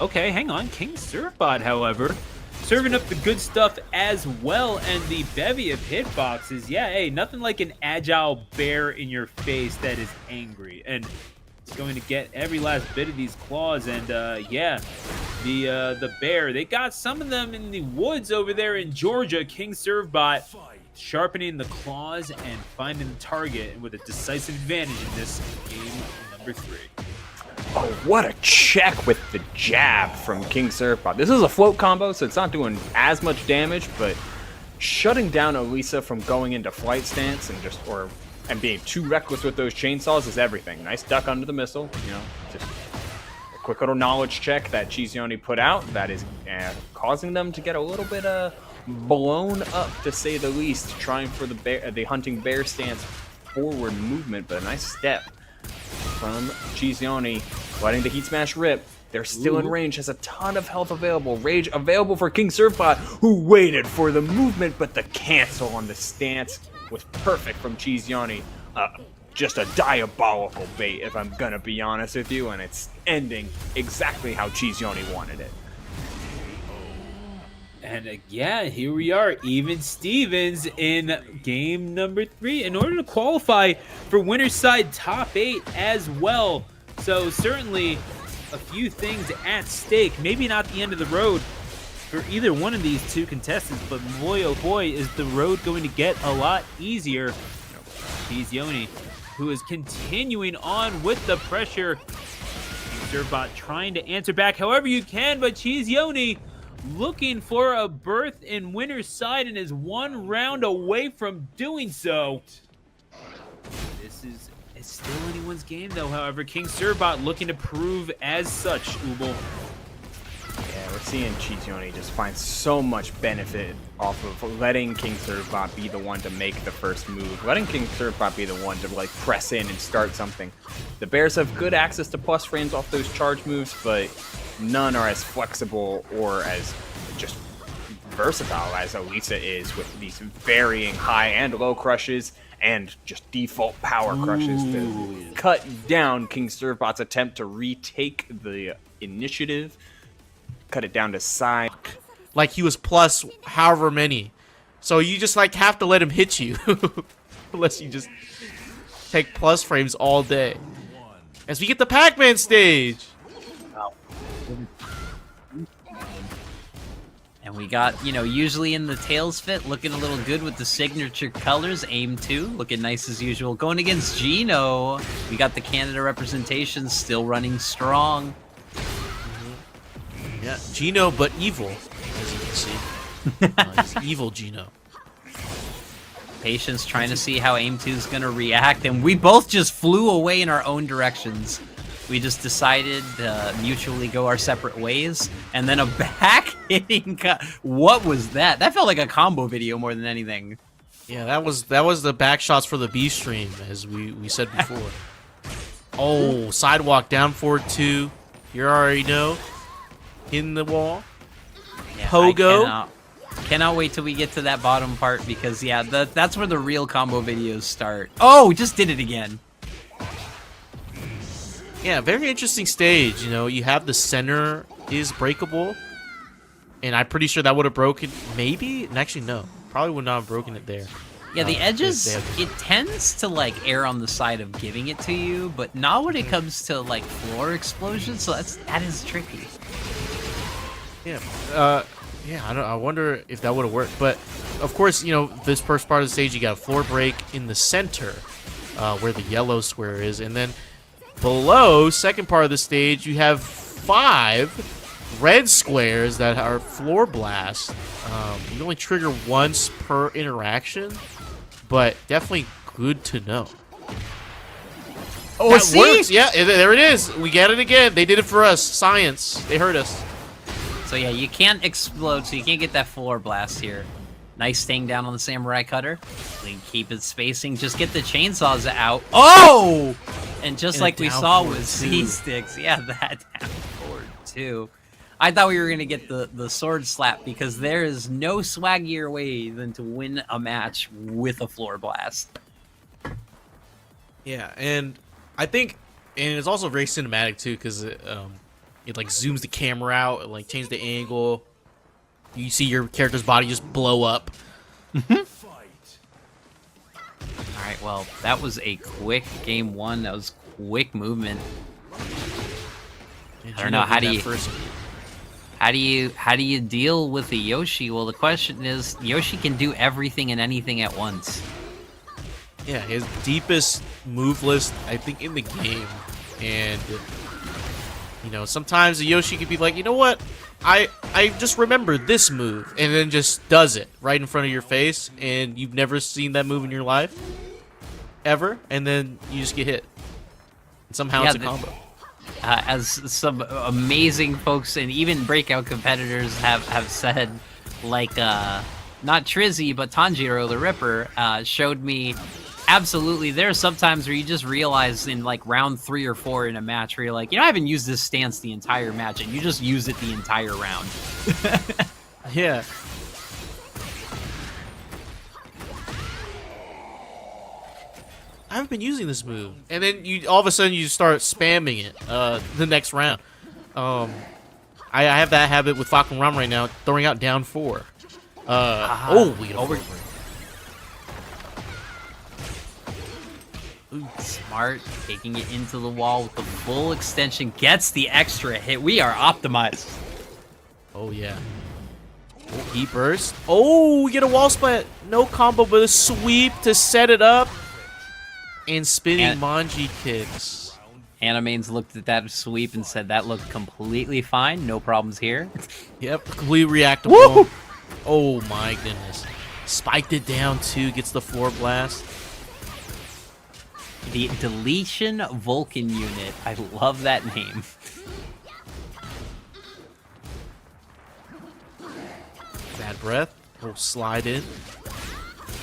Okay, hang on, King Surfbot, however, serving up the good stuff as well, and the bevy of hitboxes. Yeah, hey, nothing like an agile bear in your face that is angry, and it's going to get every last bit of these claws. And yeah, the bear, they got some of them in the woods over there in Georgia. King Surfbot sharpening the claws and finding the target, and with a decisive advantage in this game number 3. Oh, what a check with the jab from King Surfbot. This is a float combo, so it's not doing as much damage, but shutting down Alisa from going into flight stance and being too reckless with those chainsaws is everything. Nice duck under the missile, just a quick little knowledge check that Chizioni put out that is causing them to get a little bit blown up, to say the least, trying for the hunting bear stance forward movement, but a nice step from Chizioni, letting the heat smash rip. They're still in range, has a ton of health available. Rage available for King Surfbot, who waited for the movement, but the cancel on the stance was perfect from Chizioni. Just a diabolical bait, if I'm gonna be honest with you, and it's ending exactly how Chizioni wanted it. And yeah, here we are, even Stevens in game number 3 in order to qualify for winner's side top 8 as well. So certainly a few things at stake. Maybe not the end of the road for either one of these two contestants, but boy oh boy is the road going to get a lot easier. Chizioni, who is continuing on with the pressure. Surfbot trying to answer back however you can, but Chizioni looking for a berth in winner's side and is 1 round away from doing so. It's still anyone's game though, however. King Surfbot looking to prove as such, Ubel. Yeah, we're seeing Chizioni just find so much benefit off of letting King Surfbot be the one to make the first move, letting King Surfbot be the one to like press in and start something. The Bears have good access to plus frames off those charge moves, but none are as flexible or as just versatile as Alisa is, with these varying high and low crushes and just default power crushes to cut down King Surfbot's attempt to retake the initiative, cut it down to side. Like he was plus however many. So you just like have to let him hit you. Unless you just take plus frames all day. As we get the Pac-Man stage. And we got, usually in the tails fit, looking a little good with the signature colors. AimedTwo, looking nice as usual. Going against Gino, we got the Canada representation still running strong. Yeah, Gino, but evil, as you can see. He's evil Gino. Patience trying to see how AimedTwo is going to react, and we both just flew away in our own directions. We just decided to mutually go our separate ways, and then a back-hitting what was that? That felt like a combo video more than anything. Yeah, that was the back shots for the B stream, as we said before. Oh, sidewalk down forward 2. You already know. In the wall. Yeah, Pogo. Cannot wait till we get to that bottom part, because yeah, that's where the real combo videos start. Oh, just did it again. Yeah, very interesting stage. You have the center is breakable. And I'm pretty sure that would have broken, maybe? And actually, no. Probably would not have broken it there. Yeah, the edges, they it tends to like err on the side of giving it to you, but not when it comes to like floor explosions. So that is tricky. Yeah, yeah. I wonder if that would have worked. But of course, you know, this first part of the stage, you got a floor break in the center, where the yellow square is, and then below, second part of the stage, you have 5 red squares that are floor blast. You only trigger once per interaction, but definitely good to know. Oh, That see? works. Yeah, there it is. We get it again. They did it for us. Science. They heard us. So yeah, you can't explode, so you can't get that floor blast here. Nice staying down on the samurai cutter. Keep it spacing. Just get the chainsaws out. Oh! And just And like a we down saw forward with too. C-sticks, yeah, that down forward too. I thought we were gonna get the sword slap because there is no swaggier way than to win a match with a floor blast. Yeah, and I think, and it's also very cinematic too, because it like zooms the camera out, and like changes the angle. You see your character's body just blow up. All right, well, that was a quick game one. That was quick movement. I don't know, how do you deal with the Yoshi? Well, the question is, Yoshi can do everything and anything at once. Yeah, his deepest move list, I think, in the game. And, you know, sometimes the Yoshi could be like, you know what? I just remembered this move, and then just does it right in front of your face, and you've never seen that move in your life, ever, and then you just get hit. And somehow it's a combo. As some amazing folks and even breakout competitors have said, like, not Trizzy, but Tanjiro the Ripper showed me, absolutely, there are some times where you just realize in, like, round 3 or 4 in a match where you're like, you know, I haven't used this stance the entire match, and you just use it the entire round. Yeah. I haven't been using this move, and then you all of a sudden you start spamming it the next round. I have that habit with Falcon Rum right now, throwing out down 4. We get over. Smart, taking it into the wall with the full extension, gets the extra hit. We are optimized. Oh yeah. Oh, heat burst. Oh, we get a wall splat. No combo, but a sweep to set it up. And spinning Manji kicks. Animains looked at that sweep and said that looked completely fine. No problems here. Yep, completely reactable. Woo! Oh my goodness. Spiked it down too, gets the floor blast. The Deletion Vulcan unit. I love that name. Bad breath. We'll slide in.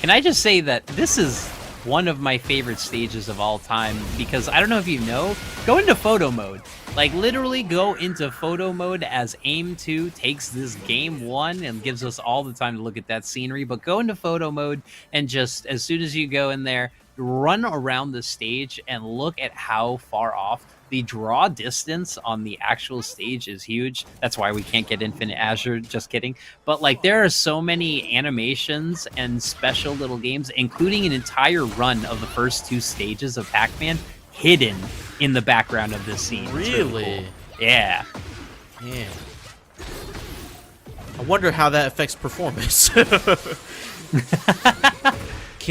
Can I just say that this is one of my favorite stages of all time, because I don't know if you know, go into photo mode. Like, literally go into photo mode as AimedTwo takes this game 1 and gives us all the time to look at that scenery, but go into photo mode and just, as soon as you go in there, run around the stage and look at how far off. The draw distance on the actual stage is huge. That's why we can't get Infinite Azure, just kidding. But like, there are so many animations and special little games, including an entire run of the first 2 stages of Pac-Man hidden in the background of this scene. Really? Cool. Yeah. Yeah. I wonder how that affects performance. Can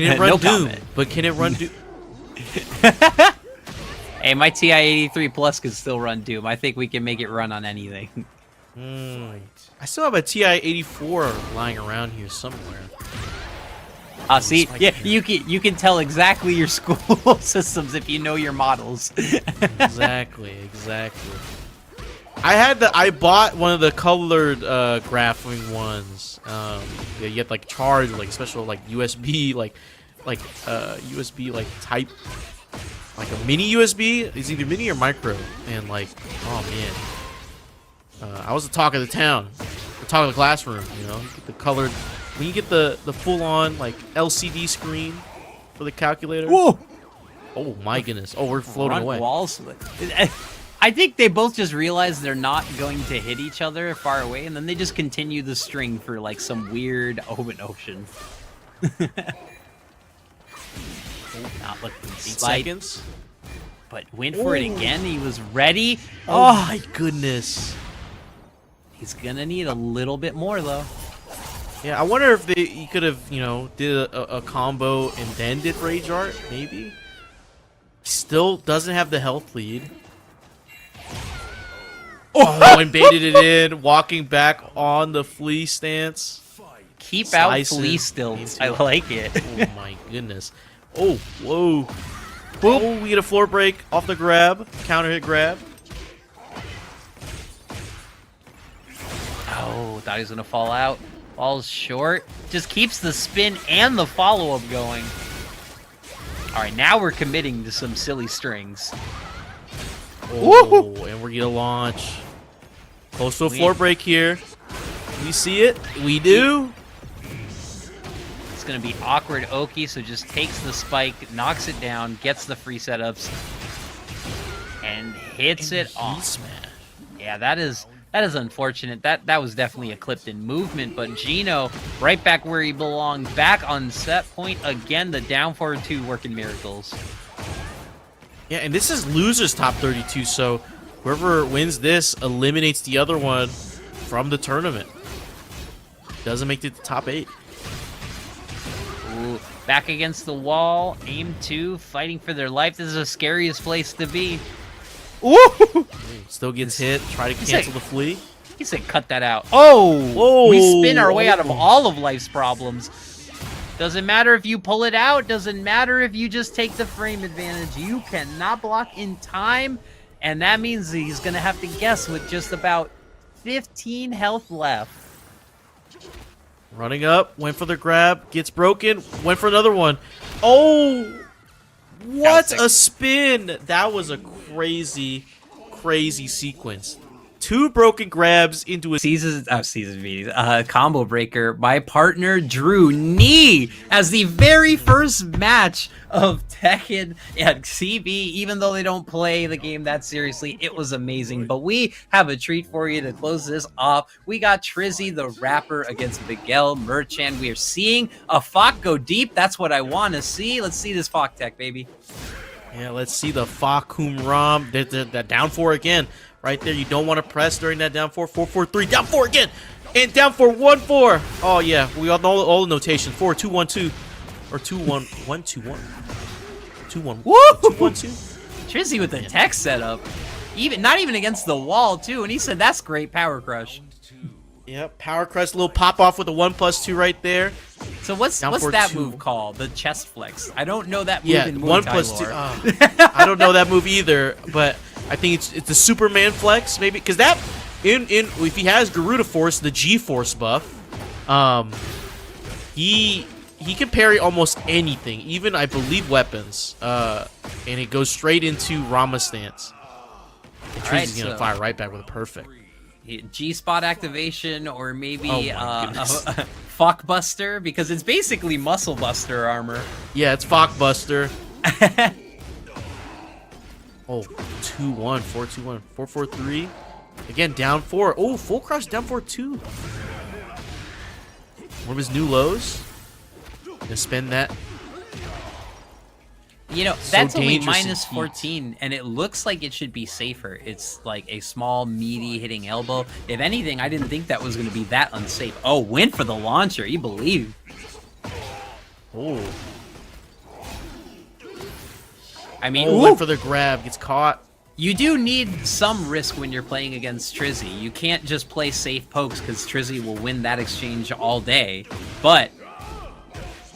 it run No Doom? comment. But can it run Doom? Hey, my TI-83 Plus can still run Doom. I think we can make it run on anything. I still have a TI-84 lying around here somewhere. See, yeah, you can tell exactly your school systems if you know your models. Exactly. I bought one of the colored graphing ones. Yeah, you get like charged, like special like USB, like USB like type, like a mini USB. It's either mini or micro, and like, oh man, I was the talk of the town, the talk of the classroom. You know, you get the colored. When you get the full-on like LCD screen for the calculator. Whoa! Oh my goodness! Oh, we're floating Front away. walls. I think they both just realize they're not going to hit each other far away, and then they just continue the string for like some weird open ocean. Not looking 8 spite, seconds. but went for it again. He was ready. Oh my goodness. He's gonna need a little bit more though. Yeah, I wonder if he could have, you know, did a combo and then did Rage Art, maybe. Still doesn't have the health lead. Oh, and baited it in, walking back on the flea stance. Keep out Slices flea stilts. into I like it. Oh my goodness. Oh, whoa. Boop. Oh, we get a floor break off the grab. Counter hit grab. Oh, thought he was gonna fall out. Falls short. Just keeps the spin and the follow-up going. Alright, now we're committing to some silly strings. Oh, and we're gonna launch. Close to a floor break here. We see it. We do. It's gonna be awkward Oki, so just takes the spike, knocks it down, gets the free setups, and hits it off. Smash. Yeah, that is unfortunate. That was definitely a clipped in movement, but Gino right back where he belonged, back on set point again. The down forward 2 working miracles. Yeah, and this is losers top 32, so whoever wins this eliminates the other one from the tournament. Doesn't make it to top 8. Ooh, back against the wall. AimedTwo fighting for their life. This is the scariest place to be. Ooh! Still gets hit. Try to cancel the flea. He said cut that out. Oh! Whoa! We spin our way out of all of life's problems. Doesn't matter if you pull it out. Doesn't matter if you just take the frame advantage. You cannot block in time. And that means he's going to have to guess with just about 15 health left. Running up. Went for the grab. Gets broken. Went for another one. Oh! What a spin! That was a crazy, crazy sequence. 2 broken grabs into a Combo breaker. My partner drew knee as the very first match of Tekken and CB. Even though they don't play the game that seriously, it was amazing. But we have a treat for you to close this off. We got TrizzyTheRapper against Miguel Merchant. We are seeing a Fok go deep. That's what I want to see. Let's see this Fok tech, baby. Yeah, let's see the Hwoarang. That down 4 again. Right there, you don't want to press during that down 4. 4-4-3, down 4 again, and down 4, 1-4. Oh yeah, we all know all the notation. 4-2-1-2, or 2-1-1-2-1, 2-1. Woo! 2-1-2. Trizzy with the tech setup, not even against the wall too, and he said that's great power crush. Yep, power crush, little pop off with a 1+2 right there. So what's that move called? The chest flex. I don't know that move. Yeah, in 1+2. I don't know that move either, but I think it's the Superman flex maybe, because that if he has Garuda Force, the G Force buff, he can parry almost anything, even I believe weapons, and it goes straight into Rama stance. And Trizzy's gonna fire right back with a perfect G-spot activation, or maybe oh Fok Buster, because it's basically Muscle Buster armor. Yeah, it's Fok Buster. Oh, 2-1, 4-2-1, 4-4-3. Again, down 4. Oh, full crush, down 4-2. One of his new lows. Gonna spend that. You know, that's only minus 14, and it looks like it should be safer. It's like a small, meaty hitting elbow. If anything, I didn't think that was going to be that unsafe. Oh, went for the launcher. You believe. Oh. I mean, went for the grab, gets caught. You do need some risk when you're playing against Trizzy. You can't just play safe pokes because Trizzy will win that exchange all day. But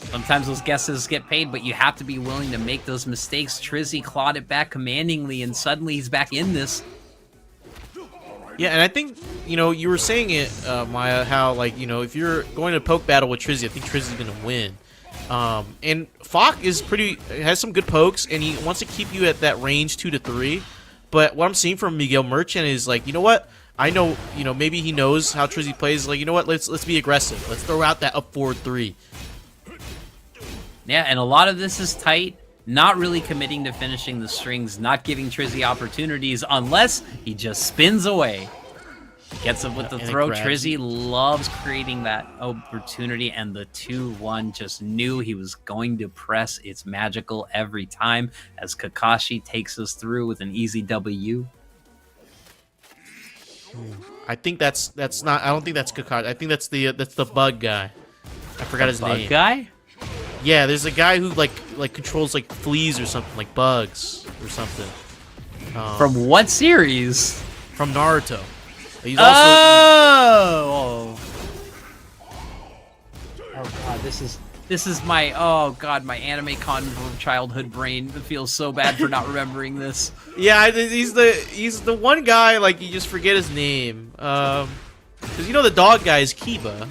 sometimes those guesses get paid, but you have to be willing to make those mistakes. Trizzy clawed it back commandingly, and suddenly he's back in this. Yeah, and I think, you know, you were saying it, Maya, how, like, you know, if you're going to poke battle with Trizzy, I think Trizzy's going to win. And Fok is has some good pokes, and he wants to keep you at that range 2 to 3. But what I'm seeing from Miguel Merchant is like, you know what? I know, you know, maybe he knows how Trizzy plays. Like, you know what? Let's be aggressive. Let's throw out that up forward 3. Yeah, and a lot of this is tight. not really committing to finishing the strings, not giving Trizzy opportunities unless he just spins away. Gets up with the and it throw. grabs Trizzy you. loves creating that opportunity, and the 2-1 just knew he was going to press. It's magical every time as Kakashi takes us through with an easy W. I think that's not. I don't think that's Kakashi. I think that's the bug guy. I forgot his Bug name. guy? Yeah, there's a guy who like controls like fleas or something, like bugs or something. From what series? From Naruto. He's also Oh god, this is my my anime con from childhood brain. It feels so bad for not remembering this. yeah. He's the one guy like you just forget his name. Because you know the dog guy is Kiba,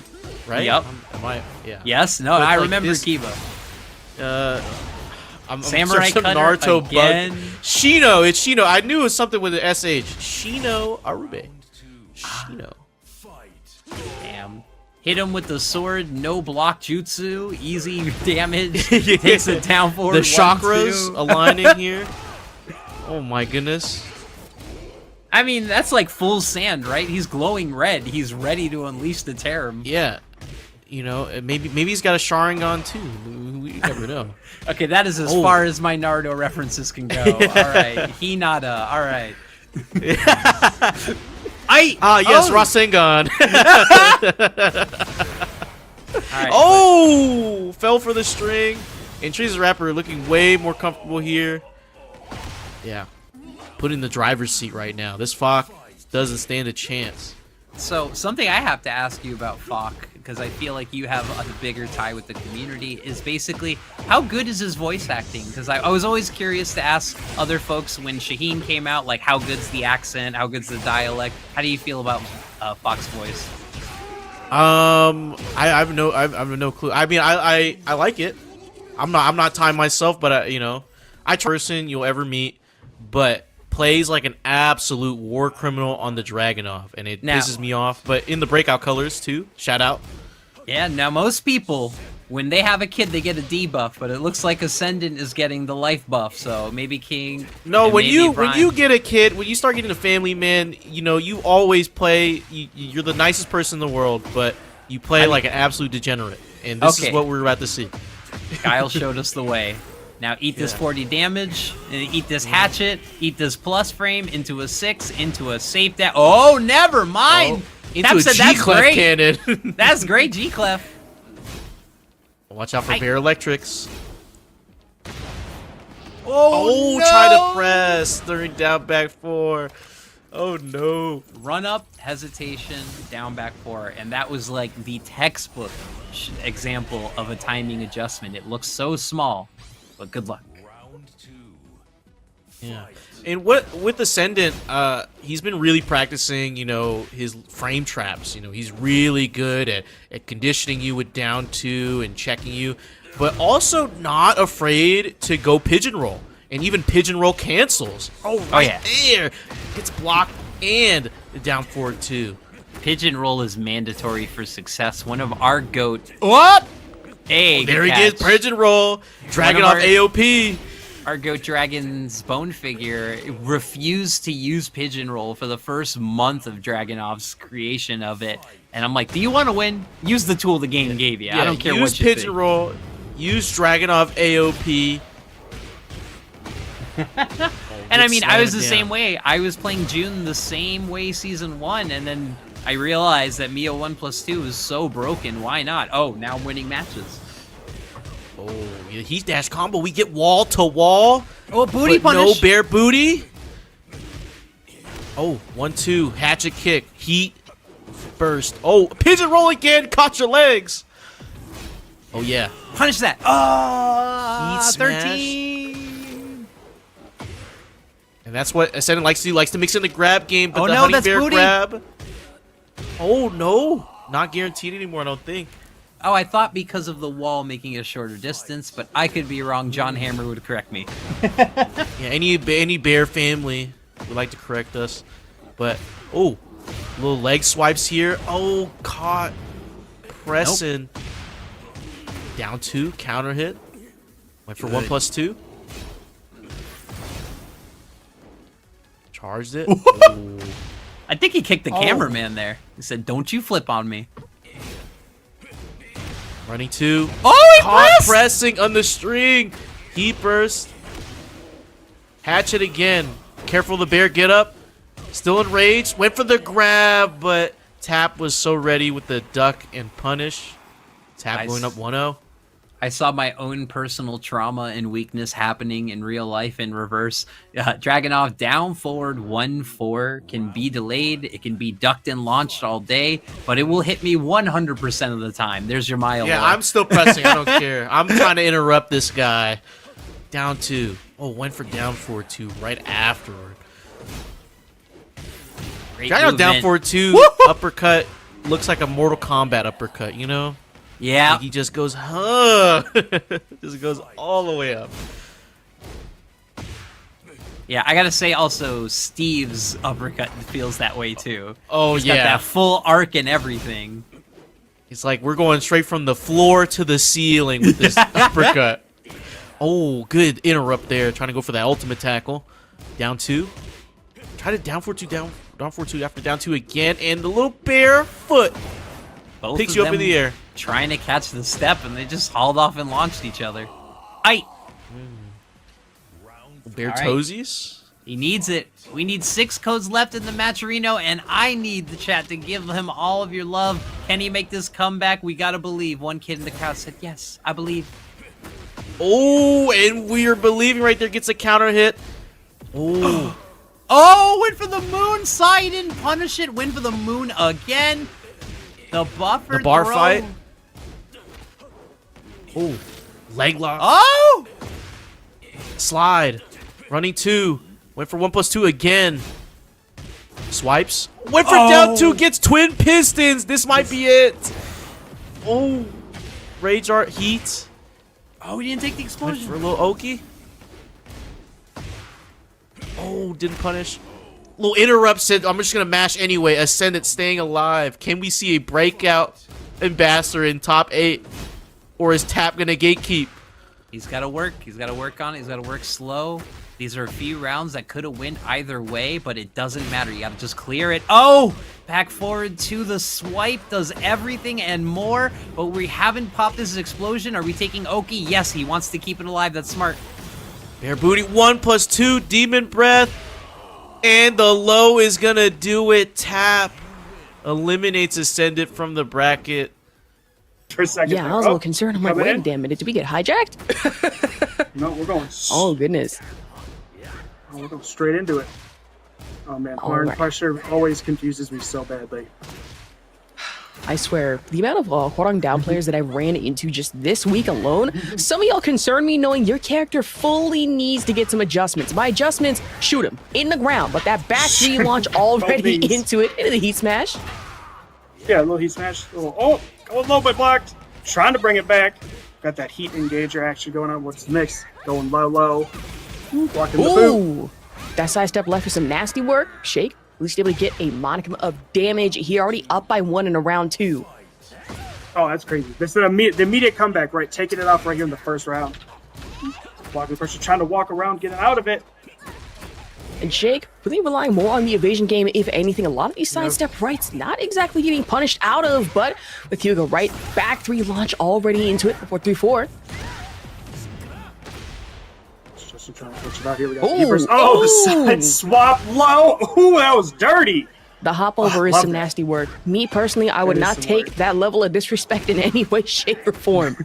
right? Yep. Am I? Yeah. Yes, no, But, I like, remember this- Kiba. I'm Samurai some Cutter Naruto again. bug. Shino, it's Shino. I knew it was something with an SH. Shino Arube. Shino. Damn. Hit him with the sword, no block jutsu, easy damage, takes it down forward. The chakras 1-2. aligning here. Oh my goodness. I mean, that's like full sand, right? He's glowing red. He's ready to unleash the terror. Yeah. You know, maybe he's got a Sharingan too. We never know. Okay, that is as Oh. far as my Naruto references can go. All right, Hinata. All right. Yes, Rasengan. All right, Oh, fell for the string. And TrizzyTheRapper looking way more comfortable here. Yeah, put in the driver's seat right now. This Fox doesn't stand a chance. So something I have to ask you about Falk, because I feel like you have a bigger tie with the community, is basically how good is his voice acting? Because I was always curious to ask other folks when Shaheen came out, like how good's the accent, how good's the dialect? How do you feel about Falk's voice? I have no clue. I mean, I like it. I'm not Thai myself, but I person you'll ever meet, but plays like an absolute war criminal on the Dragunov, and it Now- pisses me off. But in the breakout colors too. Shout out. Yeah, now most people, when they have a kid, they get a debuff, but it looks like Ascendant is getting the life buff, so maybe King. No, and when maybe you Bryan. get a kid, when you start getting a family, man, you always play. You're the nicest person in the world, but you play like an absolute degenerate, and this is Okay. what we're about to see. Kyle showed us the way. Now eat this 40 damage, and eat this hatchet, eat this plus frame into a 6, into a safe dash. Oh, never mind. Into Tapp a said that's G-Clef great. cannon. That's great, G-Clef. Watch out for I- Bear Electrics. Oh, no. Try to press during down back 4. Oh no. Run up, hesitation, down back 4, and that was like the textbook example of a timing adjustment. It looks so small, but good luck. Yeah. And with Ascendant, he's been really practicing, his frame traps. He's really good at conditioning you with down 2 and checking you, but also not afraid to go pigeon roll. And even pigeon roll cancels. Oh, right yeah. there. Gets blocked and down forward too. Pigeon roll is mandatory for success. One of our GOAT. What? Hey, There good he is. catch. Pigeon roll. Dragon One off of AOP. Our GOAT Dragon's bone figure refused to use pigeon roll for the first month of Dragunov's creation of it. And I'm like, do you want to win? Use the tool the game gave you. I don't care use what you pigeon think. roll. Use Dragon off AOP. And I mean, I was the down. same way. I was playing June the same way season 1, and then I realized that Mio 1+2 is so broken. Why not? Oh, now I'm winning matches. Oh, yeah, he's dash combo. We get wall to wall. Oh, booty but no punish. bear booty. Oh, 1-2. Hatchet kick. Heat. Burst. Oh, pigeon roll again. Caught your legs. Oh, yeah. Punish that. Oh, Heat smash. 13. And that's what Ascendant likes to do. Likes to mix in the grab game, but Oh, the no, honey that's bear booty. grab. Oh, no. Not guaranteed anymore, I don't think. Oh, I thought because of the wall making a shorter distance, but I could be wrong. John Hammer would correct me. Yeah, any bear family would like to correct us. But, oh, little leg swipes here. Oh, caught. Pressing. Down 2, counter hit. Went for Good. 1+2. Charged it. Ooh. I think he kicked the cameraman there. He said, "Don't you flip on me." Running 2. Oh, he Caught pressed! pressing on the string. Heat burst. Hatchet again. Careful the bear, get up. Still enraged. Went for the grab, but Tapp was so ready with the duck and punish. Tapp going up 1-0. I saw my own personal trauma and weakness happening in real life in reverse. Dragunov down forward 1-4 can be delayed. It can be ducked and launched all day, but it will hit me 100% of the time. There's your mile. Yeah, I'm still pressing. I don't care. I'm trying to interrupt this guy. Down 2. Oh, went for down 4-2 right afterward. Dragunov down 4-2. Uppercut. Looks like a Mortal Kombat uppercut, you know? Yeah. Like he just goes, huh? Just goes all the way up. Yeah, I gotta say also, Steve's uppercut feels that way too. Oh, He's yeah. got that full arc and everything. It's like we're going straight from the floor to the ceiling with this uppercut. Oh, good interrupt there. Trying to go for that ultimate tackle. Down 2. Try to down 4-2, down 4-2 after down 2 again. And the little bare foot Both picks of you up in them the air. trying to catch the step, and they just hauled off and launched each other. Aight! Bare All right. toesies. He needs it. We need 6 codes left in the matcherino, and I need the chat to give him all of your love. Can he make this comeback? We gotta believe. One kid in the crowd said, "Yes, I believe." Oh, and we're believing right there. Gets a counter hit. Oh. Oh, went for the moon. Sai didn't punish it. Went for the moon again. The buffer The bar throw. fight. Oh. Leg lock. Oh! Slide. Running 2. Went for 1+2 again. Swipes. Went for down 2. Gets twin pistons. This might be it. Oh. Rage art heat. Oh, he didn't take the Went explosion. for a little Oki. Oh, didn't punish. Little interrupt said, I'm just going to mash anyway. Ascendant staying alive. Can we see a breakout ambassador in top 8? Or is Tapp going to gatekeep? He's got to work. He's got to work on it. He's got to work slow. These are a few rounds that could have went either way, but it doesn't matter. You got to just clear it. Oh! Back forward to the swipe. Does everything and more, but we haven't popped this explosion. Are we taking Oki? Yes, he wants to keep it alive. That's smart. Bear booty. 1+2. Demon breath. And the low is going to do it. Tapp eliminates Ascendant from the bracket. For a second. Yeah, I was a little concerned. I'm like, coming wait a in? damn minute. Did we get hijacked? No, we're going. Oh, goodness. We're going straight into it. Oh man, All Hwoarang right. pressure always confuses me so badly. I swear, the amount of Hwoarang down players that I ran into just this week alone, some of y'all concern me knowing your character fully needs to get some adjustments. By adjustments, shoot him in the ground, but that back three launch already Please. into the heat smash. Yeah, a little heat smash. Oh, a little bit blocked. Trying to bring it back. Got that heat engager action going on. What's the mix? Going low. Blocking the boot. Ooh, that sidestep left with some nasty work. Shake, at least able to get a modicum of damage. He already up by 1 in a round 2. Oh, that's crazy. This is the immediate comeback, right? Taking it off right here in the first round. Blocking pressure, trying to walk around, getting out of it. And Shake, really relying more on the evasion game, if anything. A lot of these sidestep rights not exactly getting punished out of, but with Hyuga right, back 3 launch already into it before 3-4. Just trying to push it out here. We got Ooh, Keepers. Oh, ooh. side swap low. Ooh, that was dirty. The hop over is love some that. nasty work. Me personally, I would is not some take work. that level of disrespect in any way, shape, or form.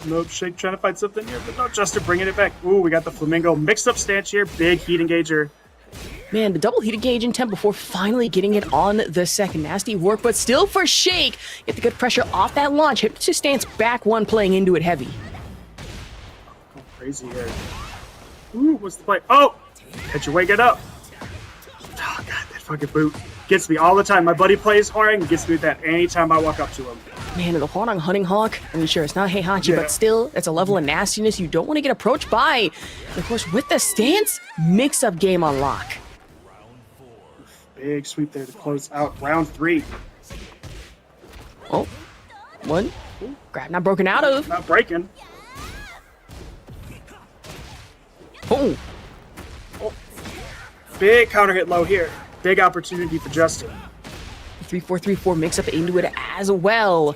Nope, Shake trying to find something here, but no, Justin bringing it back. Ooh, we got the Flamingo mixed up stance here. Big heat engager. Man, the double heat engage intent before finally getting it on the second. Nasty work, but still for Shake. Get the good pressure off that launch. Hypnosis stance back 1, playing into it heavy. Oh, crazy here. Ooh, what's the play? Oh! Had you wake it up. Oh, God, that fucking boot gets me all the time. My buddy plays Hwoarang, gets me with that anytime I walk up to him. Man, the Hwoarang Hunting Hawk, I mean, sure, it's not Heihachi, Yeah. but still, it's a level of nastiness you don't want to get approached by. And of course, with the stance, mix-up game on lock. Big sweep there to close out round 3. Oh, 1. Grab not broken out of. Not breaking. Oh, Big counter hit low here. Big opportunity for Justin. 3-4-3-4 mix up into it as well.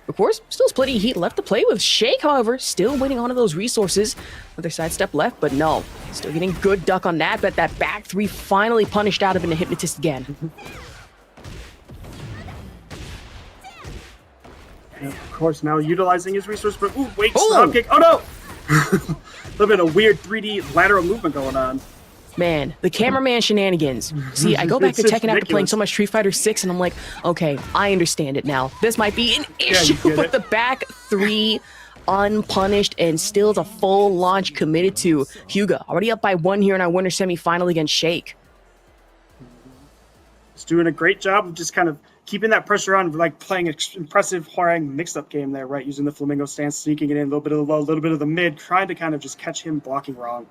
Of course, still plenty of heat left to play with. Shake, however, still waiting on those resources. Another sidestep left, but no. Still getting good duck on that, but that back three finally punished out of an Hypnotist again. And of course, now utilizing his resource, but ooh, wait, stop kick. Oh no! A little bit of weird 3D lateral movement going on. Man, the cameraman shenanigans. See, I go back to It's Tekken after playing ridiculous. so much Street Fighter 6, and I'm like, okay, I understand it now. This might be an issue get with it. the back three unpunished and still the full launch committed to. Hyuga already up by 1 here in our winter semifinal against Shake. He's doing a great job of just kind of keeping that pressure on, like playing an impressive Hwoarang mix-up game there, right? Using the flamingo stance, sneaking it in, a little bit of the low, a little bit of the mid, trying to kind of just catch him blocking wrong.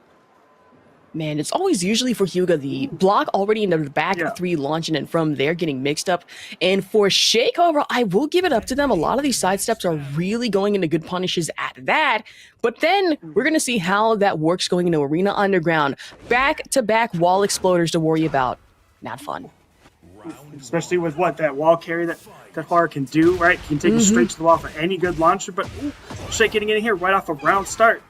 Man, it's always usually for Hyuga the block already into the back three launching, and from there getting mixed up. And for Shake, however, I will give it up to them. A lot of these sidesteps are really going into good punishes at that. But then we're going to see how that works going into Arena Underground. Back-to-back wall exploders to worry about. Not fun. Especially with what that wall carry that Hwoarang can do, right? He can take it straight to the wall for any good launcher, but ooh, Shake getting in here right off a round start.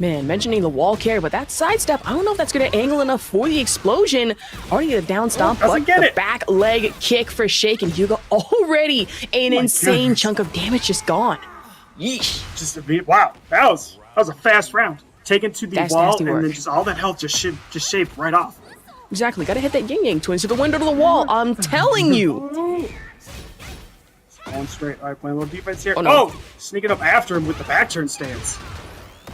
Man, mentioning the wall carry, but that sidestep, I don't know if that's going to angle enough for the explosion. Already a down stomp, doesn't but get the it. back leg kick for Shake, and Hyuga already an insane goodness. chunk of damage just gone. Yeesh. Just wow, that was a fast round. Taken to the That's wall, nasty and work. then just all that health just shaved right off. Exactly, gotta hit that yin-yang twins to the window to the wall. I'm telling you. Going straight. All right, playing a little defense here. Oh, no. Sneaking up after him with the back turn stance.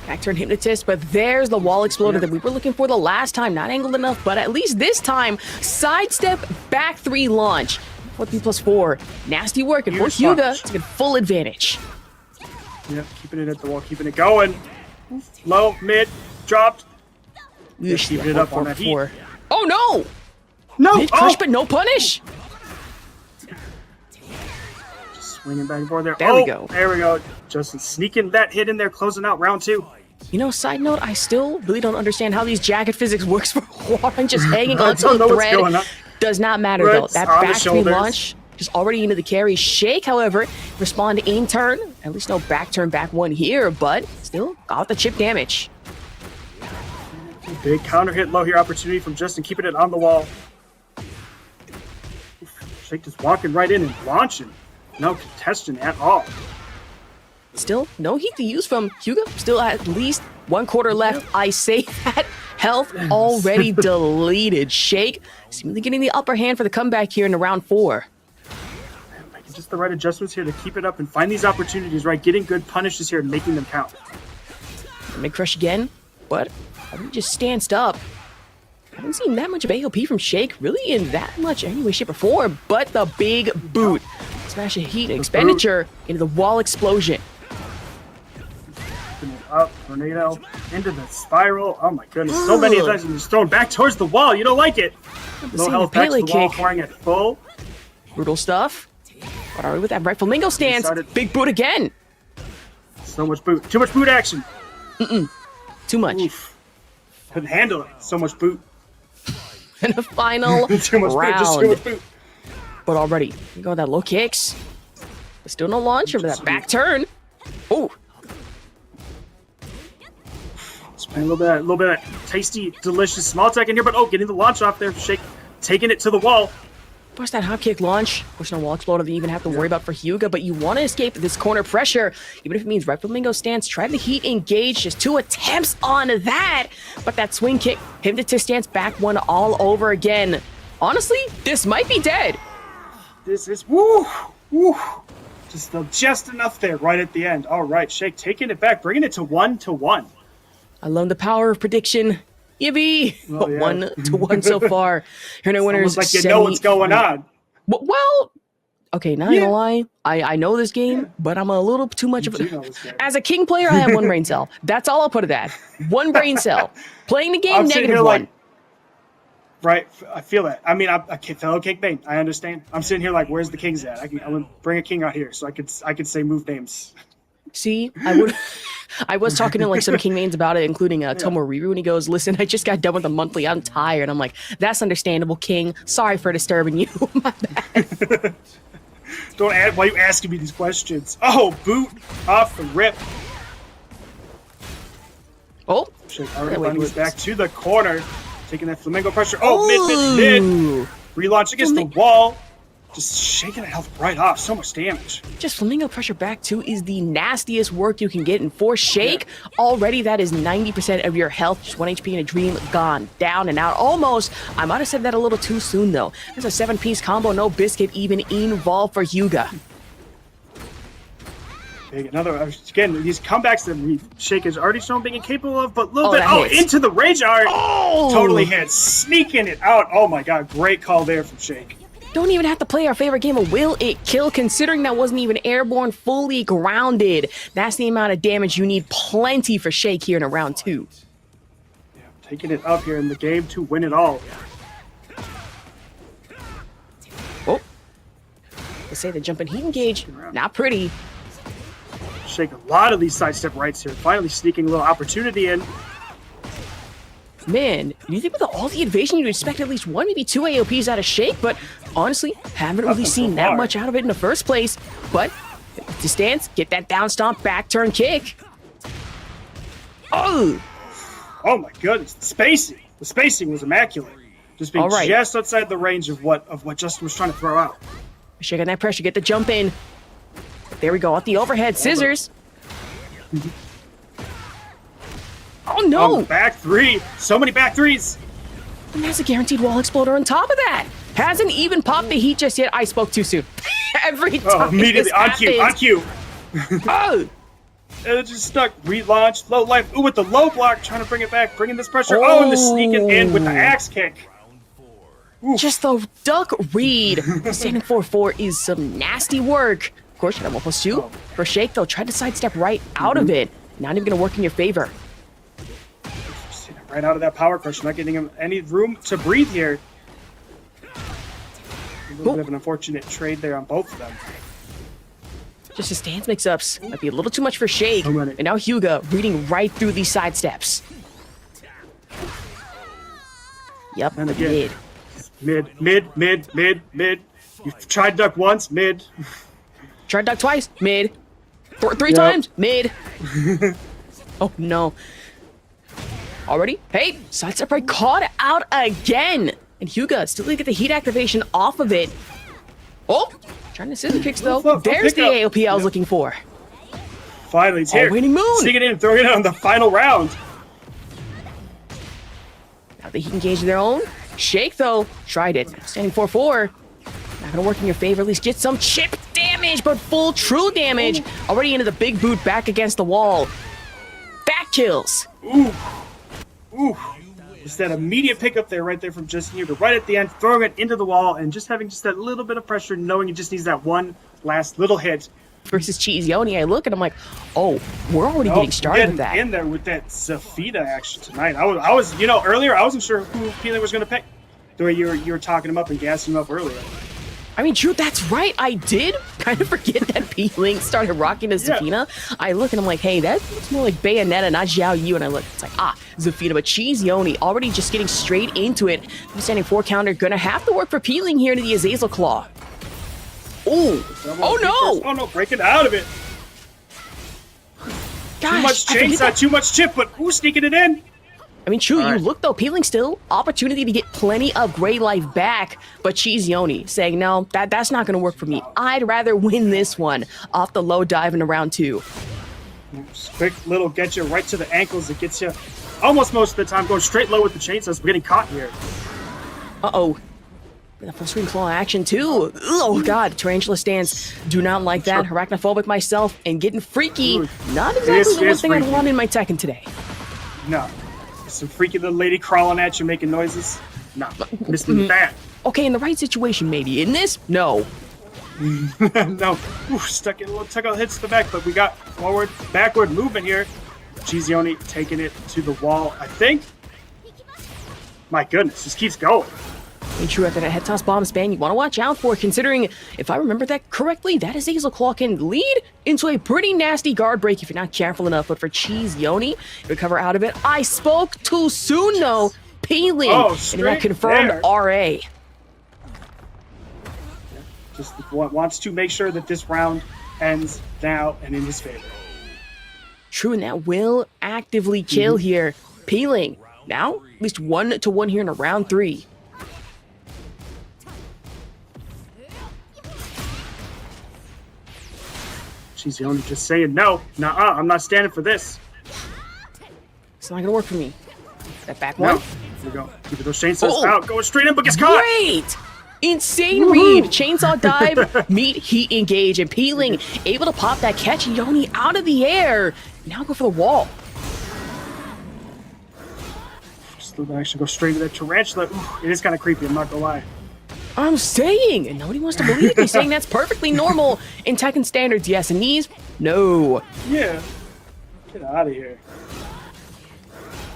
Back turn Hypnotist, but there's the wall exploder that we were looking for the last time. Not angled enough, but at least this time, sidestep back three launch. 4-3+4. Nasty work, and for Huge Hyuga, launch. it's got full advantage. Yep, keeping it at the wall, keeping it going. Low, mid, dropped. Yeesh, keeping it up on that heat. 4-4-4. Oh no! No! Mid crush, but no punish. Swinging back and forth there. There we go. There we go. Justin sneaking that hit in there, closing out round 2. You know, side note, I still really don't understand how these jacket physics works for Hwoarang just hanging I onto don't know the what's going thread. on. Does not matter Right, though. That on the back three shoulders. launch just already into the carry. Shake, however, respond in turn. At least no back turn back one here, but still got the chip damage. Big counter hit low here opportunity from Justin, keeping it on the wall. Shake just walking right in and launching. No contestation at all. Still no heat to use from Hyuga. Still at least 1/4 left. I say that. Health already deleted. Shake seemingly getting the upper hand for the comeback here in the round 4. Making just the right adjustments here to keep it up and find these opportunities, right? Getting good punishes here and making them count. Mid crush again, but he just stanced up. I haven't seen that much of AOP from Shake really in that much any way, shape, or form, but the big boot. Smash a heat expenditure into the wall explosion. Keeping it up, tornado, into the spiral. Oh my goodness, so many attacks and just thrown back towards the wall. You don't like it. Low same health back to Pele the wall, kick. Hwoarang at full. Brutal stuff. What are we with that right flamingo stance? Started- Big boot again. So much boot. Too much boot action. Too much. Oof. Couldn't handle it. So much boot. And the final Too much boot. Just too round. much boot. But already, you go with that low kicks. But still no launch over that back turn. Oh, Just playing a little bit of tasty, delicious small tech in here, but getting the launch off there. Shake, taking it to the wall. push that hop kick launch. Push no wall exploder that you even have to worry about for Hyuga, but you want to escape this corner pressure, even if it means right flamingo stance. Try the heat engage, just 2 attempts on that, but that swing kick, hypnotist stance back one all over again. Honestly, this might be dead. This is woo. Just enough there, right at the end. All right, Shake taking it back, bringing it to 1-1. I love the power of prediction. Yippee! Oh, yeah. 1-1 so far. Here are winners. Almost like you know what's going on. Well, okay, not gonna lie. I know this game, but I'm a little too much of You do know a... this game. As a king player, I have 1 brain cell. That's all I'll put it at. 1 brain cell. Playing the game, I'm sitting here -1. Right, I feel that. I mean, I'm a fellow cake bait. I understand. I'm sitting here like, where's the kings at? I'm gonna bring a king out here so I could say move names. See, I was talking to like some king mains about it, including Tomoriru, and he goes, "Listen, I just got done with the monthly. I'm tired." I'm like, "That's understandable, King. Sorry for disturbing you." My bad. Don't add. Why are you asking me these questions? Oh, boot off the rip. Oh, Shake already finding his back to the corner, taking that flamingo pressure. Oh, mid. Ooh. Relaunch against the wall. Just shaking the health right off. So much damage. Just flamingo pressure back two is the nastiest work you can get. And for Shake, already that is 90% of your health. Just 1 HP in a dream, gone. Down and out. Almost. I might have said that a little too soon, though. There's a 7-piece combo, no biscuit even involved for Hyuga. Another, again, these comebacks that Shake has already shown being capable of, but a little bit, hits. Into the rage art. Oh! Totally hit. Sneaking it out. Oh my god, great call there from Shake. Don't even have to play our favorite game of Will It Kill, considering that wasn't even airborne, fully grounded. That's the amount of damage you need. Plenty for Shake here in a round 2. Yeah, taking it up here in the game to win it all. Oh. They say the jumping heat engage. Not pretty. Shake a lot of these sidestep rights here. Finally sneaking a little opportunity in. Man, do you think with all the evasion you'd expect at least 1, maybe 2 AOPs out of Shake? But honestly, haven't really seen that much out of it in the first place. But to stance, get that down stomp, back turn kick. Oh! Oh my goodness, the spacing. The spacing was immaculate. Just being just outside the range of what Justin was trying to throw out. Shaking that pressure, get the jump in. There we go, off the overhead, scissors. Oh no! Back three. So many back threes. And there's a guaranteed wall exploder on top of that. Hasn't even popped the heat just yet. I spoke too soon. Every time immediately on cue. Oh! And it just stuck. Relaunch, low life. Ooh, with the low block, trying to bring it back, bringing this pressure. Oh, and the sneaking in with the axe kick. Oof. Just the duck read. Standing 4-4 is some nasty work. Of course, you got 1+2. For Shake, though, tried to sidestep right out of it. Not even going to work in your favor. Right out of that power crush, not getting him any room to breathe here. A little bit of an unfortunate trade there on both of them. Just the stance mix-ups. Might be a little too much for Shake. And now Hyuga reading right through these side steps. Yep, and again, mid. You've tried duck once, mid. Tried duck twice, mid. Three times, mid. Oh no. Already? Hey, sidestep right caught out again. And Hyuga still gonna get the heat activation off of it. Oh, trying to scissor kicks though. There's the AOP I was looking for. Finally, it's here. Winning moon. Sneaking in, throwing it on the final round. Now they can engage their own. Shake though, tried it. Standing 4-4. Not gonna work in your favor. At least get some chip damage, but full true damage. Already into the big boot back against the wall. Back kills. Ooh. Just that immediate pickup there, right there from JustinHyuga, right at the end, throwing it into the wall, and just having just that little bit of pressure, knowing he just needs that one last little hit. Versus Cheesioni, I look and I'm like, oh, we're already getting started with that. In there with that Zafina action tonight. I was, earlier I wasn't sure who Pling was going to pick. The way you were talking him up and gassing him up earlier. I mean, true, that's right. I did kind of forget that Pling started rocking to Zafina. I look and I'm like, hey, that looks more like Bayonetta, not Xiaoyu. And I look, it's like, Zafina. But Cheesioni already just getting straight into it. The standing 4 counter gonna have to work for Pling here into the Azazel Claw. Oh no! Oh no, breaking out of it. Gosh, too much chainsaw, too much chip, but who's sneaking it in? I mean, true, you look though, Pling still, opportunity to get plenty of gray life back, but Cheesioni saying, no, that's not gonna work for me. I'd rather win this one off the low dive in round 2. Just quick little get you right to the ankles that gets you almost most of the time going straight low with the chainsaws, but getting caught here. Uh-oh. The full screen claw action too. Oh god, tarantula stance. Do not like that. Arachnophobic myself and getting freaky. Not exactly the one thing I'd want in my Tekken today. No. Some freaky little lady crawling at you making noises. No. Missing that. Okay, in the right situation maybe. In this? No. No. Ooh, stuck in a little technical hits to the back, but we got forward, backward movement here. Cheesioni taking it to the wall, I think. My goodness, just keeps going. And true, after that head toss bomb span, you want to watch out for, considering, if I remember that correctly, that Azazel Claw can lead into a pretty nasty guard break if you're not careful enough. But for Cheese Yoni, recover out of it. I spoke too soon, though. Peeling. And that confirmed there. RA. Just wants to make sure that this round ends now and in his favor. True, and that will actively kill here. Peeling. Now, at least 1-1 here in a round 3. She's only just saying no. Nuh-uh, I'm not standing for this. It's not gonna work for me. That back No. one. Here we go. Keep those chainsaws Oh. out. Going straight in, but gets caught. Great! Insane read. Chainsaw dive, meet, heat, engage, and Peeling able to pop that catch Yoni out of the air. Now go for the wall. Just actually go straight to that tarantula. Ooh, it is kind of creepy, I'm not gonna lie. I'm saying, and nobody wants to believe me, saying that's perfectly normal in Tekken standards. Yes, and these, no. Yeah. Get out of here.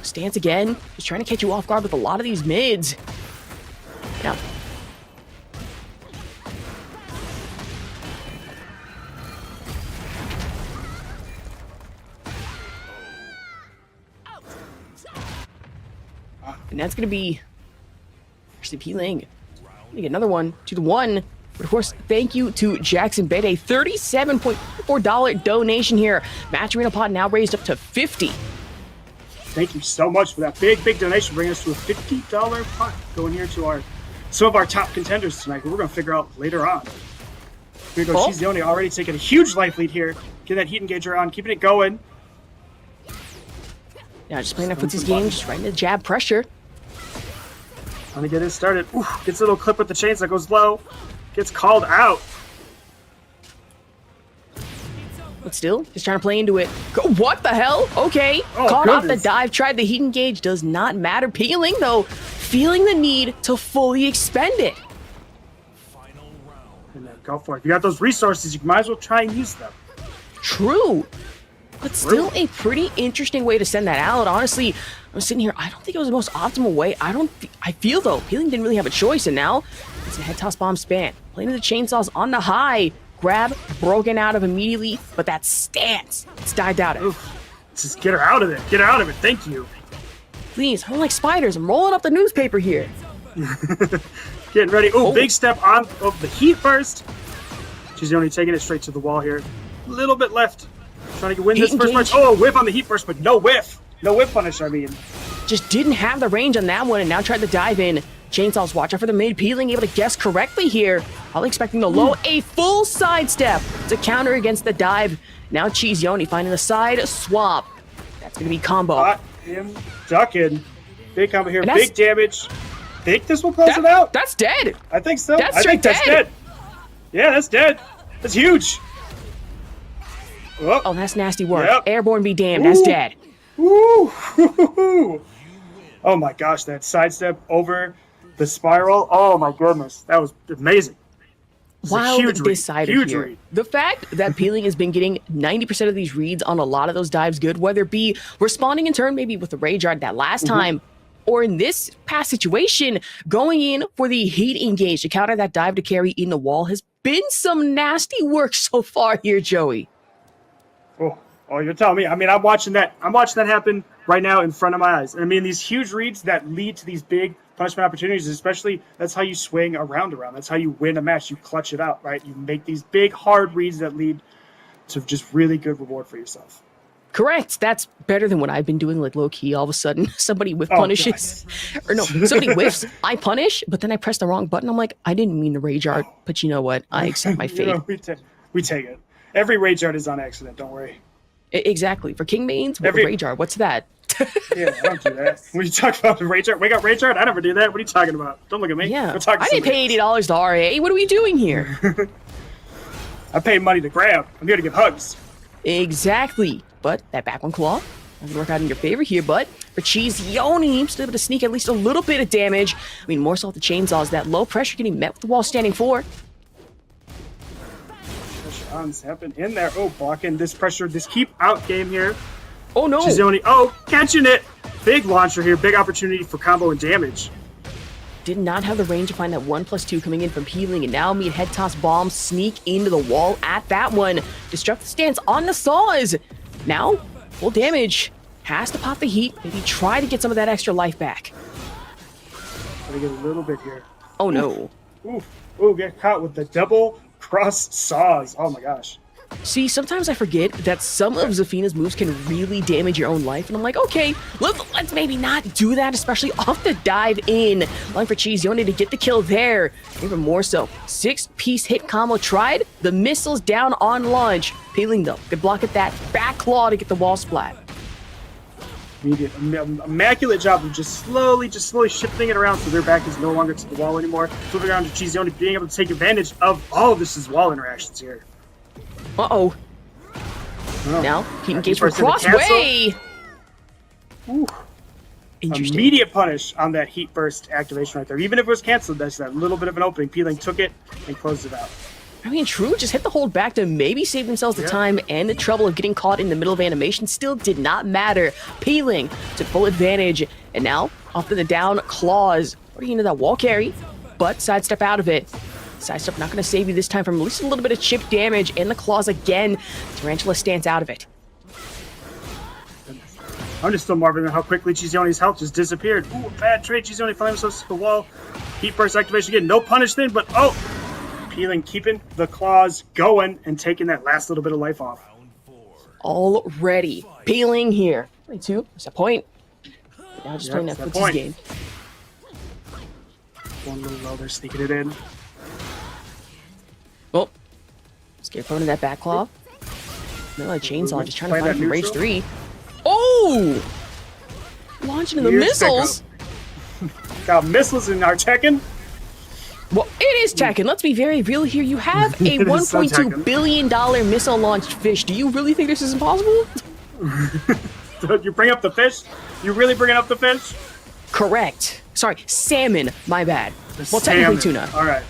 Stance again, just trying to catch you off guard with a lot of these mids. Now, and that's going to be actually Peeling. Get another one to the 1. But of course, thank you to Jackson Bet, a $37.4 donation here. Match arena pot now raised up to 50. Thank you so much for that big donation, bringing us to a $50 pot going here to some of our top contenders tonight. We're going to figure out later on. Here we go. Oh. Shizuone already taking a huge life lead here. Get that heat engager on, keeping it going. Now just playing that footsies game, just right into the jab pressure. Trying to get it started. Ooh, gets a little clip with the chains that goes low. Gets called out. But still, just trying to play into it. What the hell? Okay. Oh, Caught off the goodness. dive, tried the heat engage, does not matter. Peeling, though, feeling the need to fully expend it. And then go for it. If you got those resources, you might as well try and use them. True. But still a pretty interesting way to send that out. Honestly, I'm sitting here, I don't think it was the most optimal way. I feel, though, Peeling didn't really have a choice, and now it's a head toss bomb span. Playing the chainsaws on the high. Grab, broken out of immediately, but that stance, it's dived out of. Just get her out of it. Get her out of it. Thank you. Please, I don't like spiders. I'm rolling up the newspaper here. Getting ready. Ooh, Oh. big step on the heat burst. She's only taking it straight to the wall here. A little bit left. Trying to win Heat this first engage. punch. Oh, whiff on the heat burst, but no whiff. No whiff punish, I mean. Just didn't have the range on that one and now tried to dive in. Chainsaws, watch out for the mid. Peeling, able to guess correctly here. Probably expecting the low. A full sidestep to counter against the dive. Now Cheese Yoni finding the side swap. That's going to be combo. Got him ducking. Big combo here. And that's- Big damage. Think this will close it out? That's dead. I think so. that's I think straight that's dead. dead. Yeah, that's dead. That's huge. Oh, that's nasty work. Yep. Airborne be damned. That's Ooh. dead. Woo! Oh my gosh, that sidestep over the spiral. Oh my goodness. That was amazing. It's a Wild huge read. decided Huge here. read. The fact that Peeling has been getting 90% of these reads on a lot of those dives good, whether it be responding in turn maybe with the Rage Art that last time, or in this past situation, going in for the heat engage to counter that dive to carry in the wall has been some nasty work so far here, Joey. Oh, you're telling me. I mean, I'm watching that happen right now in front of my eyes. And I mean, these huge reads that lead to these big punishment opportunities, especially, that's how you swing around. That's how you win a match. You clutch it out, right? You make these big, hard reads that lead to just really good reward for yourself. Correct. That's better than what I've been doing, like low key. All of a sudden, somebody whiff Oh, punishes, or no, somebody whiffs. I punish, but then I press the wrong button. I'm like, I didn't mean the Rage Art, but you know what? I accept my You fate. know, we take it. Every Rage Art is on accident, don't worry. Exactly. For King Mains, Every- Rage Art. What's that? Yeah, I don't do that. What are you talking about? Rage Art? We got Rage Art? I never do that. What are you talking about? Don't look at me. Yeah. Go talk to I didn't somebody pay $80 to RA. What are we doing here? else. I pay money to grab. I'm here to give hugs. Exactly. But that back one claw doesn't work out in your favor here, but for Cheese Yoni, still able to sneak at least a little bit of damage. I mean, more so with the chainsaws, that low pressure getting met with the wall standing 4. Pressure happen in there. Oh, blocking this pressure, this keep out game here. Oh no. She's only catching it. Big launcher here. Big opportunity for combo and damage. did not have the range to find that 1+2 coming in from Pling, and now me and head toss bombs sneak into the wall at that one. Destructive stance on the saws. Now, full damage. Has to pop the heat, maybe try to get some of that extra life back. Gotta get a little bit here. Oh no. Ooh, get caught with the double cross saws. Oh my gosh. See, sometimes I forget that some of Zafina's moves can really damage your own life, and I'm like, okay, let's maybe not do that, especially off the dive in. Line for TrizzyTheRapper to get the kill there. Even more so. 6-piece hit combo tried. The missiles down on launch. Pling though, good block at that back claw to get the wall splat. Immaculate job of just slowly shifting it around so their back is no longer to the wall anymore. Flipping around to TrizzyTheRapper, being able to take advantage of all of this wall interactions here. Uh-oh. Now, heat engage for crossway. Ooh. Interesting. Immediate punish on that heat burst activation right there. Even if it was canceled, that's that little bit of an opening. Pling took it and closed it out. I mean, True just hit the hold back to maybe save themselves the time and the trouble of getting caught in the middle of animation. Still did not matter. Pling took full advantage. And now, off to the down claws. What are you into that wall carry? But sidestep out of it. Sidestep not going to save you this time from at least a little bit of chip damage. And the claws again. Tarantula stance out of it. I'm just still marveling at how quickly TrizzyTheRapper's health just disappeared. Ooh, bad trade. TrizzyTheRapper finally himself to the wall. Heat burst activation again. No punish then, but oh! Pling keeping the claws going and taking that last little bit of life off. Already. Pling here. 22. There's a point. Now just playing that footsies game. One little low, they're sneaking it in. Oh. Scare prone to that back claw. No, a chainsaw just trying to Play find that from Rage neutral. 3. Oh! Launching the Here's missiles! Got missiles in our Tekken. Well, it is Tekken. Let's be very real here. You have a It is so $1.2 Tekken. billion missile-launched fish. Do you really think this is impossible? You bring up the fish? You really bringing up the fish? Correct. Sorry, salmon. My bad. Well, Salmon. technically tuna. All right.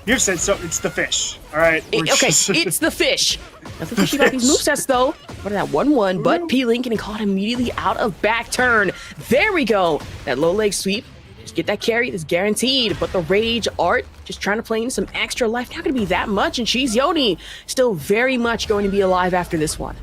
You've said so. It's the fish. All right. Okay, it's the fish. Nothing fishy about these movesets, though. What that 1-1, but Pling getting caught immediately out of back turn. There we go. That low leg sweep. Just get that carry. That's guaranteed. But the Rage Art, just trying to play in some extra life. Not going to be that much. And TrizzyTheRapper still very much going to be alive after this one.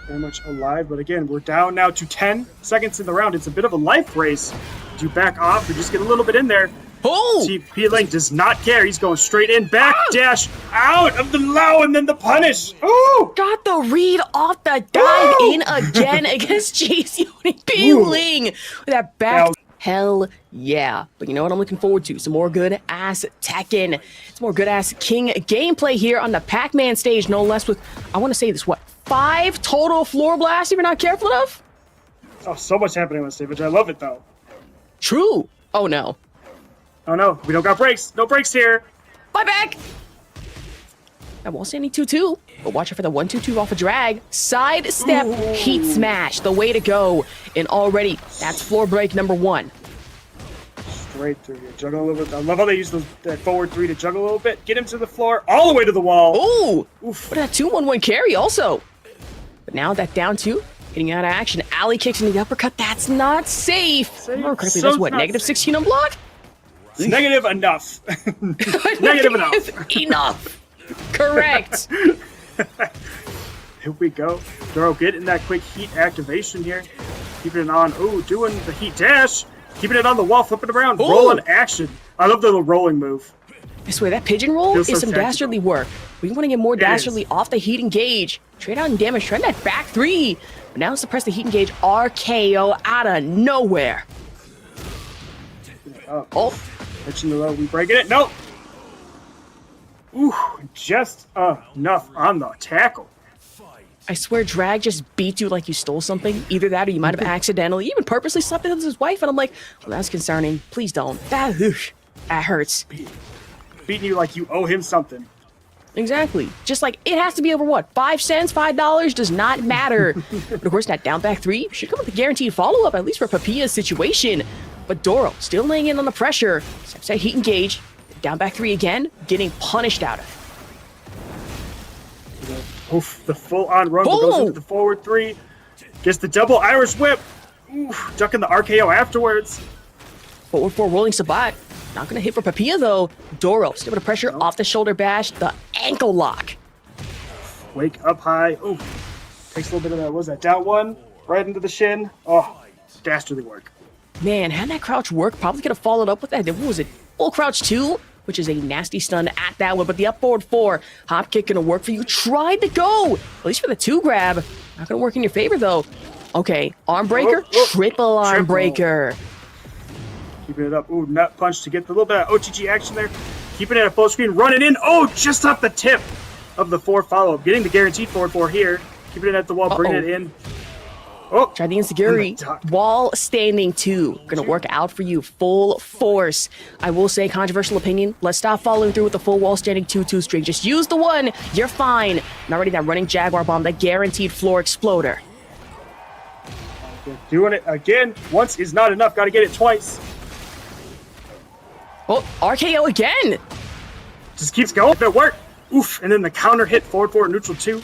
Very much alive, but again, we're down now to 10 seconds in the round. It's a bit of a life race. Do you back off or just get a little bit in there? Oh! See, Pling does not care. He's going straight in, back dash, out of the low, and then the punish. Ooh! Got the read off the dive in again against TrizzyTheRapper. Pling with that back. Now- Hell yeah. But you know what I'm looking forward to? Some more good-ass Tekken. It's more good-ass King gameplay here on the Pac-Man stage, no less with, I want to say this, 5 total floor blasts if you're not careful enough? Oh, so much happening on this stage. I love it, though. True. Oh, no. Oh, no. We don't got breaks. No breaks here. My back! That wall standing 2-2. But watch out for the 1-2-2 off a drag. Side step, heat smash. The way to go. And already, that's floor break number 1. Straight through here. Juggle a little bit. I love how they use that forward 3 to juggle a little bit. Get him to the floor, all the way to the wall. Ooh! Oof. What that 2-1-1 carry also. But now that down 2, getting out of action. Alley kicks into the uppercut. That's not safe. If I remember correctly, So that's what, not negative safe. 16 on block? It's negative enough. Negative enough. Enough. Correct. Here we go. Doro getting that quick heat activation here. Keeping it on. Ooh, doing the heat dash. Keeping it on the wall, flipping it around. Ooh. Rolling action. I love the little rolling move. I swear, that pigeon roll Feels is so some tactical. dastardly work. We want to get more It dastardly is. off the heat engage. Trade out and damage. Trying that back 3. But now suppress the heat engage. RKO out of nowhere. Oh. Pitching the low. We breaking it. Nope. Ooh, just enough on the tackle. I swear, Drag just beat you like you stole something. Either that or you might have accidentally, even purposely slept with his wife. And I'm like, well, that's concerning. Please don't. That hurts. Beating you like you owe him something. Exactly. Just like, it has to be over what? 5 cents? $5? Does not matter. But of course, that down back 3 should come with a guaranteed follow-up, at least for Papilla's situation. But Doro still laying in on the pressure. Steps that heat engage. Down back 3 again, getting punished out of it. Oof, the full-on run Boom! goes into the forward 3. Gets the double Irish whip. Oof, ducking the RKO afterwards. Forward 4 rolling Sabat. Not gonna hit for Papilla though. Doro still with pressure off the shoulder bash. The ankle lock. Wake up high. Oh, takes a little bit of that. What was that? Down one, right into the shin. Oh, dastardly work. Man, had that crouch work, probably could have followed up with that. What was it? Full crouch 2, which is a nasty stun at that one. But the up forward 4, hop kick gonna work for you. Tried to go, at least for the 2 grab. Not gonna work in your favor though. Okay, arm breaker, triple arm breaker. Keeping it up. Ooh, nut punch to get the little bit of OTG action there. Keeping it at full screen, running in. Oh, just off the tip of the 4 follow-up. Getting the guaranteed forward 4 here. Keeping it at the wall, bringing it in. Oh, try the insecurity. Wall standing 2. Gonna work out for you full force. I will say, controversial opinion, let's stop following through with the full wall standing 2-2 string. Just use the 1. You're fine. And already that running Jaguar bomb, that guaranteed floor exploder. Doing it again. Once is not enough. Got to get it twice. Oh, RKO again. Just keeps going. If it worked. Oof. And then the counter hit forward 4 neutral 2.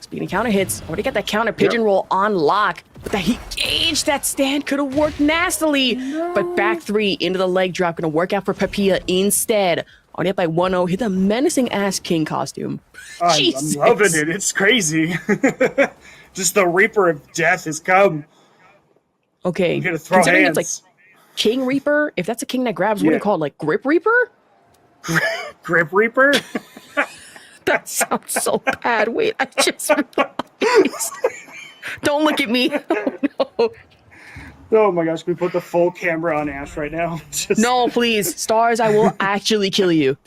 Speaking of counter hits, already got that counter pigeon roll on lock. But that he gauged that stand could have worked nastily. No. But back 3 into the leg drop. Gonna work out for Papilla instead. Already up by 1-0. Hit the menacing ass King costume. I'm loving it. It's crazy. Just the Reaper of Death has come. Okay. I'm gonna throw considering hands. It's like King Reaper, if that's a king that grabs, what do you call it? Like Grip Reaper? Grip Reaper? That sounds so bad. Wait, I just realized. Don't look at me. No. Oh my gosh, can we put the full camera on Ash right now? Just... No, please. Stars, I will actually kill you.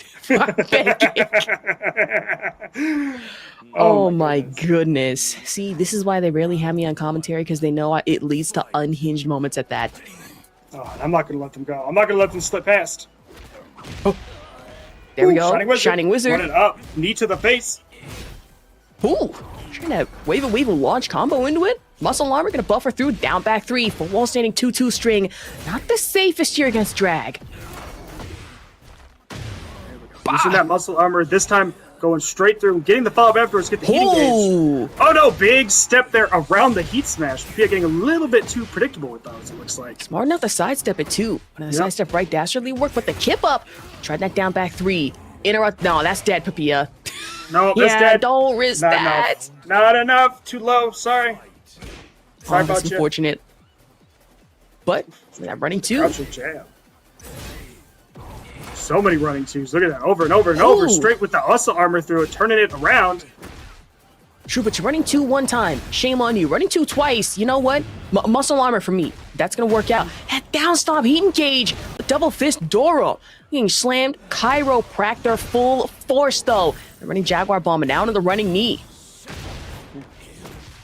Oh my goodness. See, this is why they rarely have me on commentary, because they know it leads to unhinged moments at that. Oh, I'm not going to let them go. I'm not going to let them slip past. Oh. There we go. Shining Wizard. Running up. Knee to the face. Ooh. Trying to wave a launch combo into it. Muscle Armor going to buffer through. Down back 3. Full wall standing 2-2 string. Not the safest here against Drag. Using that Muscle Armor this time. Going straight through, getting the follow-up afterwards, get the heat engage. Oh no, big step there around the heat smash. Papilla getting a little bit too predictable with those, it looks like. Smart enough to sidestep it too. But the sidestep right dastardly work, but the kip up. Tried that down back 3. Interrupt. No, that's dead, Papilla. No, that's dead. Don't risk that. Enough. Not enough. Too low. Sorry. Sorry about that's unfortunate. But that running 2. Crouching jab. So many running 2s. Look at that. Over and over and over. Straight with the Muscle Armor through it. Turning it around. True, but you're running 2 one time. Shame on you. Running 2 twice. You know what? Muscle Armor for me. That's going to work out. That down stomp, heat engage. The double fist Doro. Getting slammed. Chiropractor full force though. The running Jaguar bomb and down to the running knee.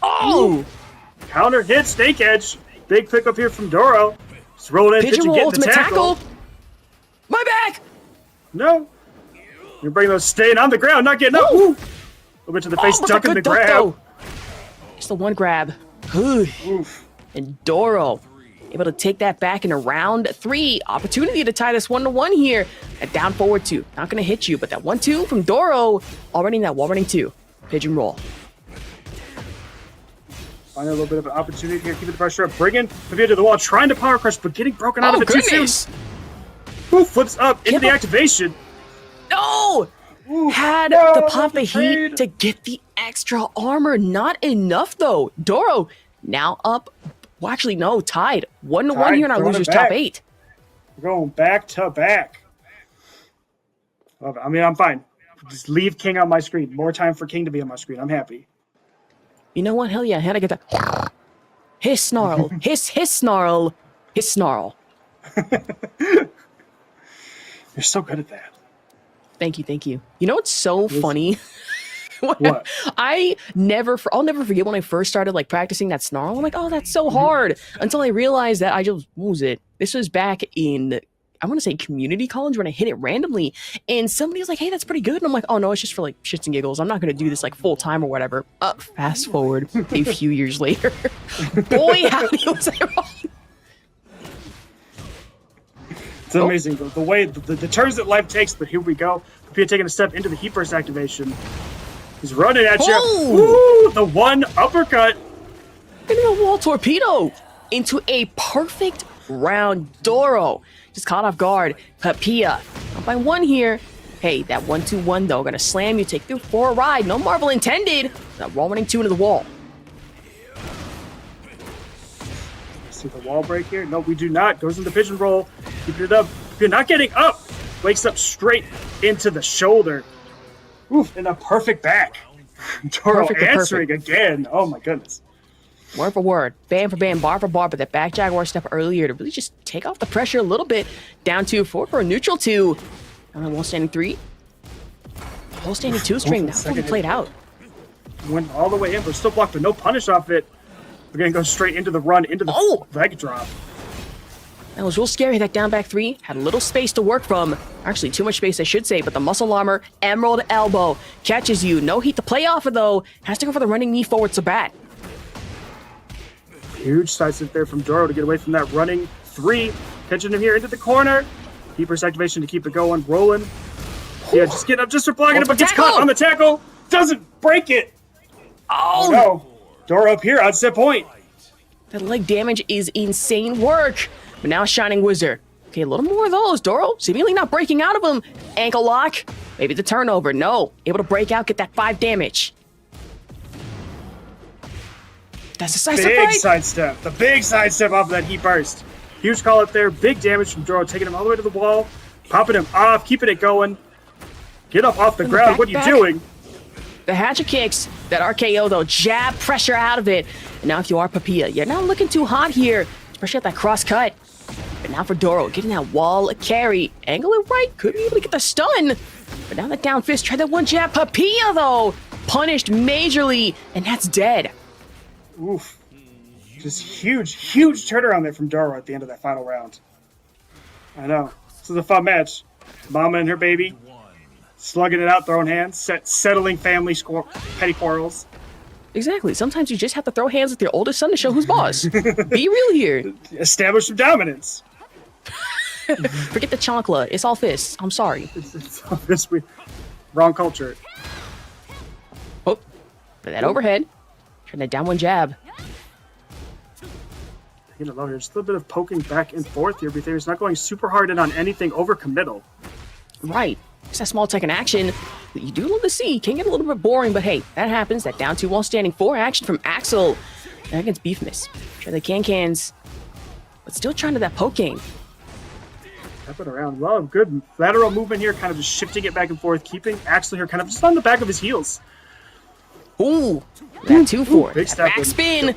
Oh! Counter hit. Snake edge. Big pick up here from Doro. Just rolling in. Pigeon roll ultimate tackle. My back! No. You're bringing those staying on the ground, not getting up. Ooh. A little bit to the face, ducking the grab. Though. Just the 1 grab. Oof. And Doro able to take that back in a round 3. Opportunity to tie this 1-1 here. That down forward 2. Not going to hit you, but that 1-2 from Doro. Already in that wall running 2. Pigeon roll. Finding a little bit of an opportunity here, keeping the pressure up. Bringing Papilla to the wall, trying to power crush, but getting broken out of it too soon. Ooh, flips up into the activation. No! Had to pop the heat to get the extra armor. Not enough, though. Doro now up. Well, actually, no, tied. 1-1 here in our losers top 8. We're going back to back. I mean, I'm fine. Just leave King on my screen. More time for King to be on my screen. I'm happy. You know what? Hell yeah. I had to get that. Hiss snarl. Hiss snarl. Hiss snarl. You're so good at that. Thank you. You know what's so funny? What? I'll never forget when I first started like practicing that snarl. I'm like, oh, that's so hard. Until I realized that what was it? This was back in, I want to say community college when I hit it randomly. And somebody was like, hey, that's pretty good. And I'm like, oh no, it's just for like shits and giggles. I'm not going to do this like full time or whatever. Fast forward a few years later. Boy, howdy was I wrong. It's amazing, the way, the turns that life takes, but here we go. Papilla taking a step into the heat burst activation. He's running at you. Ooh, the 1 uppercut. Into a wall torpedo. Into a perfect round. Doro just caught off guard. Papilla up by 1 here. Hey, that 1-2-1 though, gonna slam you, take you for a ride. No marble intended. That wall running 2 into the wall. See the wall break here? No, we do not. Goes in the pigeon roll. Keeping it up. If you're not getting up, wakes up straight into the shoulder. Oof, and a perfect back. Doro answering again. Oh my goodness. Word for word, bam for bam, bar for bar, but that back Jaguar step earlier to really just take off the pressure a little bit. Down 2, forward for a neutral 2. And then wall standing 3. Wall standing 2 string. That's how we played out. Went all the way in, but still blocked, but no punish off it. We're gonna go straight into the run, into the leg drop. That was real scary. That down back 3 had a little space to work from. Actually, too much space, I should say, but the muscle armor, Emerald Elbow, catches you. No heat to play off of, though. Has to go for the running knee forward Sabat. Huge sidestep there from Doro to get away from that running 3. Catching him here into the corner. Keeper's activation to keep it going, rolling. Yeah, just getting up just for blocking it, but gets caught on the tackle. Doesn't break it. Oh no. Doro up here on set point. That leg damage is insane work. But now Shining Wizard. Okay, a little more of those. Doro seemingly not breaking out of them. Ankle lock. Maybe the turnover. No. Able to break out, get that 5 damage. That's a sidestep. Big sidestep. The big sidestep off of that heat burst. Huge call up there. Big damage from Doro, taking him all the way to the wall. Popping him off, keeping it going. Get up off the ground. What are you doing? The hatchet kicks, that RKO though, jab pressure out of it. And now if you are Papilla, you're not looking too hot here, especially at that cross cut. But now for Doro, getting that wall carry, angle it right, could be able to get the stun. But now that down fist, try that 1 jab. Papilla though, punished majorly, and that's dead. Oof. Just huge turnaround there from Doro at the end of that final round. I know. This is a fun match. Mama and her baby. Slugging it out, throwing hands, settling family petty quarrels. Exactly. Sometimes you just have to throw hands with your oldest son to show who's boss. Be real here. Establish some dominance. Forget the chancla. It's all fists. I'm sorry. It's all fists. Wrong culture. Oh, for that overhead. Trying that down 1 jab. Taking it low here. Just a little bit of poking back and forth here. Befamous not going super hard in on anything over committal. Right. It's that small Tekken action that you do love to see. Can get a little bit boring, but hey, that happens. That down 2 while standing 4 action from Axel against Befamous. Try the can-cans, but still trying to that poke game. Tap it around. Love. Good lateral movement here, kind of just shifting it back and forth, keeping Axel here kind of just on the back of his heels. Ooh, that 2-4. Big step Back spin.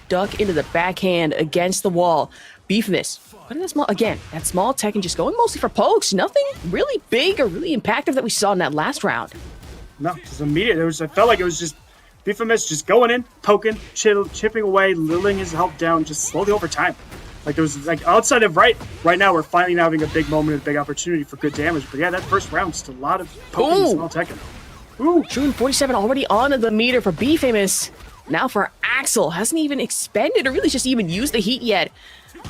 Duck into the backhand against the wall. Befamous. But in that small, again, that small Tekken just going mostly for pokes. Nothing really big or really impactful that we saw in that last round. No, just immediate. I felt like it was just Befamous just going in, poking, chipping away, littling his health down just slowly over time. Like there was like outside of right now we're finally having a big moment, a big opportunity for good damage. But yeah, that first round just a lot of poking small Tekken. Ooh. June 47 already on the meter for Befamous. Now for Axel, hasn't even expended or really just even used the heat yet.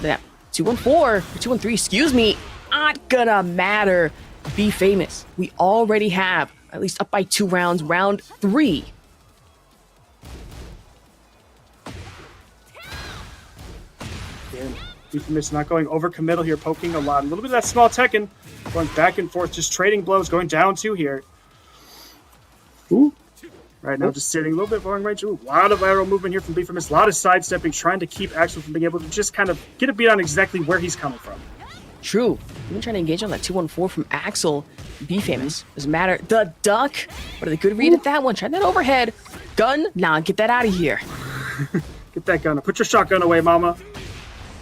That 2-1-4 or 2-1-3, excuse me, not gonna matter. Befamous. We already have at least up by 2 rounds, round 3. Again, Befamous not going over committal here, poking a lot. A little bit of that small Tekken going back and forth, just trading blows, going down 2 here. Ooh. Right now, just sitting a little bit boring range. Ooh, a lot of lateral movement here from Befamous. A lot of sidestepping, trying to keep Axel from being able to just kind of get a beat on exactly where he's coming from. True. Even trying to engage on that 2-1-4 from Axel. Befamous. Doesn't matter. The duck. What a good read at that one. Try that overhead. Gun. Nah, get that out of here. Get that gun. Put your shotgun away, mama.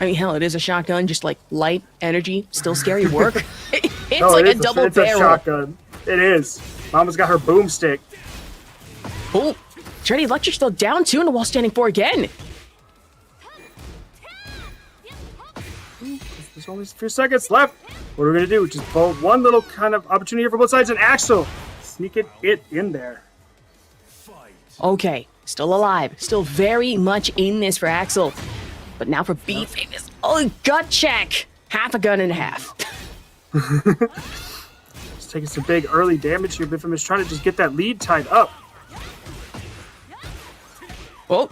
I mean, hell, it is a shotgun. Just like light energy. Still scary work. It's No, like it a is double it's barrel. a shotgun. It is. Mama's got her boomstick. Oh, Trinity Electric still down 2 and the wall standing 4 again. There's only a few seconds left. What are we going to do? Just both one little kind of opportunity here for both sides, and Axel sneaking it in there. Okay, still alive. Still very much in this for Axel. But now for Befamous. Oh, gut check. Half a gun and a half. Just taking some big early damage here. Befamous trying to just get that lead tied up. Oh,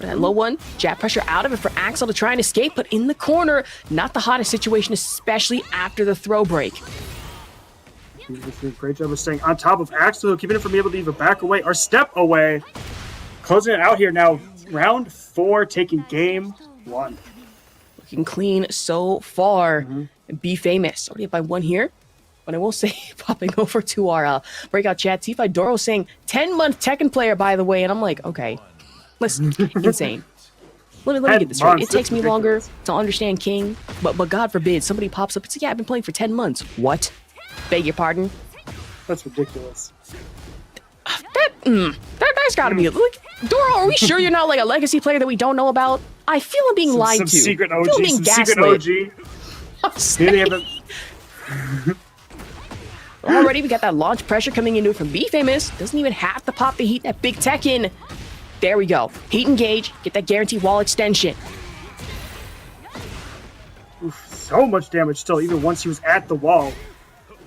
That low one, jab pressure out of it for Axel to try and escape, but in the corner, not the hottest situation, especially after the throw break. He's doing a great job of staying on top of Axel, keeping him from being able to even back away or step away. Closing it out here now. Round 4, taking game 1. Looking clean so far. Befamous. Already up by 1 here. But I will say, popping over to our breakout chat, T5 Doro saying, 10-month Tekken player, by the way. And I'm like, okay. Listen, insane. Let me get this right. It takes me longer to understand King, but God forbid somebody pops up. It's like, yeah, I've been playing for 10 months. What? Beg your pardon? That's ridiculous. That's gotta be like, Doro, are we sure you're not like a legacy player that we don't know about? I feel I'm being lied to. Secret OG, I feel I'm being gaslit. Secret OG. Already we got that launch pressure coming into it from Befamous. Doesn't even have to pop the heat, that big Tekken. There we go. Heat engage, get that guaranteed wall extension. Oof, so much damage still, even once he was at the wall.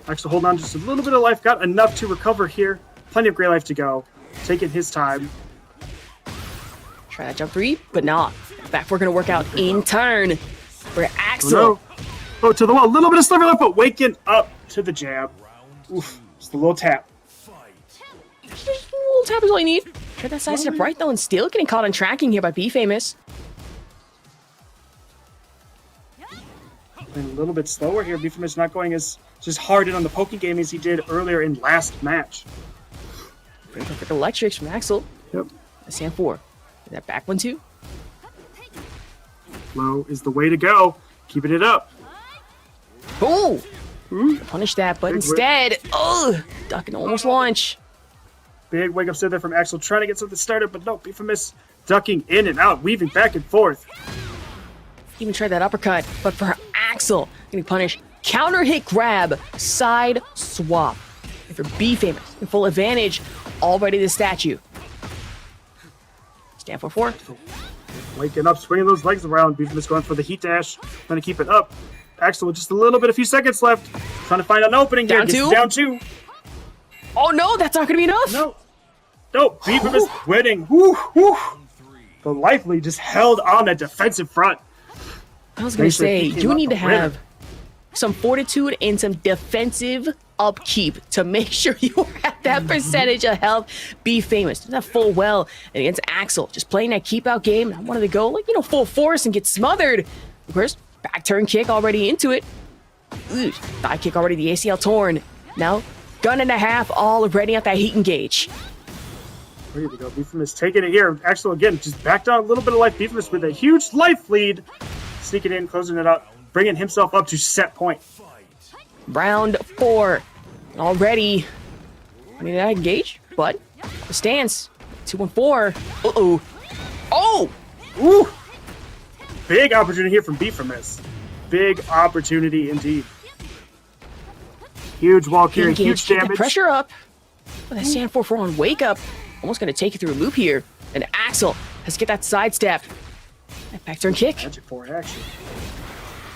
Actually holding on just a little bit of life, got enough to recover here. Plenty of great life to go. Taking his time. Try that jump 3, but not. Back we're gonna work out in turn. For Axel. Oh, to the wall. A little bit of sliver left, but waking up to the jab. Oof, just a little tap. Just a little tap is all you need. Try that side step right though, and still getting caught on tracking here by Befamous. Playing a little bit slower here. Befamous not going as just hard in on the poking game as he did earlier in last match. Great perfect electrics from Axel. Yep. Sand 4. Is that back one too? Low is the way to go. Keeping it up. Oh! Punish that, but instead, duck and almost launch. Big wake up set there from Axel, trying to get something started, but no, Befamous ducking in and out, weaving back and forth. Even tried that uppercut, but for Axel, getting punished. Counter hit grab, side swap. And for Befamous, in full advantage, already the statue. Stand for 4. Waking up, swinging those legs around. Befamous going for the heat dash, trying to keep it up. Axel with just a little bit, a few seconds left. Trying to find an opening here. Down 2? Down 2. Oh no, that's not going to be enough. No, Befamous winning. Woo, woo. The life lead just held on that defensive front. I was going to say, you need to have some fortitude and some defensive upkeep to make sure you at that percentage of health. Befamous. Does that full well. And against Axel, just playing that keep out game. I wanted to go, like, full force and get smothered. Of course, back turn kick already into it. Ooh, thigh kick already, the ACL torn. Now, gun and a half already at that heat engage. Ready to go. Befamous taking it here. Axel again, just back down a little bit of life. Befamous with a huge life lead. Sneaking in, closing it up, bringing himself up to set point. Round 4. Already. I mean, that engage, but the stance. 2-1-4. Uh-oh. Oh! Ooh! Big opportunity here from Befamous. Big opportunity indeed. Huge wall carry, huge damage. Pressure up. But that stand 4-4 on wake up. Almost going to take you through a loop here. And Axel has to get that sidestep. That back turn kick. Magic 4 action.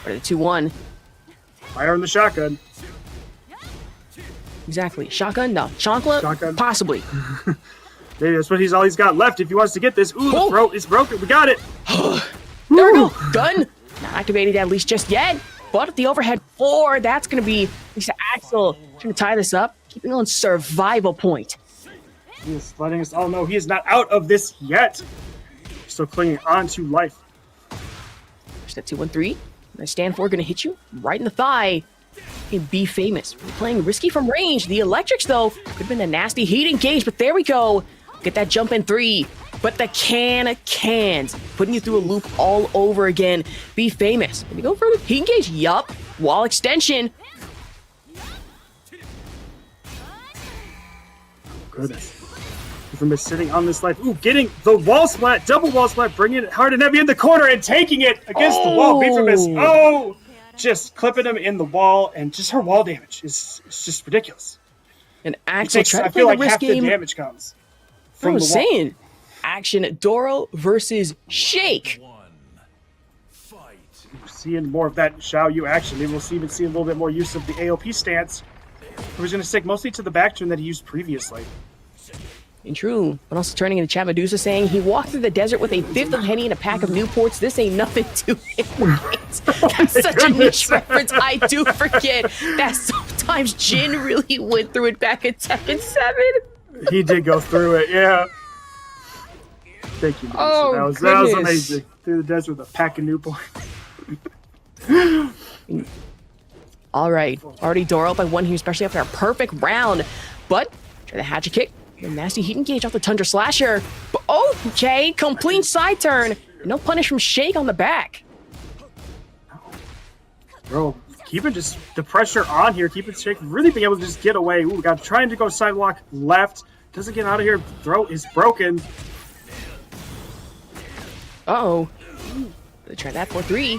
Ready the 2-1. Fire in the shotgun. Exactly. Shotgun? No. Chancla? Shotgun. Possibly. Maybe that's what all he's got left if he wants to get this. Ooh, the throat is broken. We got it. There we go. Gun. Not activated at least just yet. But the overhead 4, that's going to be at least Axel trying to tie this up. Keeping on survival point. He is letting us all know he is not out of this yet. Still clinging on to life. There's that 2-1-3. That stand 4 going to hit you right in the thigh. And Befamous. We're playing risky from range. The electrics, though, could have been a nasty heat engage, but there we go. Get that jump in 3. But the cans. Putting you through a loop all over again. Befamous. Can you go for the heat engage? Yup. Wall extension. Goodness. Befamous sitting on this life. Ooh, getting the wall splat, double wall splat, bringing it hard and heavy in the corner and taking it against the wall. Befamous, just clipping him in the wall, and just her wall damage is just ridiculous. And Axel tried to I play feel the like risk half game. the damage comes I from was the wall. saying, action Doro versus Shake. We're seeing more of that Xiaoyu action. Maybe we'll even see a little bit more use of the AOP stance. We're going to stick mostly to the back turn that he used previously. And true, but also turning into Chat Medusa saying he walked through the desert with a fifth of Henny and a pack of Newports. This ain't nothing to him. That's such a niche reference. I do forget that sometimes Jin really went through it back in Tekken 7. He did go through it, yeah. Thank you, Medusa. Oh, that was goodness. amazing. Through the desert with a pack of Newports. All right, already Doro up by 1 here, especially after a perfect round. But try the hatchet kick. The nasty heat engage off the Tundra Slasher. But, okay, complete side turn. No punish from Shake on the back. Bro, keeping just the pressure on here, keeping Shake really being able to just get away. Ooh, got trying to go sidewalk left. Doesn't get out of here. Throat is broken. Uh-oh. They try that for 3.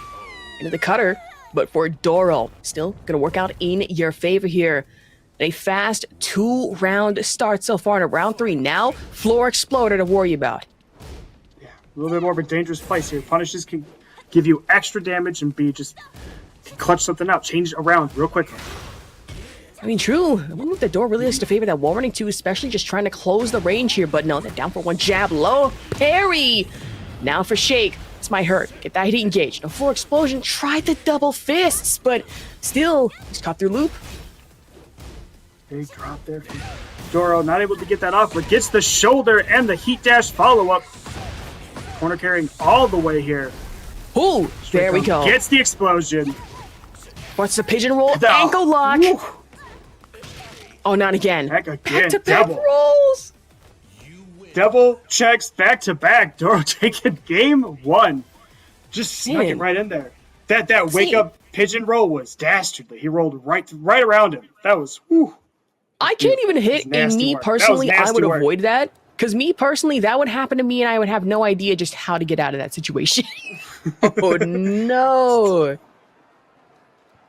Into the cutter. But for Doro, still gonna work out in your favor here. A fast 2-round start so far in round 3. Now, Floor Exploder to worry about. Yeah, a little bit more of a dangerous place here. Punishes can give you extra damage and be just can clutch something out, change around real quickly. I mean, true. I wonder if the door really has to favor that wall running too, especially just trying to close the range here. But no, they're down for 1 jab. Low parry. Now for Shake. This might hurt. Get that heat engaged. No Floor Explosion. Tried the double fists, but still, he's caught through loop. Big drop there from Doro, not able to get that off, but gets the shoulder and the heat dash follow-up. Corner carrying all the way here. Ooh, there we go. Gets the explosion. What's the pigeon roll? The- Ankle lock. Woo. Oh, not again. Back again, Back-to-back double. rolls. Double checks back-to-back. Doro taking game 1. Just snuck it Man. right in there. That wake-up pigeon roll was dastardly. He rolled right around him. That was, whew. I can't even hit, and nasty me work. personally, That was I would nasty work. avoid that. Because me personally, that would happen to me, and I would have no idea just how to get out of that situation. Oh, no. It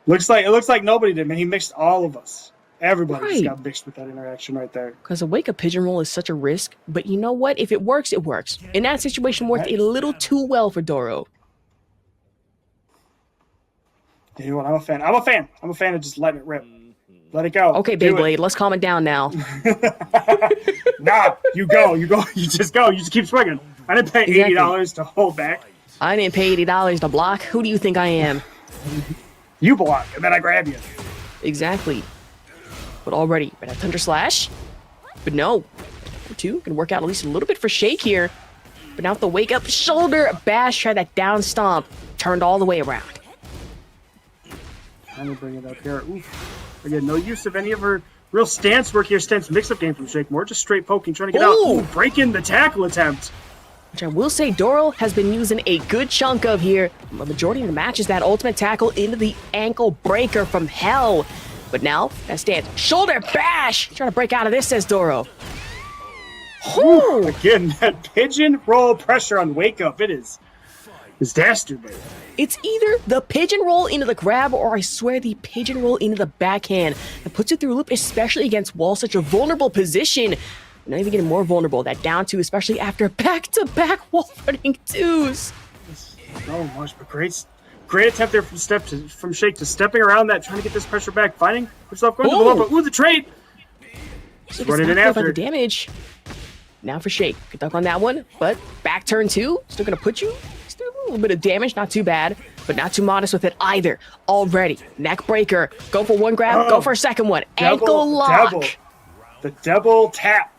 looks like nobody did, man. He mixed all of us. Everybody just Right. got mixed with that interaction right there. Because a wake-up pigeon roll is such a risk, but you know what? If it works, it works. In that situation, worked a little too well for Doro. You know what? I'm a fan. I'm a fan of just letting it rip. Let it go. Okay, Do it. Beyblade, let's calm it down now. Nah, you go. You just go. You just keep swinging. I didn't pay Exactly. $80 to hold back. I didn't pay $80 to block. Who do you think I am? You block, and then I grab you. Exactly. But already, but a Thunder Slash. But no. 2 can work out at least a little bit for Shake here. But now with the wake up shoulder bash, try that down stomp. Turned all the way around. Trying to bring it up here. Oof. Again, no use of any of her real stance work here. Stance mix-up game from Shake. More just straight poking, trying to get out. Ooh. Ooh, breaking the tackle attempt. Which I will say Doro has been using a good chunk of here. A majority of the match is that ultimate tackle into the ankle breaker from hell. But now, that stance. Shoulder bash! Trying to break out of this, says Doro. Whew. Again, that pigeon roll pressure on wake up. It's dastardly. It's either the pigeon roll into the grab, or I swear the pigeon roll into the backhand that puts it through loop, especially against wall, such a vulnerable position. Not even getting more vulnerable. That down two, especially after back-to-back wall running twos. So much, but great attempt there from Shake to stepping around that, trying to get this pressure back, finding himself going to the wall, but ooh, the trade. So running in about after. the damage. Now for Shake. Good duck on that one, but back turn 2. Still gonna put you. Still a little bit of damage, not too bad, but not too modest with it either. Already. Neck breaker. Go for one grab, go for a second one. Ankle lock. The double tap.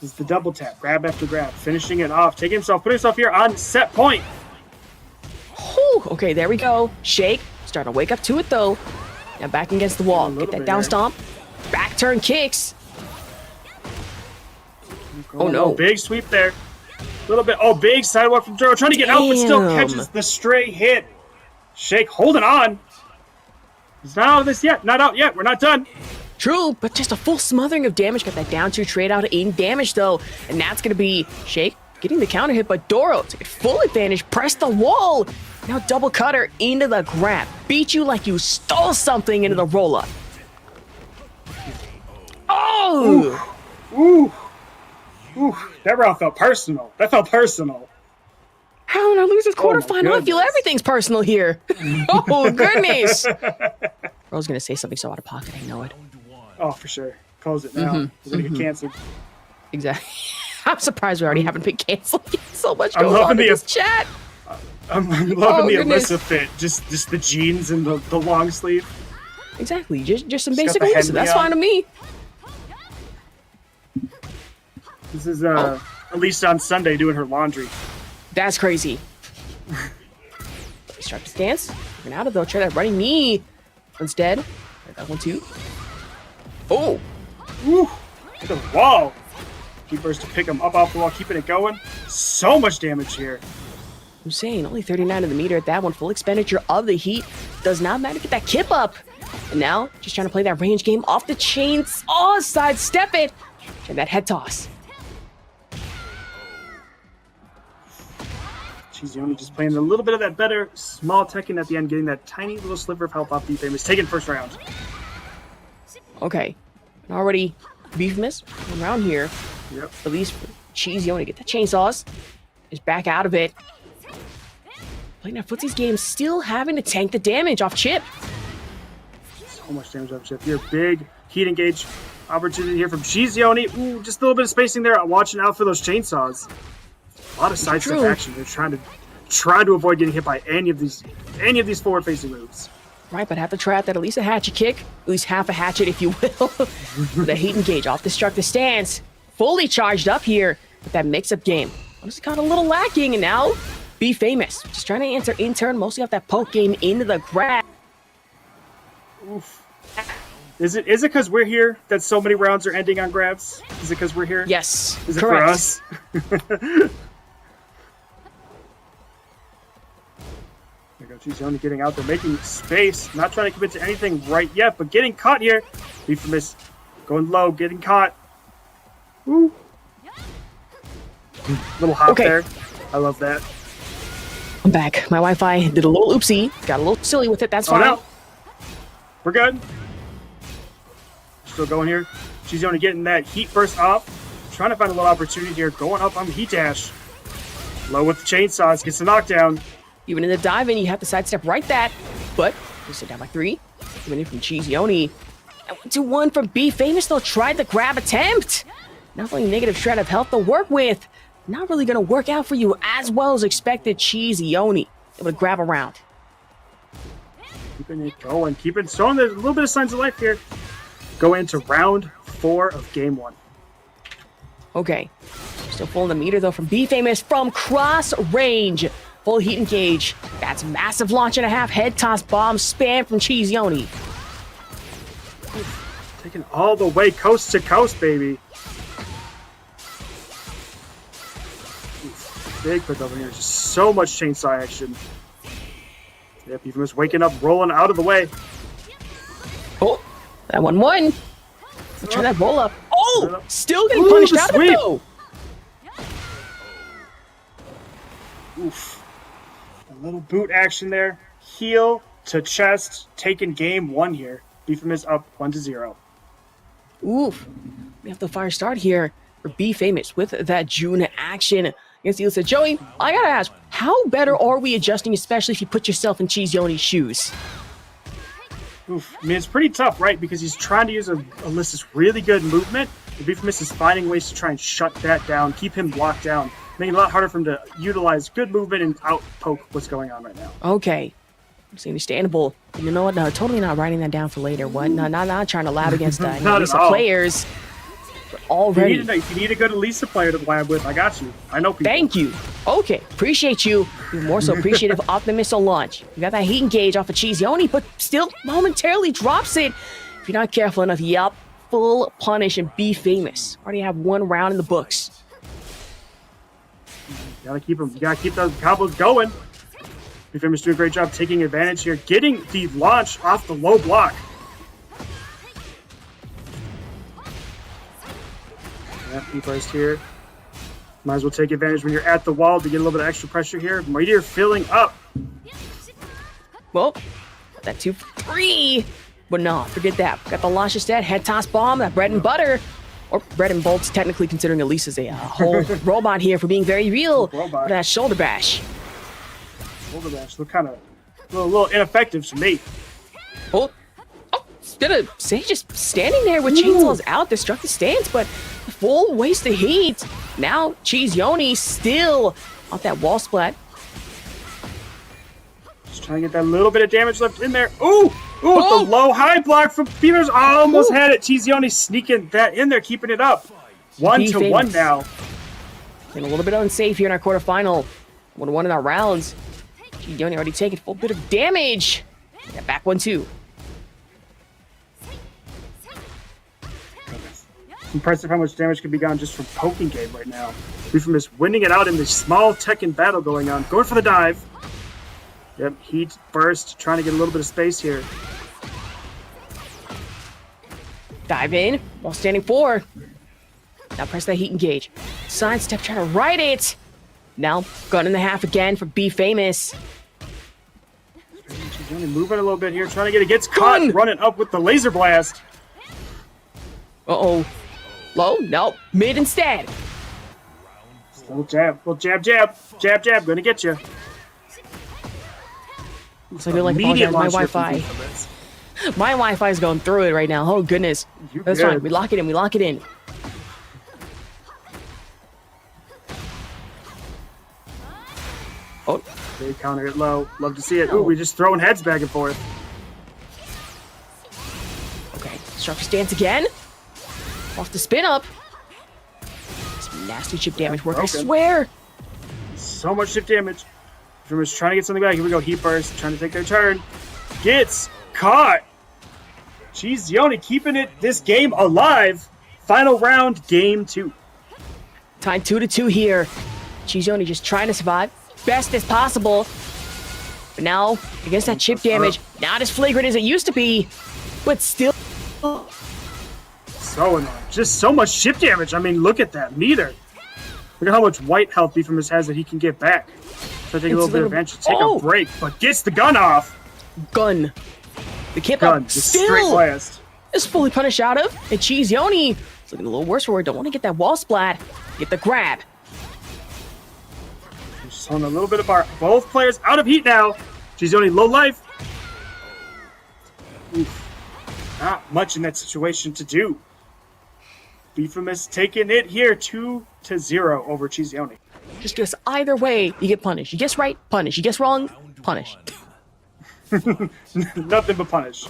This is the double tap. Grab after grab. Finishing it off. Taking himself, putting himself here on set point. Whew. Okay, there we go. Shake. Starting to wake up to it though. Now back against the wall. A little Get that bit down here. stomp. Back turn kicks. Oh no. Big sweep there. A little bit. Oh, big sidewalk from Duro. Trying to get out, but still Damn. catches the stray hit. Shake holding on. He's not out of this yet. Not out yet. We're not done. True, but just a full smothering of damage. Got that down 2 trade out in damage though. And that's gonna be Shake getting the counter hit, but Doro took full advantage. Press the wall. Now double cutter into the grab. Beat you like you stole something into the roll up. Oh! Ooh. Ooh. That round felt personal. That felt personal. How in our losers Oh my quarterfinal? I feel goodness. everything's personal here. Oh goodness! I was gonna say something so out of pocket. I know it. Oh, for sure. Close it now. We're gonna get canceled. Exactly. I'm surprised we already haven't been canceled yet. So much I'm goes on loving in the- this chat. I'm loving Oh, the goodness. Alisa fit. Just the jeans and the long sleeve. Exactly, just some She's got basic the Alisa. Henry That's on. fine to me. This is Alisa on Sunday doing her laundry. That's crazy. Start to stance. Looking out of though. Try that running knee. Instead, right, that one too. Oh, Woo! Hit the wall. Keepers to pick him up off the wall, keeping it going. So much damage here. insane. Only 39 of the meter at that one. Full expenditure of the heat. Does not matter. Get that kip up. And now, just trying to play that range game off the chains. Oh, sidestep it. And that head toss. Xiaoyu just playing a little bit of that better small Tekken at the end, getting that tiny little sliver of health off Befamous. Taking first round. Okay. And already Befamous around here. Yep. At least Xiaoyu to get the chainsaws. Is back out of it. Playing that footsies game, still having to tank the damage off Chip. So much damage off Chip here. Big heat engage opportunity here from Xiaoyu. Ooh, just a little bit of spacing there. Watching out for those chainsaws. A lot of sidestep True. action. They're trying to avoid getting hit by any of these forward-facing moves. Right, but have to try out that at least a hatchet kick. At least half a hatchet, if you will. The heat engage off destructive stance. Fully charged up here with that mix-up game. Honestly, got a little lacking, and now Befamous. Just trying to answer in turn, mostly off that poke game into the grab. Oof. Is it because we're here that so many rounds are ending on grabs? Is it because we're here? Yes, Is it correct. for us? There goes Xiaoyu getting out there, making space, not trying to commit to anything right yet, but getting caught here. Befamous going low, getting caught. Woo. Little hop Okay. there. I love that. I'm back. My Wi-Fi did a little oopsie. Got a little silly with it. That's Oh fine. no. We're good. Still going here. Xiaoyu getting that heat burst off. Trying to find a little opportunity here. Going up on the heat dash. Low with the chainsaws. Gets the knockdown. Even in the dive in, you have to sidestep right that. But we sit down by 3. Coming in from Xiaoyu. And 1-2-1 from Befamous, though. Tried the grab attempt. Not only negative shred of health to work with. Not really going to work out for you as well as expected. Xiaoyu able to grab around. Keeping it going. Showing there's a little bit of signs of life here. Go into round 4 of game 1. Okay. Still full in the meter, though, from Befamous from cross range. Full heat engage. That's massive launch and a half. Head toss bomb spam from Xiaoyu. Taking all the way coast to coast, baby. Big pick over here. Just so much chainsaw action. Yep, Befamous waking up, rolling out of the way. Oh, that 1-1. Let's try that roll up. Oh, still getting Ooh, punished the out of it, sweep. though. Oof. A little boot action there. Heel to chest. Taking game 1 here. Befamous up 1-0. Oof. We have the fire start here for Befamous with that June action against Alisa. Joey, I gotta ask, how better are we adjusting, especially if you put yourself in Xiaoyu's shoes? Oof. I mean, it's pretty tough, right? Because he's trying to use Alyssa's really good movement. And Befamous is finding ways to try and shut that down, keep him locked down, making it a lot harder for him to utilize good movement and out poke what's going on right now. Okay. It's understandable. You know what? No, totally not writing that down for later. What? No, not trying to lab against Not at Alisa all. players. But If already. you need a good Alisa player to lab with, I got you. I know people. Thank you. Okay, appreciate you. Even more so appreciative of the missile launch. You got that heat engage off of Xiaoyu, but still momentarily drops it. If you're not careful enough, yup, full punish and Befamous. Already have 1 round in the books. You gotta keep those combos going. Befamous doing a great job taking advantage here, getting the launch off the low block. Yeah, P-burst here. Might as well take advantage when you're at the wall to get a little bit of extra pressure here. Meteor filling up. Well, that 2 for 3. But no, forget that. Got the launch instead. Head toss bomb, that bread and butter. Or bread and bolts, technically considering Elisa's a whole robot here for being very real. Robot. That shoulder bash. Shoulder dash look kind of a little ineffective to me. Oh, instead of say just standing there with chainsaws out, destructive stance, but full waste of heat. Now, Cheese Yoni still off that wall splat. Just trying to get that little bit of damage left in there. Ooh! Ooh, the low high block from Befamous. Almost had it. Chizioni sneaking that in there, keeping it up. 1-1 now. And a little bit unsafe here in our quarterfinal. 1-1 in our rounds. Chizioni already taking a full bit of damage. Yeah, back 1-2. Impressive how much damage can be gotten just from poking game right now. Befamous winning it out in this small Tekken battle going on. Going for the dive. Yep, heat burst, trying to get a little bit of space here. Dive in while standing 4. Now press that heat engage. Sidestep, trying to ride it. Now gun in the half again for Befamous. She's only moving a little bit here, trying to get it. Gets caught running up with the laser blast. Uh-oh. Low? No. Mid instead. Little jab, jab, gonna get you. Looks like they're like, apologize, my Wi-Fi. My Wi-Fi is going through it right now. Oh, goodness. That's fine. We lock it in. We lock it in. Oh. They counter it low. Love to see it. Ooh, we're just throwing heads back and forth. Okay. Structure stance again. Off the spin up. Some nasty chip damage work, I swear. So much chip damage. Befamous trying to get something back. Here we go. Heat burst. Trying to take their turn. Gets caught. Chizioni keeping it this game alive. Final round, game 2. Tied 2-2 here. Chizioni just trying to survive best as possible. But now, against that chip damage, not as flagrant as it used to be, but still. So annoying. Just so much chip damage. I mean, look at that meter. Look at how much white health Befamous has that he can get back. So take a little bit of advantage, take a break, but gets the gun off. Gun. The kip gun, up straight still blast. is fully punished out of. And Chizioni is looking a little worse for it. Don't want to get that wall splat. Get the grab. Just on a little bit of bar. Both players out of heat now. Chizioni low life. Oof. Not much in that situation to do. Befamous taking it here 2-0 over Chizioni. Just guess either way, you get punished. You guess right, punish. You guess wrong, punish. Nothing but punish.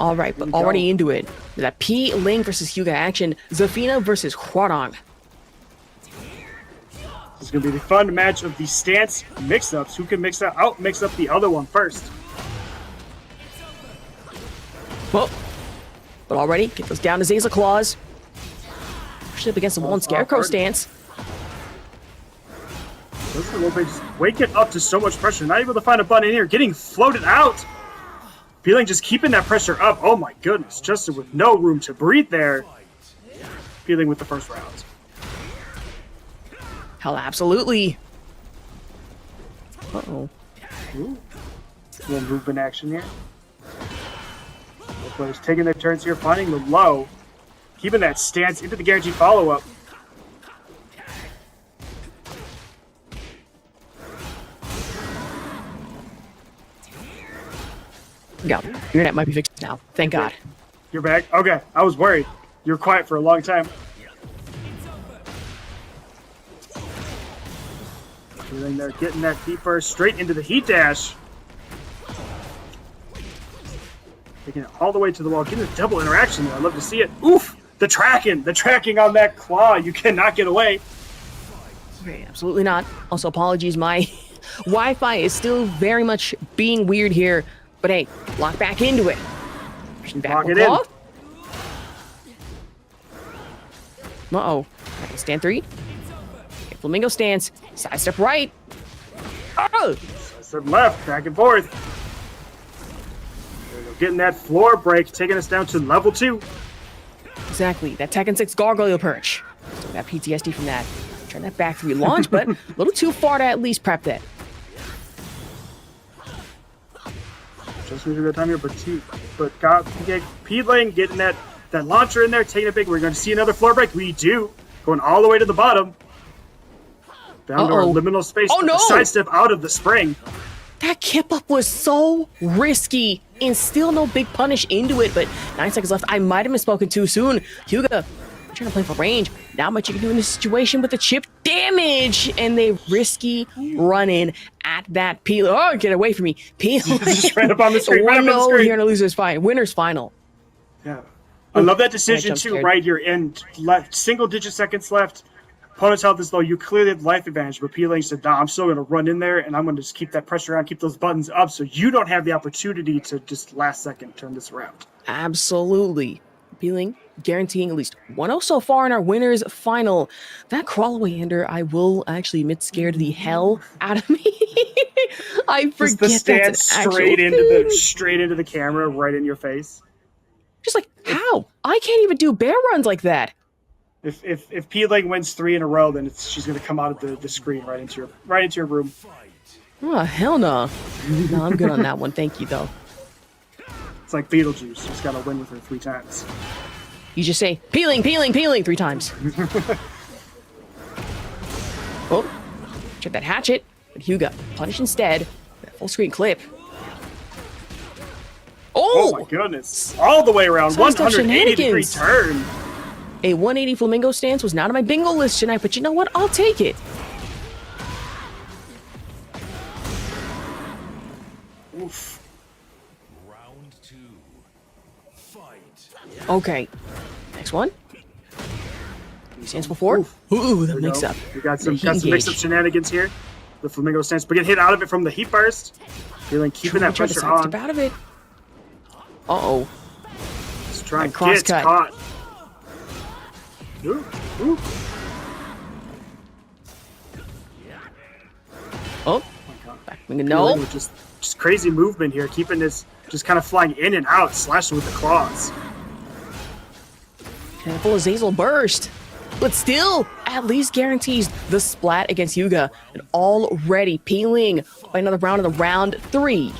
All right, but already into it. That Pling versus Hyuga action. Zafina versus Hwoarang. This is going to be the fun match of the stance mix-ups. Who can mix up the other one first? Well, but already get those down to Zaza Claws. Push up against the wall and Scarecrow stance. Those are a little bit just waking up to so much pressure. Not able to find a button in here. Getting floated out. Feeling just keeping that pressure up. Oh my goodness. Justin with no room to breathe there. Feeling with the first round. Hell, absolutely. Uh-oh. Ooh. Little movement action here. Both players taking their turns here, finding the low. Keeping that stance into the guaranteed follow-up. Go. Your internet might be fixed now. Thank God. You're back? Okay, I was worried. You were quiet for a long time. Feeling there, getting that heat burst straight into the heat dash. Taking it all the way to the wall, getting a double interaction there. I love to see it. Oof! The tracking on that claw. You cannot get away. Okay, absolutely not. Also, apologies. My Wi-Fi is still very much being weird here. But hey, lock back into it. Pushing back Lock it claw. in. Uh-oh. Stand 3. Okay, Flamingo stance. Sidestep right. Oh! Step left, back and forth. There we go. Getting that floor break, taking us down to level 2. Exactly. That Tekken 6 gargoyle perch. Still got PTSD from that. Turn that back 3 launch, but a little too far to at least prep that. Just a good time here, but got Pling getting that launcher in there, taking it big. We're going to see another floor break. We do. Going all the way to the bottom. Down to our liminal space. Oh, no! Sidestep out of the spring. That kip up was so risky and still no big punish into it, but 9 seconds left. I might have misspoken too soon. Hyuga trying to play for range. Not much you can do in this situation with the chip damage. And they risky run-in at that Peel. Oh, get away from me. Peel. Just right up on the screen. Right up on the 1-0 screen. here in a winner's final. Yeah. I love that decision jump too, scared. right? You're in single-digit seconds left. Opponent's health is low. You clearly have life advantage, but Pling said, nah, I'm still going to run in there, and I'm going to just keep that pressure on, keep those buttons up, so you don't have the opportunity to just last second turn this around. Absolutely. Pling guaranteeing at least 1-0 so far in our winners final. That crawlaway ender, I will actually admit, scared the hell out of me. I forget Just the that's stand an straight actual straight into the camera, right in your face. Just like, how? I can't even do bear runs like that. If Pling wins 3 in a row, then she's going to come out of the screen right into your room. Oh, hell no. No, I'm good on that one. Thank you, though. It's like Beetlejuice. She's got to win with her 3 times. You just say, Pling, 3 times. Oh, check that hatchet. But Hyuga, punish instead. That full screen clip. Oh my goodness. All the way around. Some stuff 180-degree shenanigans. turn. A 180 flamingo stance was not on my bingo list tonight, but you know what? I'll take it. Oof. Round 2. Fight. Okay. Next one. Stands before. Ooh, the There we mix go. up. We got some The heat mix-up engage. shenanigans here. The flamingo stance, but get hit out of it from the heat burst. Feeling keeping that Try to pressure sidestep on. out of it. Uh-oh. Let's try and Cross get cut. caught. Ooh, ooh. Oh. God. Back wing, no. Just crazy movement here, keeping this just kind of flying in and out, slashing with the claws. Careful as Azazel burst. But still, at least guarantees the splat against Hyuga. And already peeling by another round in the round 3.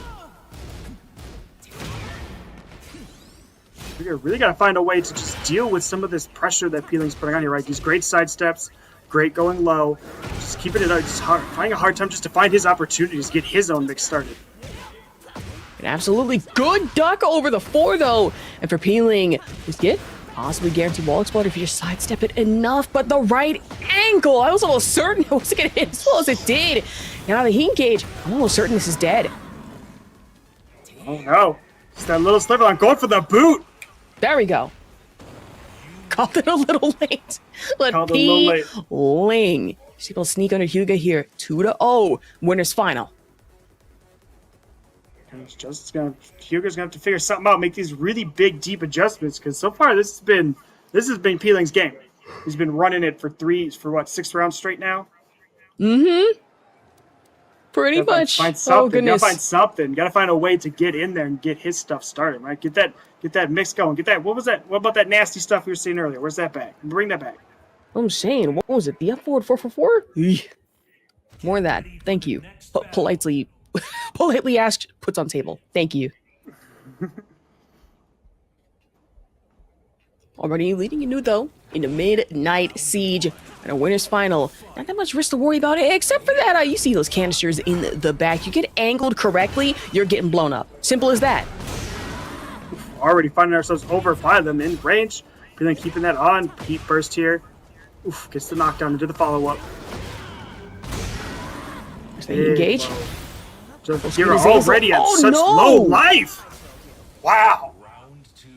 We really got to find a way to just deal with some of this pressure that Peeling's putting on here, right? These great side steps, great going low, just keeping it up, just finding a hard time just to find his opportunities, get his own mix started. An absolutely good duck over the 4, though. And for peeling, just get possibly guaranteed wall exploder if you just sidestep it enough. But the right ankle, I was almost certain it wasn't going to hit as well as it did. Now the heat gauge, I'm almost certain this is dead. Oh no, just that little sliver on going for the boot. There we go. Called it a little late. But Called it a little late. Pling. She's able to sneak under Hyuga here. 2-0. Winners final. And Hugo's gonna have to figure something out, make these really big, deep adjustments, because so far this has been Peeling's game. He's been running it for 6 rounds straight now. Pretty Gotta much. Find Oh, something. goodness. Gotta find something. Gotta find a way to get in there and get his stuff started, right? Get that mix going. Get that. What was that? What about that nasty stuff we were seeing earlier? Where's that back? Bring that back. I'm saying, what was it? The up forward 444? More of that. Thank you. Politely asked, puts on table. Thank you. Already leading into, though, in the midnight siege and a winner's final. Not that much risk to worry about it, except for that you see those canisters in the back. You get angled correctly, you're getting blown up. Simple as that. Already finding ourselves over by them in range. Feeling keeping that on. Heat burst here. Oof, gets the knockdown into the follow-up. They engage. Just you're already at such low life. Wow. Round 2.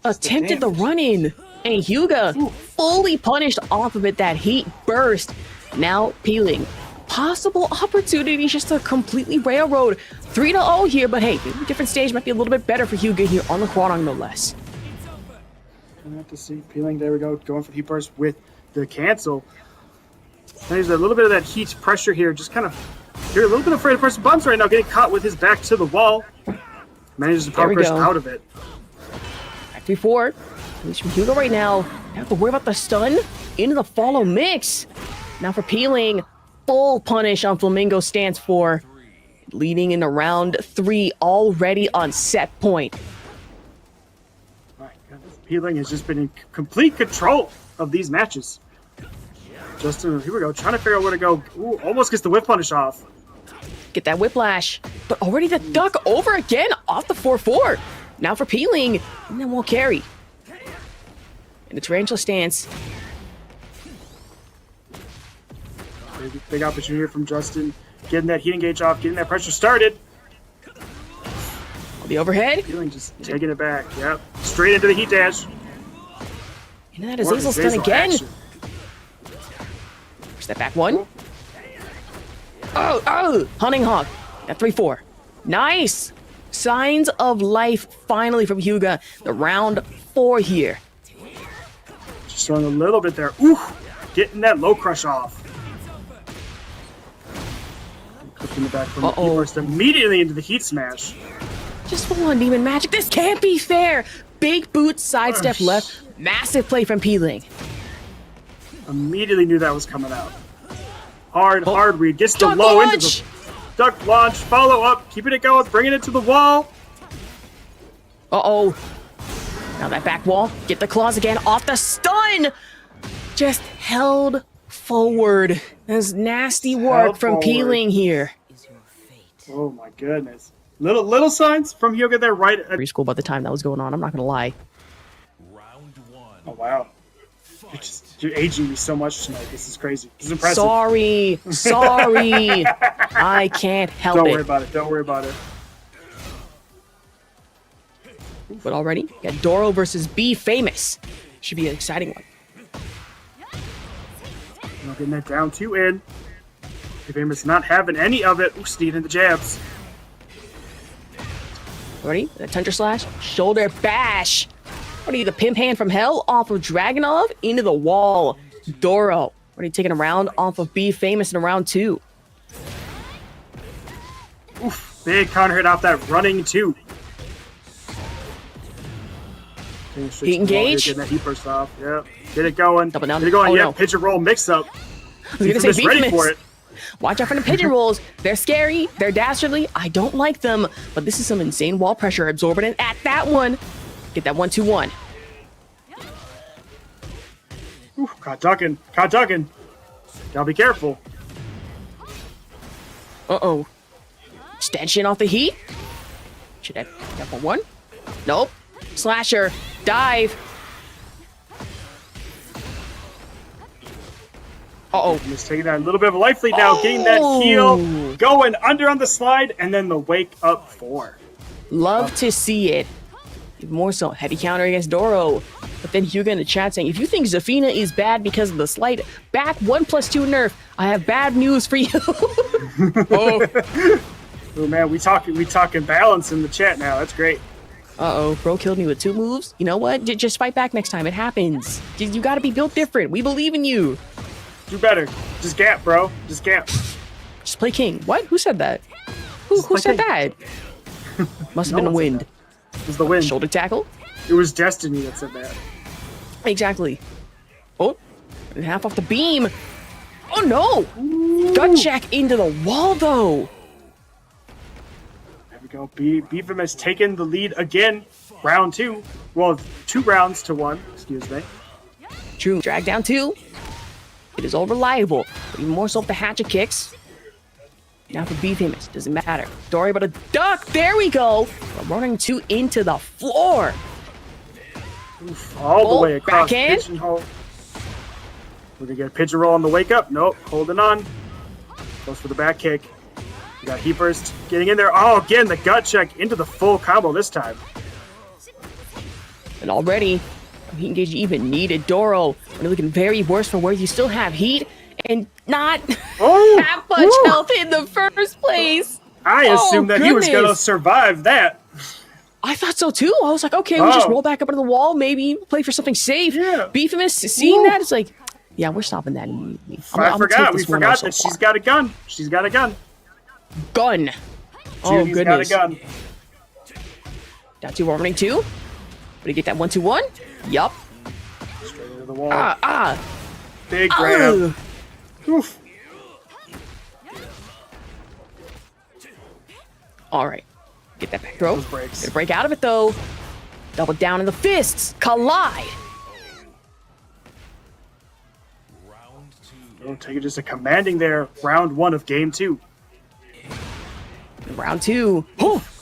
Attempted the run-in, and Hyuga fully punished off of it. That heat burst. Now peeling. Possible opportunities just to completely railroad. 3-0 here, but hey, different stage might be a little bit better for Hyuga here on the Hwoarang, no less. I have to see Peeling. There we go. Going for the heat burst with the cancel. There's a little bit of that heat pressure here. Just kind of, you're a little bit afraid to press the buttons right now. Getting caught with his back to the wall. Manages to power push out of it. Back 3-4. At least from Hyuga right now. Don't have to worry about the stun into the follow mix. Now for peeling, full punish on Flamingo stance 4. Leading into round 3 already on set point. My goodness. Peeling has just been in complete control of these matches. Justin, here we go. Trying to figure out where to go. Ooh, almost gets the whip punish off. Get that whiplash. But already the duck over again off the 4-4. Now for peeling, and then we'll carry. in the tarantula stance. Big opportunity here from Justin. Getting that heat engage off, getting that pressure started. The overhead. Feeling just taking it back. Yep. Straight into the heat dash. And that is Azazel stun again. Action. Step back one. Oh! Hunting Hawk at 3-4. Nice! Signs of life finally from Hyuga. The round 4 here. Just throwing a little bit there. Ooh! Getting that low crush off. Clicking the back from the heat burst immediately into the heat smash. Just one demon magic. This can't be fair. Big boot sidestep left. Massive play from Pling. Immediately knew that was coming out. Hard read. Gets the Duck low launch. into the duck launch. Follow up. Keeping it going. Bringing it to the wall. Uh-oh. Now that back wall. Get the claws again. Off the stun. Just held forward. That's nasty work from Pling here. Oh my goodness. Little signs from Hyuga there right at Preschool by the time that was going on. I'm not going to lie. Round one. Oh wow. You're aging me so much tonight. This is crazy. This is impressive. Sorry. I can't help Don't it. worry about it. Don't worry about it. But already, got Doro versus Befamous. Should be an exciting one. Not getting that down 2 in. Befamous not having any of it. Ooh, sneaking the jabs. Ready? The Tundra Slash. Shoulder bash. Ready? The pimp hand from hell off of Dragunov into the wall. Doro. Ready? Taking a round off of Befamous in round 2. Oof. Big counter hit off that running 2. Heat engage. Getting that heat burst off. Yep. Get it going. Double down. Get it going. Oh, Yep. no. Pitch and roll mix up. I was gonna say Befamous ready Befamous. for it. Watch out for the pigeon rolls. They're scary. They're dastardly. I don't like them. But this is some insane wall pressure. Absorbing it at that one. Get that 1-2-1. Ooh, caught ducking. Gotta be careful. Uh-oh. Extension off the heat. Should I get for 1? Nope. Slasher. Dive. Uh-oh. Just taking that a little bit of a life lead now. Getting that heel. Going under on the slide. And then the wake up 4. Love to see it. Even more so. Heavy counter against Doro. But then Hyuga in the chat saying, if you think Zafina is bad because of the slight back 1+2 nerf, I have bad news for you. Oh man, we talking balance in the chat now. That's great. Uh-oh, bro killed me with 2 moves. You know what? Just fight back next time. It happens. You gotta be built different. We believe in you. Do better. Just gap, bro. Just gap. Just play king. What? Who said that? Who play said king. that? Must have No been the one said wind. It was the win. Shoulder tackle? It was Destiny that said that. Exactly. Oh, and half off the beam. Oh no! Gut check into the wall though. There we go. Befamous taking the lead again. Round 2. Well, 2 rounds to 1. Excuse me. True. Drag down 2. It is all reliable. But even more so if the hatchet kicks. Now for Befamous, doesn't matter. Don't worry about a duck. There we go. We're running 2 into the floor. All the way across. Backhand. Pigeonhole. We're gonna get a pigeon roll on the wake up. Nope. Holding on. Goes for the back kick. We got heat burst getting in there. Oh, again, the gut check into the full combo this time. And already, heat engage even needed. Doro, you're looking very worse for where you still have heat and not have much health in the first place. I assumed that he was gonna goodness. survive that. I thought so too. I was like, okay, we just roll back up into the wall, maybe play for something safe. Yeah. Befamous, seeing that, it's like, yeah, we're stopping that immediately. I forgot. We forgot that she's got a gun. She's got a gun. Gun. Oh, Judy's goodness. got a gun. Down 2, running 2. But you get that 1-2-1? Yup. Straight into the wall. Big Oh. grab. Oof. All right. Get that back throw. Those breaks. Gonna break out of it though. Double down in the fists. Collide. Round 2. Oh, take it just a commanding there. Round 1 of game 2. Round 2.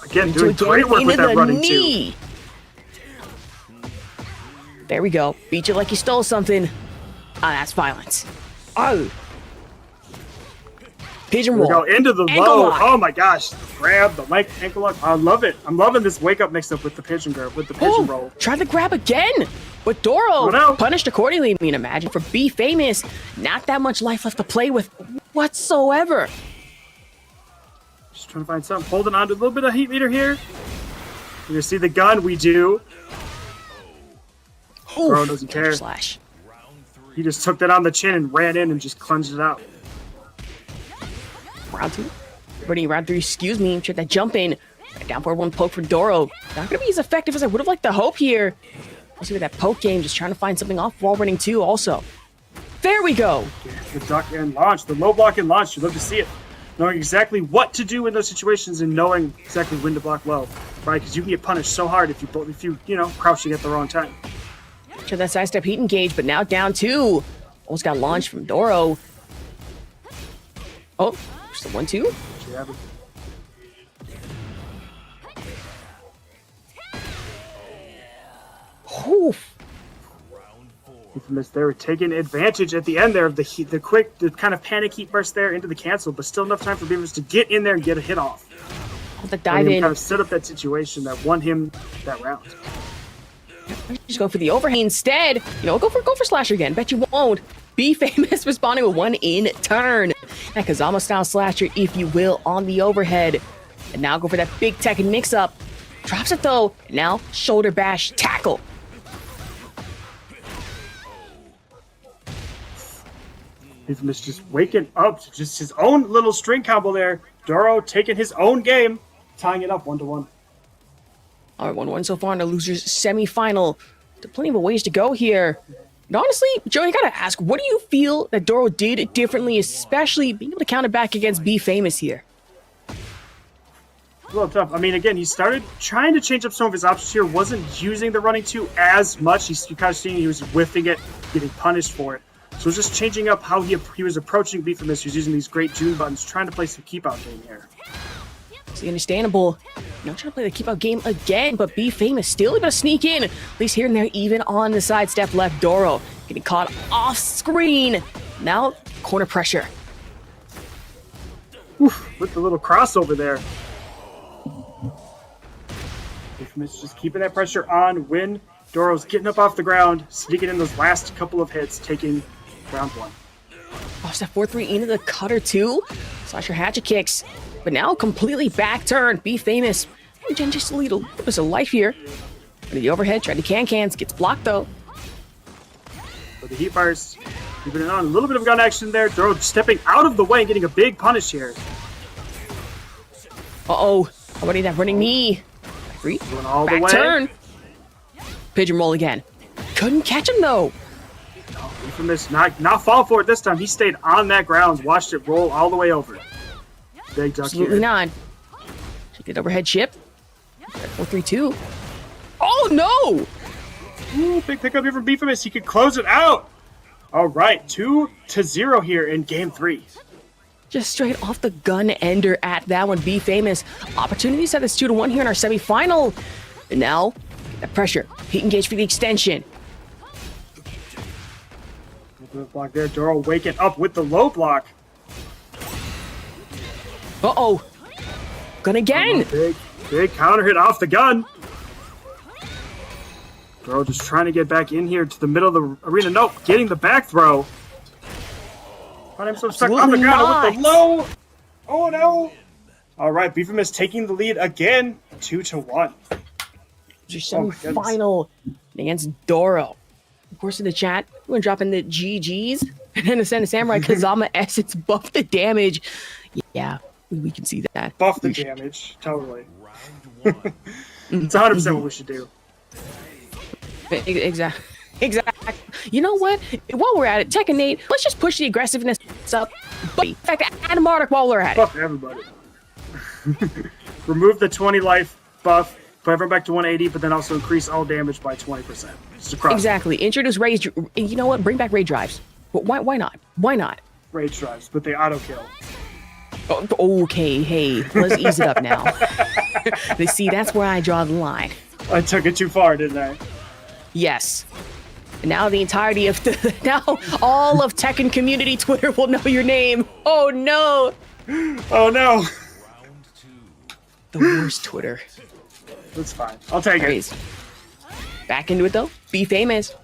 Again, doing great work with that running 2. There we go. Beat you like you stole something. Ah, that's violence. Oh. Pigeon We roll. go into the Ankle low. lock. Oh my gosh. Grab the leg ankle lock. I love it. I'm loving this wake up mix up with the pigeon grab, with the pigeon roll. Tried to grab again. But Doro Oh, no. punished accordingly. I mean, imagine for Befamous, not that much life left to play with whatsoever. Just trying to find something. Holding on to a little bit of heat meter here. You see the gun? We do. Bro Oof, doesn't counter care. slash. He just took that on the chin and ran in and just cleansed it out. Round 2. Ready, round 3, excuse me. Check that jump in. Down forward 1 poke for Doro. Not going to be as effective as I would have liked to hope here. Let's see with that poke game, just trying to find something off wall running 2 also. There we go. The duck and launch, the low block and launch. You love to see it. Knowing exactly what to do in those situations and knowing exactly when to block low. Right? Because you can get punished so hard if you crouching at the wrong time. Check that sidestep heat engage, but now down 2. Almost got launched from Doro. Oh, just a 1-2. Oof. Befamous there taking advantage at the end there of the heat, the kind of panic heat burst there into the cancel, but still enough time for Befamous to get in there and get a hit off. The dive And in. kind of set up that situation that won him that round. Just go for the overhand instead. Go for slasher again. Bet you won't. Befamous responding with 1 in turn. That Kazama style slasher, if you will, on the overhead. And now go for that big Tekken mix up. Drops it though. Now shoulder bash tackle. Befamous just waking up to just his own little string combo there. Doro taking his own game, tying it up 1-1. All right, 1-1 so far in the losers semifinal. There's plenty of ways to go here. And honestly, Joey, I gotta ask, what do you feel that Doro did differently, especially being able to counter back against Befamous here? A little tough. I mean, again, he started trying to change up some of his options here. Wasn't using the running 2 as much. You kind of seeing he was whiffing it, getting punished for it. So it was just changing up how he was approaching Befamous. He was using these great June buttons, trying to play some keep out game here. It's understandable. Not trying to play the keep out game again, but Befamous still able to sneak in. At least here and there, even on the sidestep left. Doro getting caught off screen. Now, corner pressure. Oof, with the little crossover there. Befamous just keeping that pressure on when Doro's getting up off the ground, sneaking in those last couple of hits, taking round 1. Oh, step 4-3 into the cutter too. Slasher hatchet kicks. But now completely back turn. Befamous. Regen just a little bit of life here. The overhead, tried to cans, gets blocked though. But the heat burst, keeping it on. A little bit of gun action there. Doro stepping out of the way and getting a big punish here. Uh-oh. Already that running knee. Free. Going all the Back way. turn. Pigeon roll again. Couldn't catch him though. Befamous not fall for it this time. He stayed on that ground, watched it roll all the way over. Big duck Absolutely here. not. She did overhead chip. 4-3-2. Oh no! Ooh, big pickup here from Befamous. He could close it out. All right, 2-0 here in game 3. Just straight off the gun ender at that one. Befamous. Opportunity set this 2-1 here in our semifinal. And now, that pressure. Heat engage for the extension. Good block there. Doro waking up with the low block. Uh-oh. Gun again. Big counter hit off the gun. Doro just trying to get back in here to the middle of the arena. Nope, getting the back throw. Find himself stuck on the Absolutely ground with the not. low. Oh no. All right, Befamous taking the lead again, 2-1. Your Oh my goodness. semifinal against Doro. Of course, in the chat, we're going to drop in the GGs. And then the Send Samurai Kazama Essence buff the damage. Yeah, we can see that. Buff the damage, totally. It's 100% what we should do. Exactly. Exactly. You know what? While we're at it, Tekken Nate, let's just push the aggressiveness up. But in fact, add Martic while we're at it. Buff everybody. Remove the 20 life buff, put everyone back to 180, but then also increase all damage by 20%. Just across. Exactly. Introduce rage. You know what? Bring back raid drives. Why not? Why not? Rage drives, but they auto kill. Oh, okay, hey, let's ease it up now. See, that's where I draw the line. I took it too far, didn't I? Yes. And now the entirety of now all of Tekken community Twitter will know your name. Oh no. Oh no. The worst Twitter. That's fine. I'll take it. Anyways, back into it though. Befamous.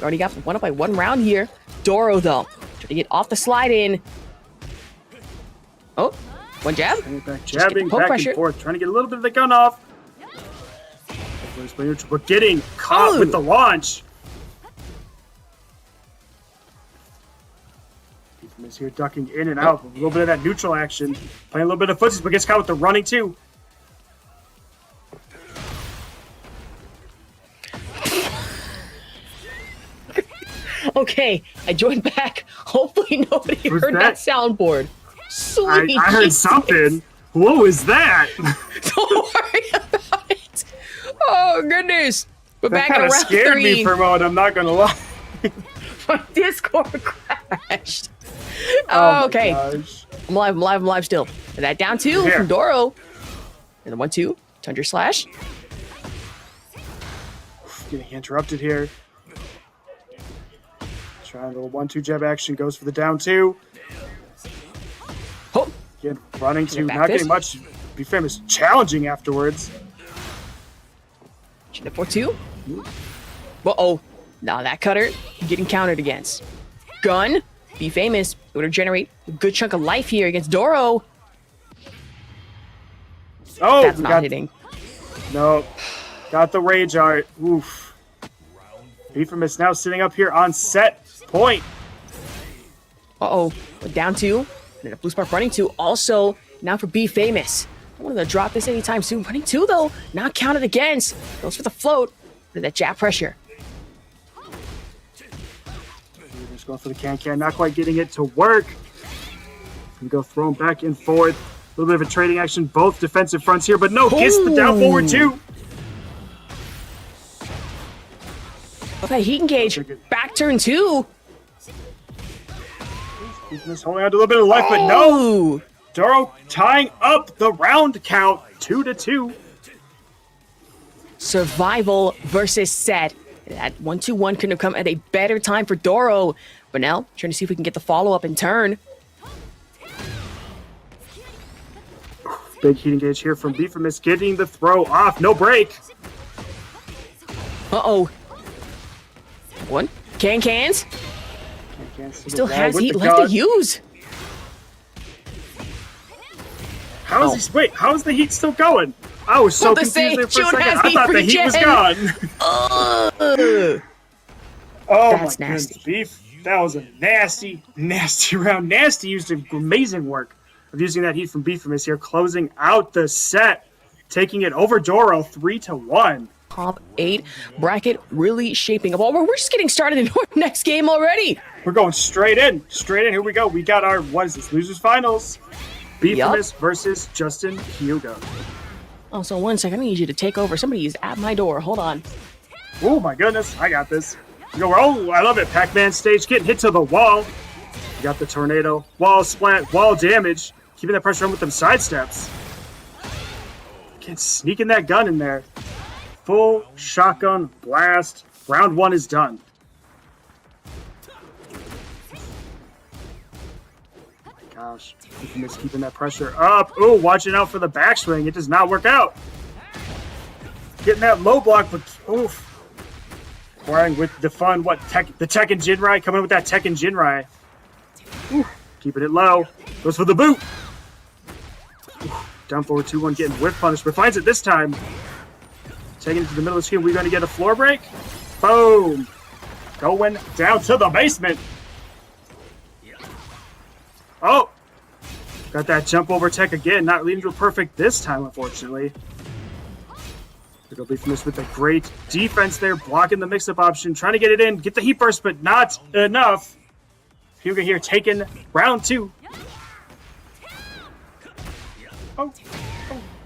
Already got one up by 1 round here. Doro though, trying to get off the slide in. Oh, one jab. Back Just get the jabbing, poke back pressure. and forth, trying to get a little bit of the gun off. We're getting caught with the launch. Is here ducking in and out. A little bit of that neutral action. Playing a little bit of footsies, but gets caught with the running too. Okay, I joined back. Hopefully nobody Who's heard that that? soundboard. Sweet. I heard something. What was that? Don't worry about it. Oh goodness. We're That back at kind of round scared 3. me for a moment. I'm not gonna lie. My Discord crashed. Oh my Okay. gosh. I'm live still. And that down 2 Here. from Doro. And the 1-2. Tundra slash. Getting interrupted here. Trying the 1-2 jab action, goes for the down 2. Oh, Again, running to, back not fist. getting much. Befamous challenging afterwards. the 4-2. Uh-oh. Now that cutter getting countered against. Gun. Befamous. Going to generate a good chunk of life here against Doro. Oh, That's not hitting. No. Got the rage art. Oof. Befamous now sitting up here on set point. Uh-oh. Down 2. And a blue spark running 2. Also, now for Befamous. I wanted to drop this anytime soon. Running 2, though. Not counted against. Goes for the float. Look at that jab pressure. Just going for the can. Not quite getting it to work. And go thrown back and forth. A little bit of a trading action. Both defensive fronts here, but no. Gets the down forward too. Okay, he can gauge. Back turn 2. Just holding on to a little bit of life, but no. Oh. Doro tying up the round count. 2-2. Survival versus set. That 1-2-1 couldn't have come at a better time for Doro. But now, trying to see if we can get the follow-up in turn. Big heat engage here from Befamous, getting the throw off. No break. Uh-oh. One. Cans. Still has heat left to use. How is he? Wait, how is the heat still going? I was so What to confused say? there for a June second. has I heat thought for the heat was Jen. gone. Ugh. Oh That's my nasty. goodness, Beef. That was a nasty, nasty round. Nasty used amazing work of using that heat from Befamous here, closing out the set, taking it over Doro 3-1. Top 8 bracket really shaping up. Oh, we're just getting started in our next game already. We're going straight in. Straight in. Here we go. We got our, what is this, losers finals. Befamous versus JustinHyuga. Oh, so 1 second. I need you to take over. Somebody is at my door. Hold on. Oh my goodness, I got this. You go, oh, I love it. Pac-Man stage, getting hit to the wall. You got the tornado, wall splat, wall damage. Keeping that pressure on with them sidesteps. Again, sneaking that gun in there. Full shotgun blast. Round 1 is done. Oh my gosh. Befamous keeping that pressure up. Oh, watching out for the backswing. It does not work out. Getting that low block, but oof. Hwoarang with the fun, the Tekken Jinrai, coming in with that Tekken Jinrai. Ooh, keeping it low. Goes for the boot. Ooh, down forward 2-1, getting whiff punish, but finds it this time. Taking it to the middle of the screen. We're going to get a floor break. Boom. Going down to the basement. Oh. Got that jump over tech again. Not leading to a perfect this time, unfortunately. It'll be finished with a great defense there, blocking the mix-up option, trying to get it in, get the heat burst, but not enough. Hyuga here taking round 2. Oh,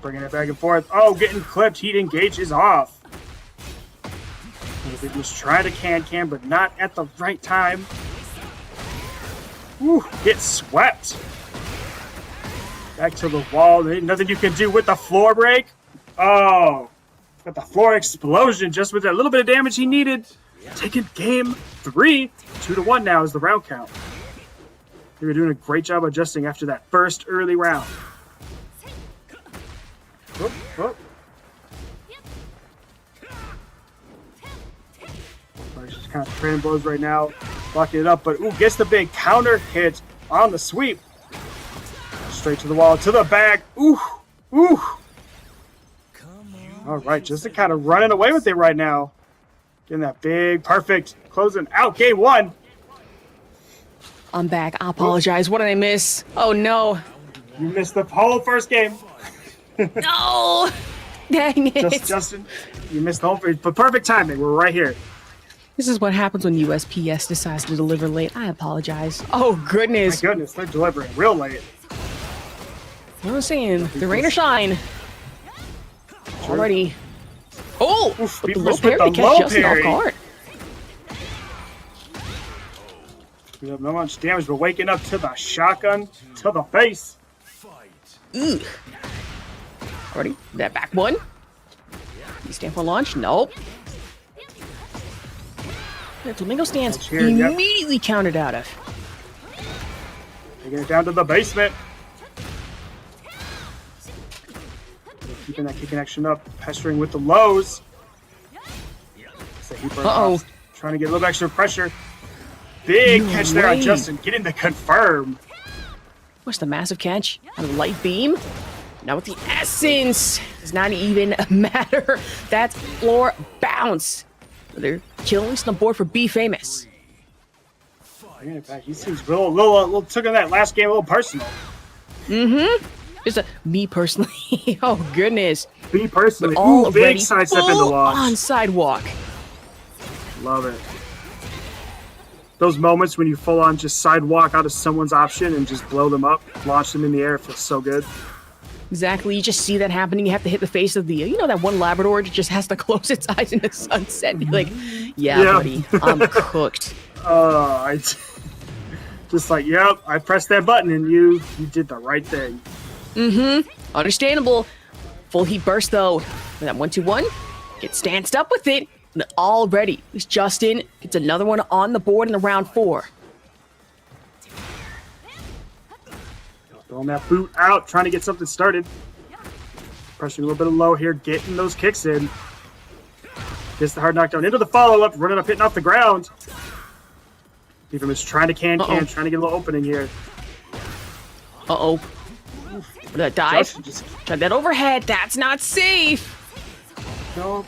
bringing it back and forth. Oh, getting clipped. Heat engage is off. Just try to can, but not at the right time. Woo, get swept. Back to the wall. There ain't nothing you can do with the floor break. Oh. Got the floor explosion just with that little bit of damage he needed. taking game 3. 2-1 now is the round count. They were doing a great job adjusting after that first early round. Oh, oh. Just kind of trading blows right now, blocking it up, but ooh, gets the big counter hit on the sweep. Straight to the wall, to the back. Ooh, ooh. All right, Justin kind of running away with it right now. Getting that big, perfect, closing out game 1. I'm back. I apologize. What did I miss? Oh no. You missed the whole first game. No! Dang it. Justin, you missed the whole first, but perfect timing. We're right here. This is what happens when USPS decides to deliver late. I apologize. Oh, goodness. My goodness, they're delivering real late. What I'm saying, the rain or shine. Already. Oh! Oof, But the Befamous low with parry the to catch low Justin off parry. guard. We have not much damage, but waking up to the shotgun to the face. Ugh. Already. That back one. You stand for launch? Nope. That Flamingo stance Here, yep. immediately countered out of. Taking it down to the basement. Keeping that kick connection up, pestering with the lows. Uh-oh. Trying to get a little extra pressure. Big No catch there on way. Justin, getting the confirm. What's the massive catch? A light beam? Now with the essence. Does not even matter. That's floor bounce. They're killing the board for Befamous. Bringing it back. He seems a little took on that last game a little personal. Mm-hmm. Just me personally. Oh goodness. Me personally. Ooh, Already big sidestep into full launch. on sidewalk. Love it. Those moments when you full on just sidewalk out of someone's option and just blow them up, launch them in the air, feels so good. Exactly. You just see that happening. You have to hit the face of the, that one Labrador that just has to close its eyes in the sunset. Be like, yeah, buddy, I'm cooked. I just like, yep, I pressed that button and you did the right thing. Mm-hmm. Understandable. Full heat burst though. That 1-2-1. Gets stanced up with it. And already, Justin gets another one on the board in the round 4. Throwing that boot out, trying to get something started. Pressing a little bit of low here, getting those kicks in. Gets the hard knockdown into the follow-up, running up, hitting off the ground. Befamous trying to can, trying to get a little opening here. Uh-oh. That dive. Justin just Try that overhead. That's not safe. no,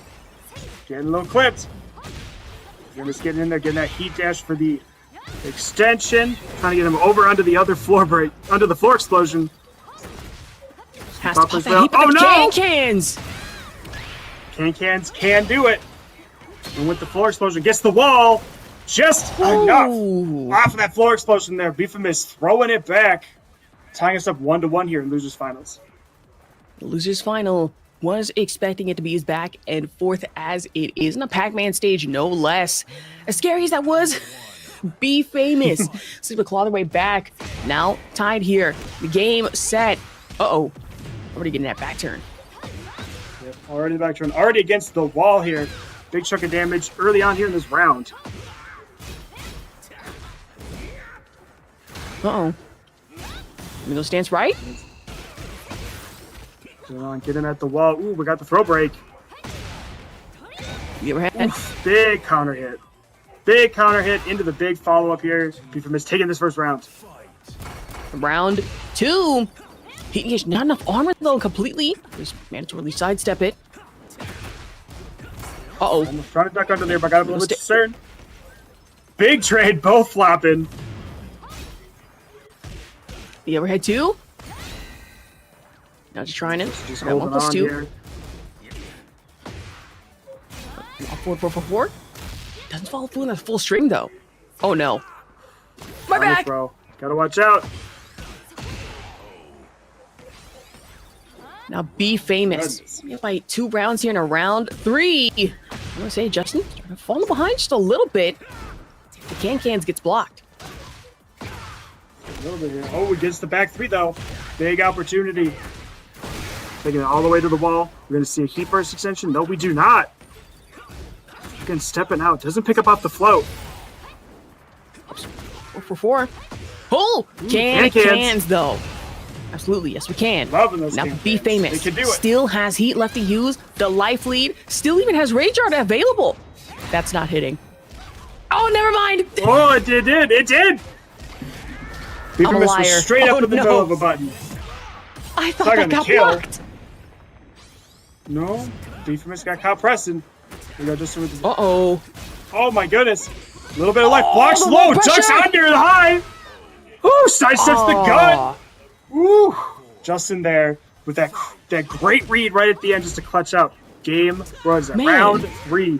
getting a little clipped. Befamous getting in there, getting that heat dash for the extension. Trying to get him over under the other floor break, under the floor explosion. Has to pop Poppers that down. heat with Oh, the no! cans. Cans can do it. And with the floor explosion, gets the wall. Just enough. Ooh. Off of that floor explosion there. Befamous throwing it back. Tying us up 1-1 here in losers finals. Losers final. Was expecting it to be as back and forth as it is in a Pac-Man stage, no less. As scary as that was, Befamous. Sleep claw their way back. Now tied here. The game set. Uh-oh. Already getting that back turn. Yep, already the back turn. Already against the wall here. Big chunk of damage early on here in this round. Uh-oh. Middle stance right. Going on, get him at the wall. Ooh, we got the throw break. You ever had? Big counter hit. Big counter hit into the big follow-up here. Befamous taking this first round. Round 2. He has not enough armor though completely. Just mandatorily sidestep it. Uh-oh. Almost trying to duck under there, but got a little bit concerned. Big trade, both flopping. The overhead 2. Now just trying it. Just That 1 holding on +2. here. 4-4-4-4. Doesn't follow through in that full string though. Oh no. My Final back! throw. Gotta watch out. Now Befamous. We have like 2 rounds here in a round 3. I'm gonna say Justin trying to fall behind just a little bit. The cans gets blocked. A little bit here. Oh, it gets the back 3 though. Big opportunity. Taking it all the way to the wall. We're gonna see a heat burst extension. No, we do not. Again, stepping out. Doesn't pick up off the float. 4 for 4. Pull! Cans, though. Absolutely, yes, we can. Loving those Now, cans. Befamous They can do it. still has heat left to use. The life lead still even has Rage Art available. That's not hitting. Oh, never mind. Oh, it did. It did. Befamous liar. was straight up Oh, in the no. middle of a button. I thought Not that gonna got kill. blocked. No, Befamous got caught pressing. We got just with the, Uh-oh. oh my goodness. A little bit of life. Oh, Blocks the low. low pressure. Ducks under the high. Ooh, sidesteps the gun. Ooh. Justin there with that great read right at the end just to clutch out. Game was Man. round 3.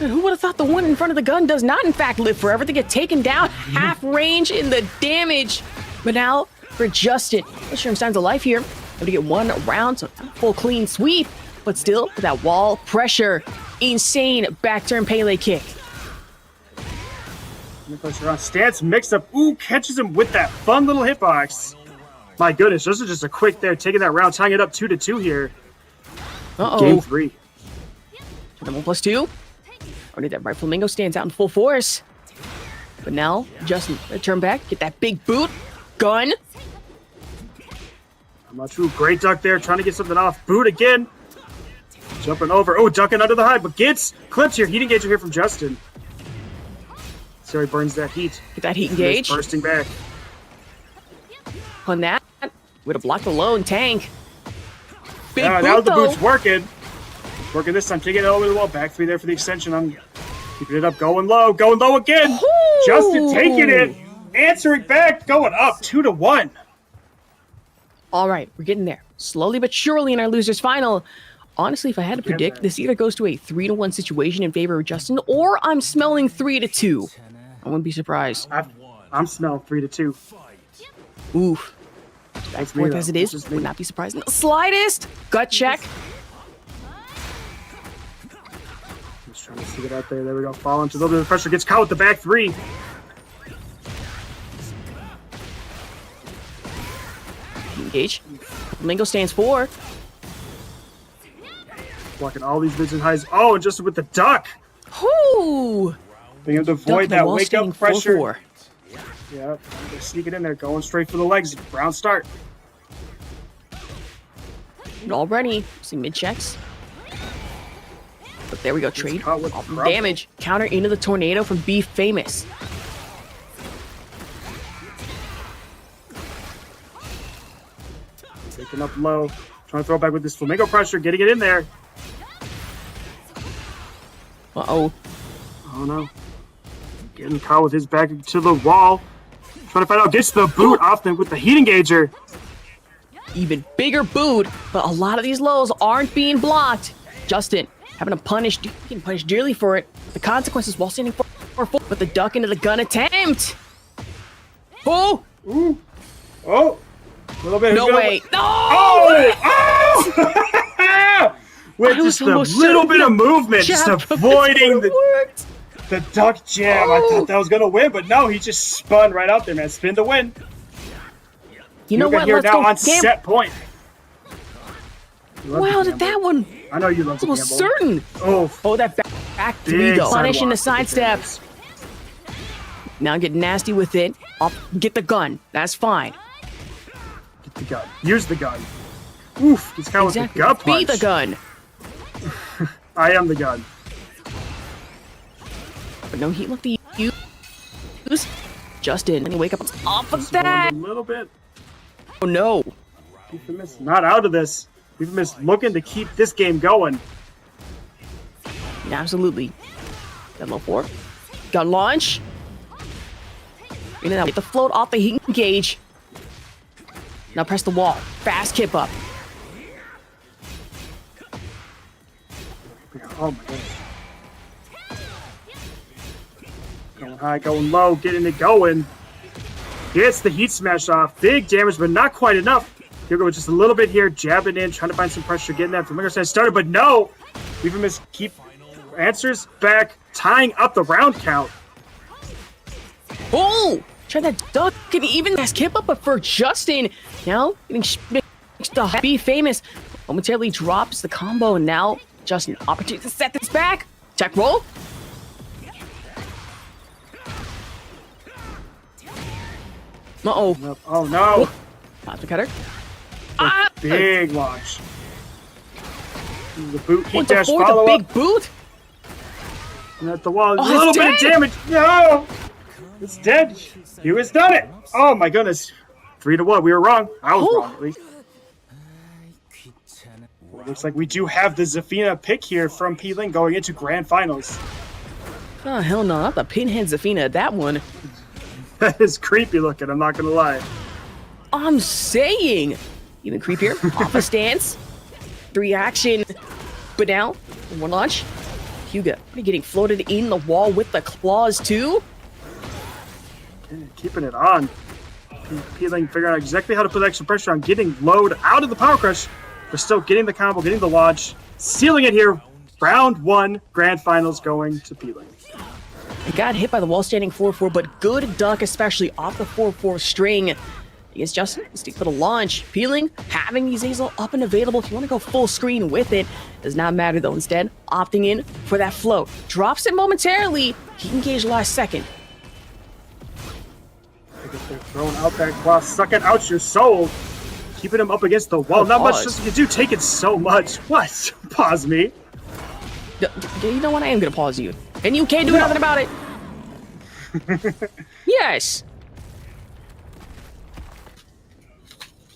And who would have thought the one in front of the gun does not, in fact, live forever to get taken down half range in the damage? But now for Justin, let's show him signs of life here. Able to get 1 round, so not a full clean sweep, but still with that wall pressure. Insane back turn Pele kick. Pressure on stance mix up. Ooh, catches him with that fun little hitbox. My goodness, this is just a quick there, taking that round, tying it up 2-2 here. Uh-oh. Game 3. And 1+2. Already that right flamingo stands out in full force. But now, Justin, turn back, get that big boot. Gun. I'm not true. Great duck there, trying to get something off. Boot again. Jumping over. Oh, ducking under the high, but gets clips here. Heat engager here from Justin. Sorry, burns that heat. Get that heat engage. Bursting back. On that, would have blocked the lone tank. Big boot, Now the though. boot's working. It's working this time. Taking it over the wall. Back 3 there for the extension. I'm keeping it up. Going low again. Ooh. Justin taking it. Answering back. Going up 2-1. All right, we're getting there. Slowly but surely in our losers final. Honestly, if I had to predict, this either goes to a 3-1 situation in favor of Justin, or I'm smelling 3-2. I wouldn't be surprised. I'm smelling 3-2. Oof. Back That's and me, forth though. as it That's is, just me. would not be surprised in the slightest. Gut check. Just trying to see it out there. There we go. Fall into a little bit of pressure. Gets caught with the back 3. Engage. Flamingo stands 4. Blocking all these mids and highs. Oh, and just with the duck. Whoo! Being able to Duck avoid the that wall wake standing up pressure. 4-4. Yeah, they're sneaking in there, going straight for the legs. Round start. And already, see mid checks. But there we go, trade. caught with Off the damage. Counter into the tornado from Befamous. Taking up low. Trying to throw it back with this flamingo pressure. Getting it in there. Uh-oh. Oh no. Getting caught with his back to the wall. Trying to find out. Gets the boot off them with the heat engager. Even bigger boot, but a lot of these lows aren't being blocked. Justin, having to punish, getting punished dearly for it. The consequences while standing 4-4, but the duck into the gun attempt. Oh! Ooh. Oh. A little bit. No way. No! Oh! Oh! With I was just a almost little certain bit of movement, jab just from avoiding this worked. the duck jab. I thought that was going to win, but no, he just spun right out there, man. Spin to win. You know what? Here Let's now go. on Gamble. set point. You love Wow, to did that gamble. one I know you love to almost gamble. certain. Oh, Oh, that back to me big though. Punishing the sidewalk. sidesteps. Now get nasty with it. I'll get the gun. That's fine. Get the gun. Use the gun. Oof, he's kind of with the Exactly. gut punch. Be the gun. I am the gun. But no heat left to use. Justin, and you wake up off of Just that. A little bit. Oh no. Befamous not out of this. Befamous looking to keep this game going. Absolutely. Gun low 4. Gun launch. And then get the float off the heat engage. Now press the wall. Fast kip up. Oh my goodness. Going high, going low, getting it going. Gets the heat smash off. Big damage, but not quite enough. Here we go, just a little bit here, jabbing in, trying to find some pressure, getting that Flamingo side started, but no! Befamous keep answers back, tying up the round count. Oh! Try that duck and even that skip up, but for Justin, now getting the Befamous momentarily drops the combo, and now Justin opportunity to set this back. Check roll. Uh-oh. Oh no! Pop the cutter. Big launch. The boot heat What the dash for? The follow big up. boot? And at the wall, a Oh, little it's bit of dead. damage. No! It's dead. Hugh has done it. Oh my goodness. 3-1. We were wrong. I was Oh. wrong at least. Well, it looks like we do have the Zafina pick here from Pling going into grand finals. Oh, hell no. Not the pinhead Zafina. That one. That is creepy looking, I'm not gonna lie. I'm saying. Even creepier. Off a stance. 3 action. But now, 1 launch. Hyuga getting floated in the wall with the claws too. Keeping it on. Pling figuring out exactly how to put extra pressure on getting load out of the power crush, but still getting the combo, getting the launch, sealing it here. Round 1, grand finals going to Pling. It got hit by the wall standing 4-4, but good duck, especially off the 4-4 string. Against Justin, stick for the launch. Pling, having these Azel up and available. If you want to go full screen with it, does not matter though. Instead, opting in for that float. Drops it momentarily. He can gauge last second. I guess they're throwing out that claw, sucking out your soul. Keeping him up against the wall. Not much Pause. Justin can do, taking so much. What? Pause me. You know what? I am going to pause you. And you can't do nothing about it. Yes.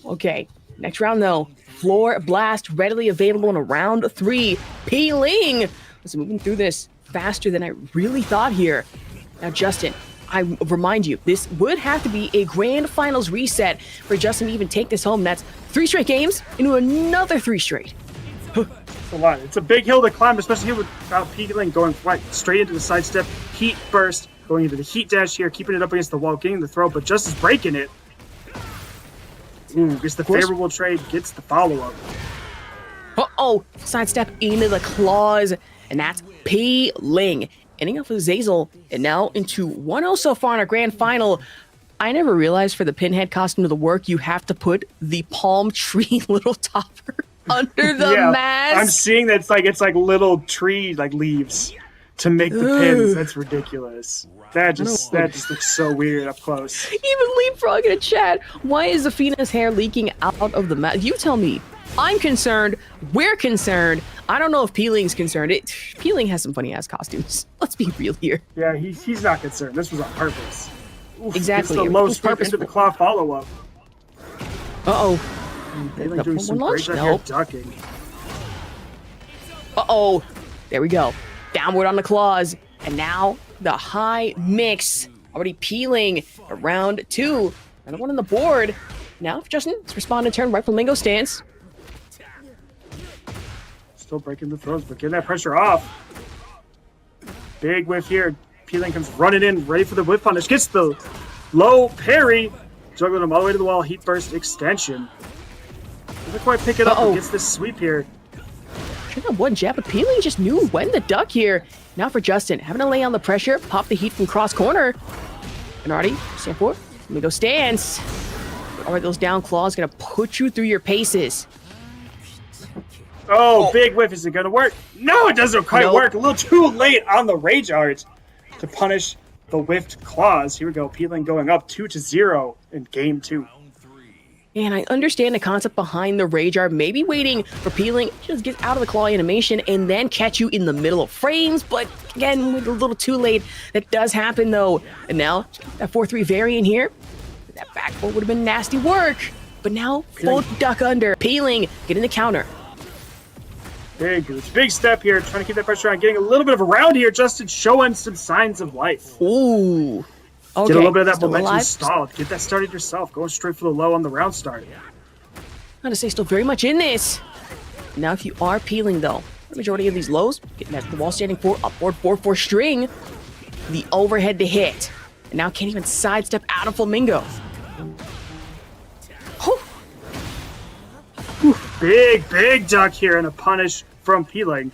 Okay. Next round, though. Floor Blast readily available in round 3. Pling. Let's moving through this faster than I really thought here. Now, Justin, I remind you, this would have to be a grand finals reset for Justin to even take this home. That's 3 straight games into another 3 straight. It's a lot. It's a big hill to climb, especially here without Pling going right straight into the sidestep. Heat burst, going into the heat dash here, keeping it up against the wall, getting the throw, but Justin's breaking it. Ooh, gets the favorable trade, gets the follow-up. Uh-oh, sidestep into the claws, and that's Pling. Ending up with Zazel, and now into 1-0 so far in our grand final. I never realized for the pinhead costume to work, you have to put the palm tree little topper under the mask. I'm seeing that it's like little tree leaves to make the pins. That's ridiculous. That just looks so weird up close. Even Leapfrog in a chat. Why is Zafina's hair leaking out of the mask? You tell me. I'm concerned. We're concerned. I don't know if Pling's concerned. Pling has some funny ass costumes. Let's be real here. Yeah, he's not concerned. This was on purpose. Oof, Exactly. Gets the It low was sweep into purposeful. the claw follow-up. Uh-oh. Pling doing some one great launch? job Nope. here ducking. Uh-oh. There we go. Downward on the claws. And now the high mix. Already Pling. Round 2. Another one on the board. Now, Justin, let's respond in turn. Right Flamingo stance. Still breaking the throws, but getting that pressure off. Big whiff here. Pling comes running in, ready for the whip punish. Gets the low parry. Juggling him all the way to the wall. Heat burst extension. Doesn't quite pick it up, but gets this sweep here. Trying out one jab, but Pling just knew when to duck here. Now for Justin, having to lay on the pressure, pop the heat from cross corner. And already, stand for it. Flamingo stance. All right, those down claws gonna put you through your paces. Oh, big whiff. Is it going to work? No, it doesn't quite Nope. work. A little too late on the rage art to punish the whiffed claws. Here we go. Pling going up 2-0 in game 2. And I understand the concept behind the rage art, maybe waiting for Pling to just get out of the claw animation and then catch you in the middle of frames, but again, we're a little too late. That does happen though. And now, that 4-3 variant here, that back four would have been nasty work. But now, full duck under. Pling getting the counter. Big step here. Trying to keep that pressure on. Getting a little bit of a round here. Justin showing some signs of life. Ooh. Okay. Get a little bit of that still momentum alive. stalled. Get that started yourself. Going straight for the low on the round start. Gotta say, still very much in this. Now, if you are Pling, though, the majority of these lows, getting that the wall standing 4, upboard 4-4 string, the overhead to hit. And now can't even sidestep out of Flamingo. Whew. Big duck here and a punish from Pling.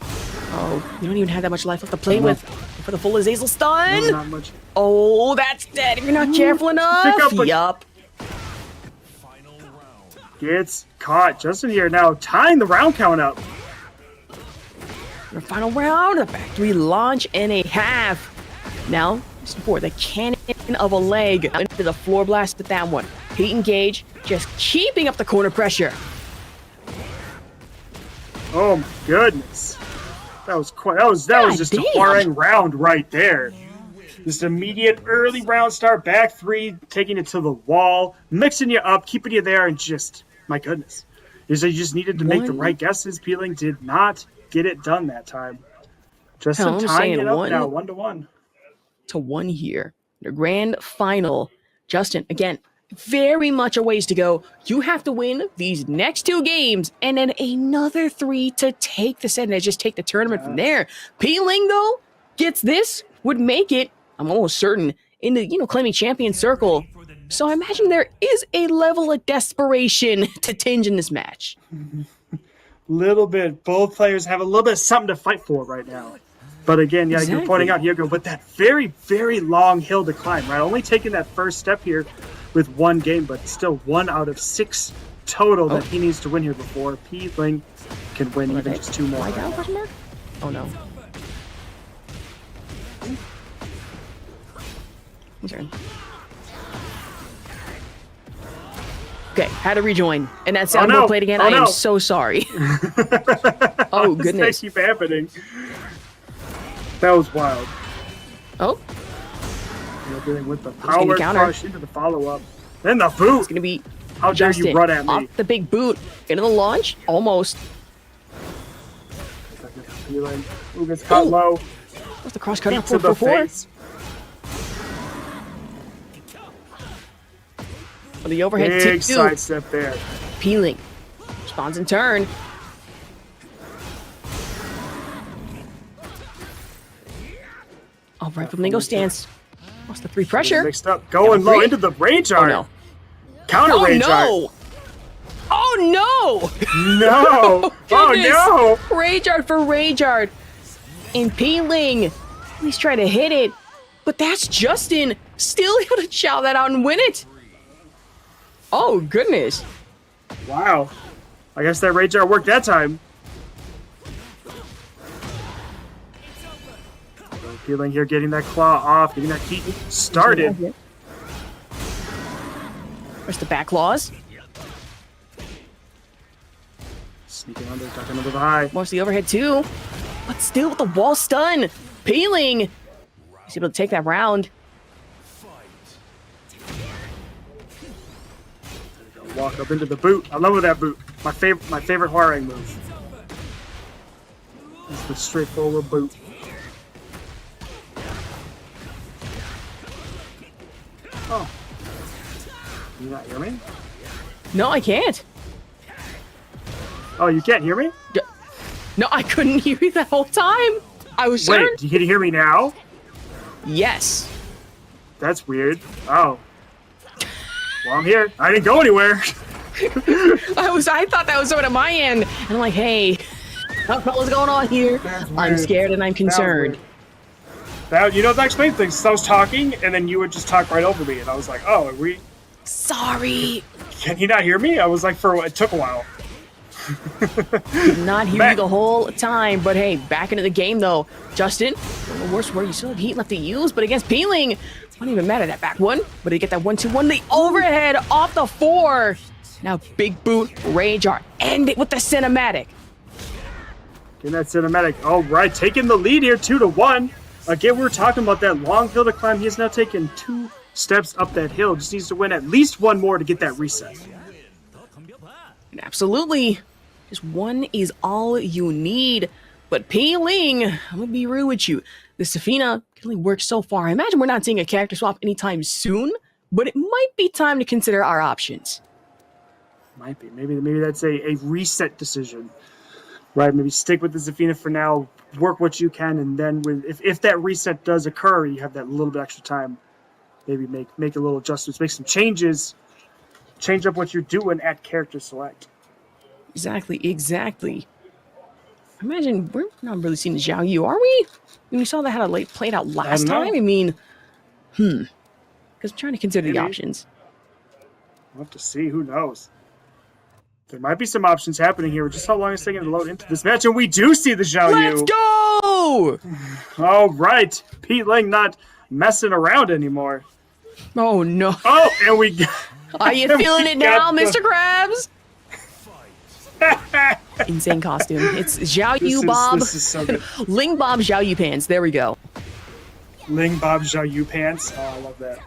Oh, you don't even have that much life left to play with for the full Azazel stun. No, not much. Oh, that's dead if you're not careful enough. Pick up a- Yup. Gets caught. Justin here now tying the round count up. For the final round, the back 3 launch and a half. Now, for the cannon of a leg into the floor blast with that one. Pete engage, just keeping up the corner pressure. Oh my goodness. That was just a damn. Hwoarang round right there. Just immediate early round start, back 3, taking it to the wall, mixing you up, keeping you there, and just, my goodness. You just needed to make the right guesses. Peeling did not get it done that time. Just Hell, some I'm tying saying it up one- now, 1-1. To 1 here. The grand final. Justin, again, very much a ways to go. You have to win these next 2 games and then another 3 to take the set and just take the tournament from there. Peeling, though, gets this, would make it, I'm almost certain, in the, claiming champion circle. So I imagine there is a level of desperation to tinge in this match. Little bit. Both players have a little bit of something to fight for right now. But again, yeah, you're pointing out Hugo with that very, very long hill to climb, right? Only taking that first step here with 1 game, but still 1 out of 6 total that he needs to win here before Pling can win even just 2 more. Like out, question mark? Oh no. Okay. Okay, had to rejoin. And that sound no. played again. Oh, I am no. so sorry. Oh, goodness. This keep happening. That was wild. Oh, You're dealing with the gonna power counter. crush into the follow-up. Then the boot. it's going to be How dare Justin you run at me? off the big boot. Into the launch. Almost. Peeling. Ooh, gets caught Ooh. low. What's the cross cutter? Feet to the 4-4-4. face. For the overhead Big 2. sidestep there. Peeling. Responds in turn. All right, Flamingo stance. Lost the 3 pressure. Mixed up. Going Yeah, low three. into the rage Oh art. no. Counter Oh rage no. Oh art. No. Oh no. Rage art for rage art. And Peeling. He's trying to hit it. But that's Justin. Still able to chow that out and win it. Oh goodness. Wow. I guess that rage art worked that time. Peeling here, getting that claw off, getting that heat started. Where's the back claws? Sneaking under, ducking under the high. Wants the overhead too. But still with the wall stun. Peeling. He's able to take that round. Walk up into the boot. I love that boot. My favorite Hwoarang move. It's the straightforward boot. Oh. Can you not hear me? No, I can't. Oh, you can't hear me? No, I couldn't hear you that whole time. I was certain. Wait, can you hear me now? Yes. That's weird. Oh. Well, I'm here. I didn't go anywhere. I thought that was something at my end. And I'm like, hey, I don't know what's going on here. I'm weird. scared and I'm concerned. That explains things. So I was talking, and then you would just talk right over me, and I was like, "Oh, Sorry. can you not hear me?" I was like, it took a while. Did not hear you Back. the whole time. But hey, back into the game though. Justin, the worst where you still have heat left to use, but against Peeling, don't even matter that back one. But he get that 1-2-1, the overhead off the 4. Now big boot, rage art, end it with the cinematic. Getting that cinematic. All right, taking the lead here, 2-1. Again, we were talking about that long hill to climb. He has now taken 2 steps up that hill. Just needs to win at least 1 more to get that reset. And absolutely, just 1 is all you need. But Pling, I'm gonna be real with you. The Zafina can only work so far. I imagine we're not seeing a character swap anytime soon, but it might be time to consider our options. Might be. Maybe that's a reset decision. Right, maybe stick with the Zafina for now, work what you can, and then if that reset does occur, you have that little bit extra time. Maybe make a little adjustments, make some changes, change up what you're doing at character select. Exactly. Imagine we're not really seeing Xiaoyu, are we? We saw that how it played out last know. time. I mean, because I'm trying to consider the Maybe. options. We'll have to see. Who knows? There might be some options happening here. Just how long it's taking to load into this match, and we do see the Xiaoyu. Let's go! All right, Pling not messing around anymore. Oh no. Oh, and we got... Are you feeling it now, Mr. Krabs? Insane costume. It's Xiaoyu Bob. This is so good. Ling Bob Xiaoyu pants. There we go. Ling Bob Xiaoyu pants. Oh, I love that.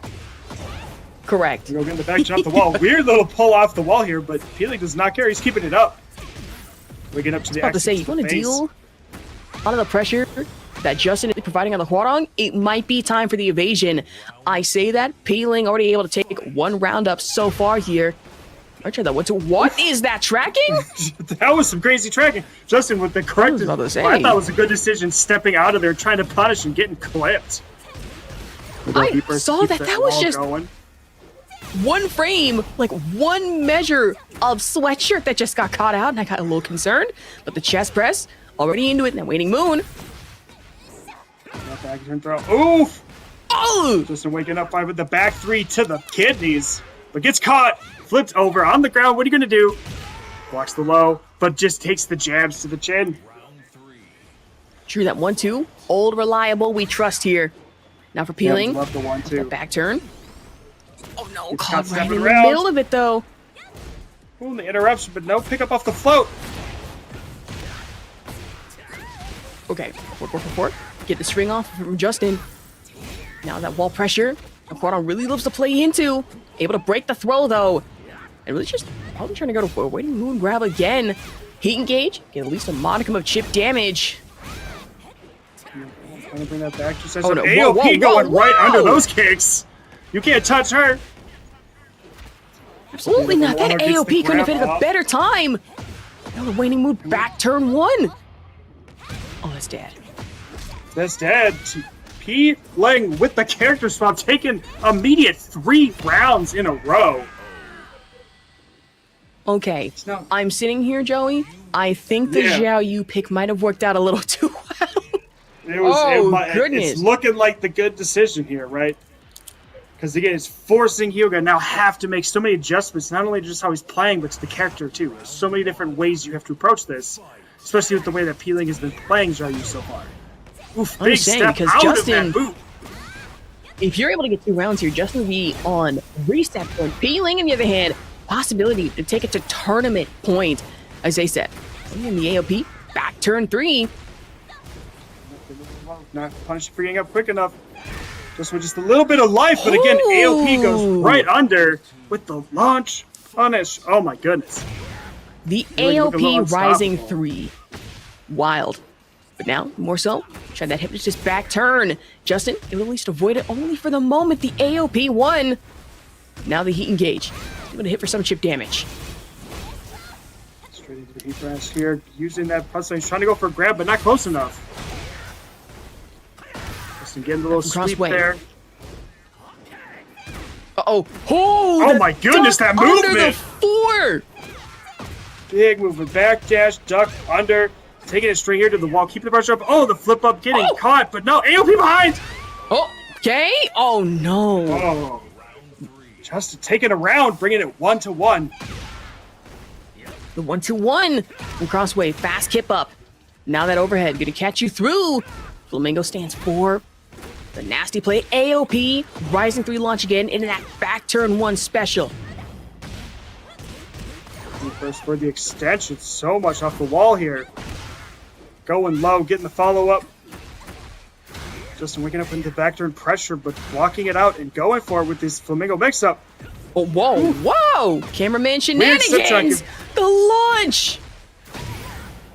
Correct. Go get in the back, jump the wall. Weird little pull off the wall here, but Pling does not care. He's keeping it up. We get up to the. About to say, you want to deal a lot of the pressure that Justin is providing on the Hwoarang? It might be time for the evasion. I say that Pling already able to take one round up so far here. What is that tracking? That was some crazy tracking. Justin with the correct. about to say. I thought it was a good decision stepping out of there, trying to punish and getting clipped. I saw that. That was just one frame, like one measure of sweatshirt that just got caught out, and I got a little concerned. But the chest press, already into it, and that waiting moon. Back turn throw. Oof! Oh! Justin waking up with the back three to the kidneys, but gets caught, flipped over on the ground. What are you gonna do? Blocks the low, but just takes the jabs to the chin. True, that 1-2, old reliable, we trust here. Now for Pling, love the 1-2. back turn. Oh no, It's caught got right in 7 the rounds. middle of it though. Ooh, the interruption, but no pick up off the float. Okay, 4. Get the string off from Justin. Now that wall pressure, Hwoarang really loves to play into. Able to break the throw though. And really just probably trying to go to a waiting moon grab again. Heat engage, get at least a modicum of chip damage. Trying to bring that back. Just Oh, no. AOP Whoa, going right whoa. under those kicks. You can't touch her. Absolutely not. That Lunar gets the AOP couldn't have grab hit at a off. better time. Now the waning moon back turn 1. Oh, that's dead. That's dead. Pling with the character swap, taking immediate 3 rounds in a row. Okay, not- I'm sitting here, Joey. I think the Yeah. Xiaoyu pick might have worked out a little too well. Goodness. It's looking like the good decision here, right? Because again, it's forcing Hyuga now have to make so many adjustments, not only just how he's playing, but to the character too. There's so many different ways you have to approach this, especially with the way that Pling has been playing Xiaoyu so far. Oof, I'm big just saying, step because out Justin- of that boot. If you're able to get 2 rounds here, Justin will be on reset point. Pling, on the other hand, possibility to take it to tournament point, as they said. In the AOP, back turn 3. Not punishing for getting up quick enough. Just with just a little bit of life, but again, Ooh. AOP goes right under with the launch punish. Oh my goodness. The Really look a little AOP rising unstoppable. 3. Wild. But now, more so, try that hypnotist back turn. Justin, it will at least avoid it only for the moment. The AOP 1. Now the heat engage. Able to hit for some chip damage. Straight into the heat branch here, using that plus he's trying to go for a grab, but not close enough. Justin getting the little Cross sweep way. there. Uh-oh. Oh, Oh the my goodness, duck that under the movement! 4. Big movement, back dash, duck, under, taking it straight here to the wall, keeping the pressure up. Oh, the flip up, getting Oh. caught, but no, AOP behind! Oh, okay. Oh, no. Oh, Justin taking a round, bringing it 1-1. The 1-2-1. And crossway, fast kip up. Now that overhead, gonna catch you through. Flamingo stands 4. The nasty play, AOP, rising 3 launch again into that back turn 1 special. First for the extension, so much off the wall here. Going low, getting the follow up. Justin waking up into back turn pressure, but blocking it out and going for it with this Flamingo mix up. Oh, whoa, whoa! Cameraman Weird slip shenanigans! The launch!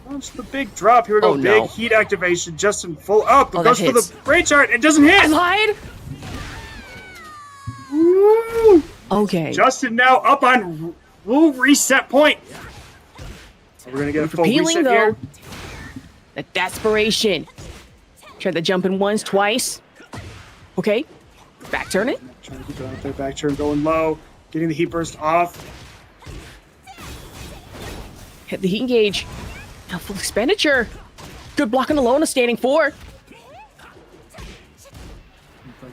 Launch the big drop. Here we go. Oh, no. Big heat activation. Justin full up. It Oh, that goes for hits. the brain chart. It doesn't hit. I lied? Woo! Okay. Justin now up on reset point. We're going to get a For full Peeling, reset though. here. The desperation. Tried the jump in once, twice. Okay. Back turn it. Trying to keep it out there. Back turn going low. Getting the heat burst off. Hit the heat engage. Now full expenditure. Good blocking alone, a standing 4.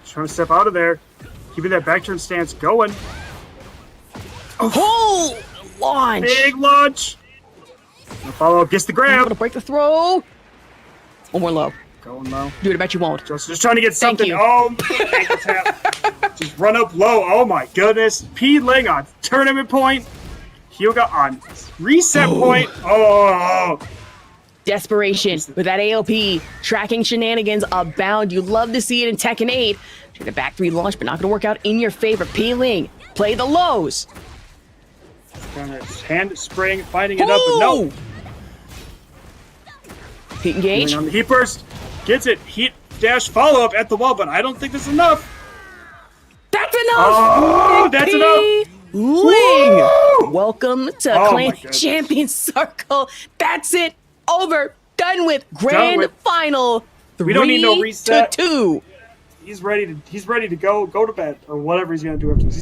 Trying to step out of there. Keeping that back turn stance going. Oh! launch. Big launch. The follow-up gets the I'm grab. gonna break the throw. One more low. Going low. Dude, I bet you won't. Just trying to get Thank something. you. Oh, ankle tap. Just run up low. Oh my goodness. Pling on tournament point. Hyuga on reset point. Oh. Desperation with that AOP. Tracking shenanigans abound. You love to see it in Tekken 8. Try to back 3 launch, but not gonna work out in your favor. Pling, play the lows. Gonna hand spring, finding it up, but no. Heat engage. On the heat burst. Gets it. Heat dash follow-up at the wall, but I don't think that's enough. That's enough. Oh, that's enough. Ling. Welcome to Oh Clan my goodness. Champions Circle. That's it. Over. Done with. Grand with. final. We don't need no 3 reset. to 2. He's ready to go to bed or whatever he's gonna do after this.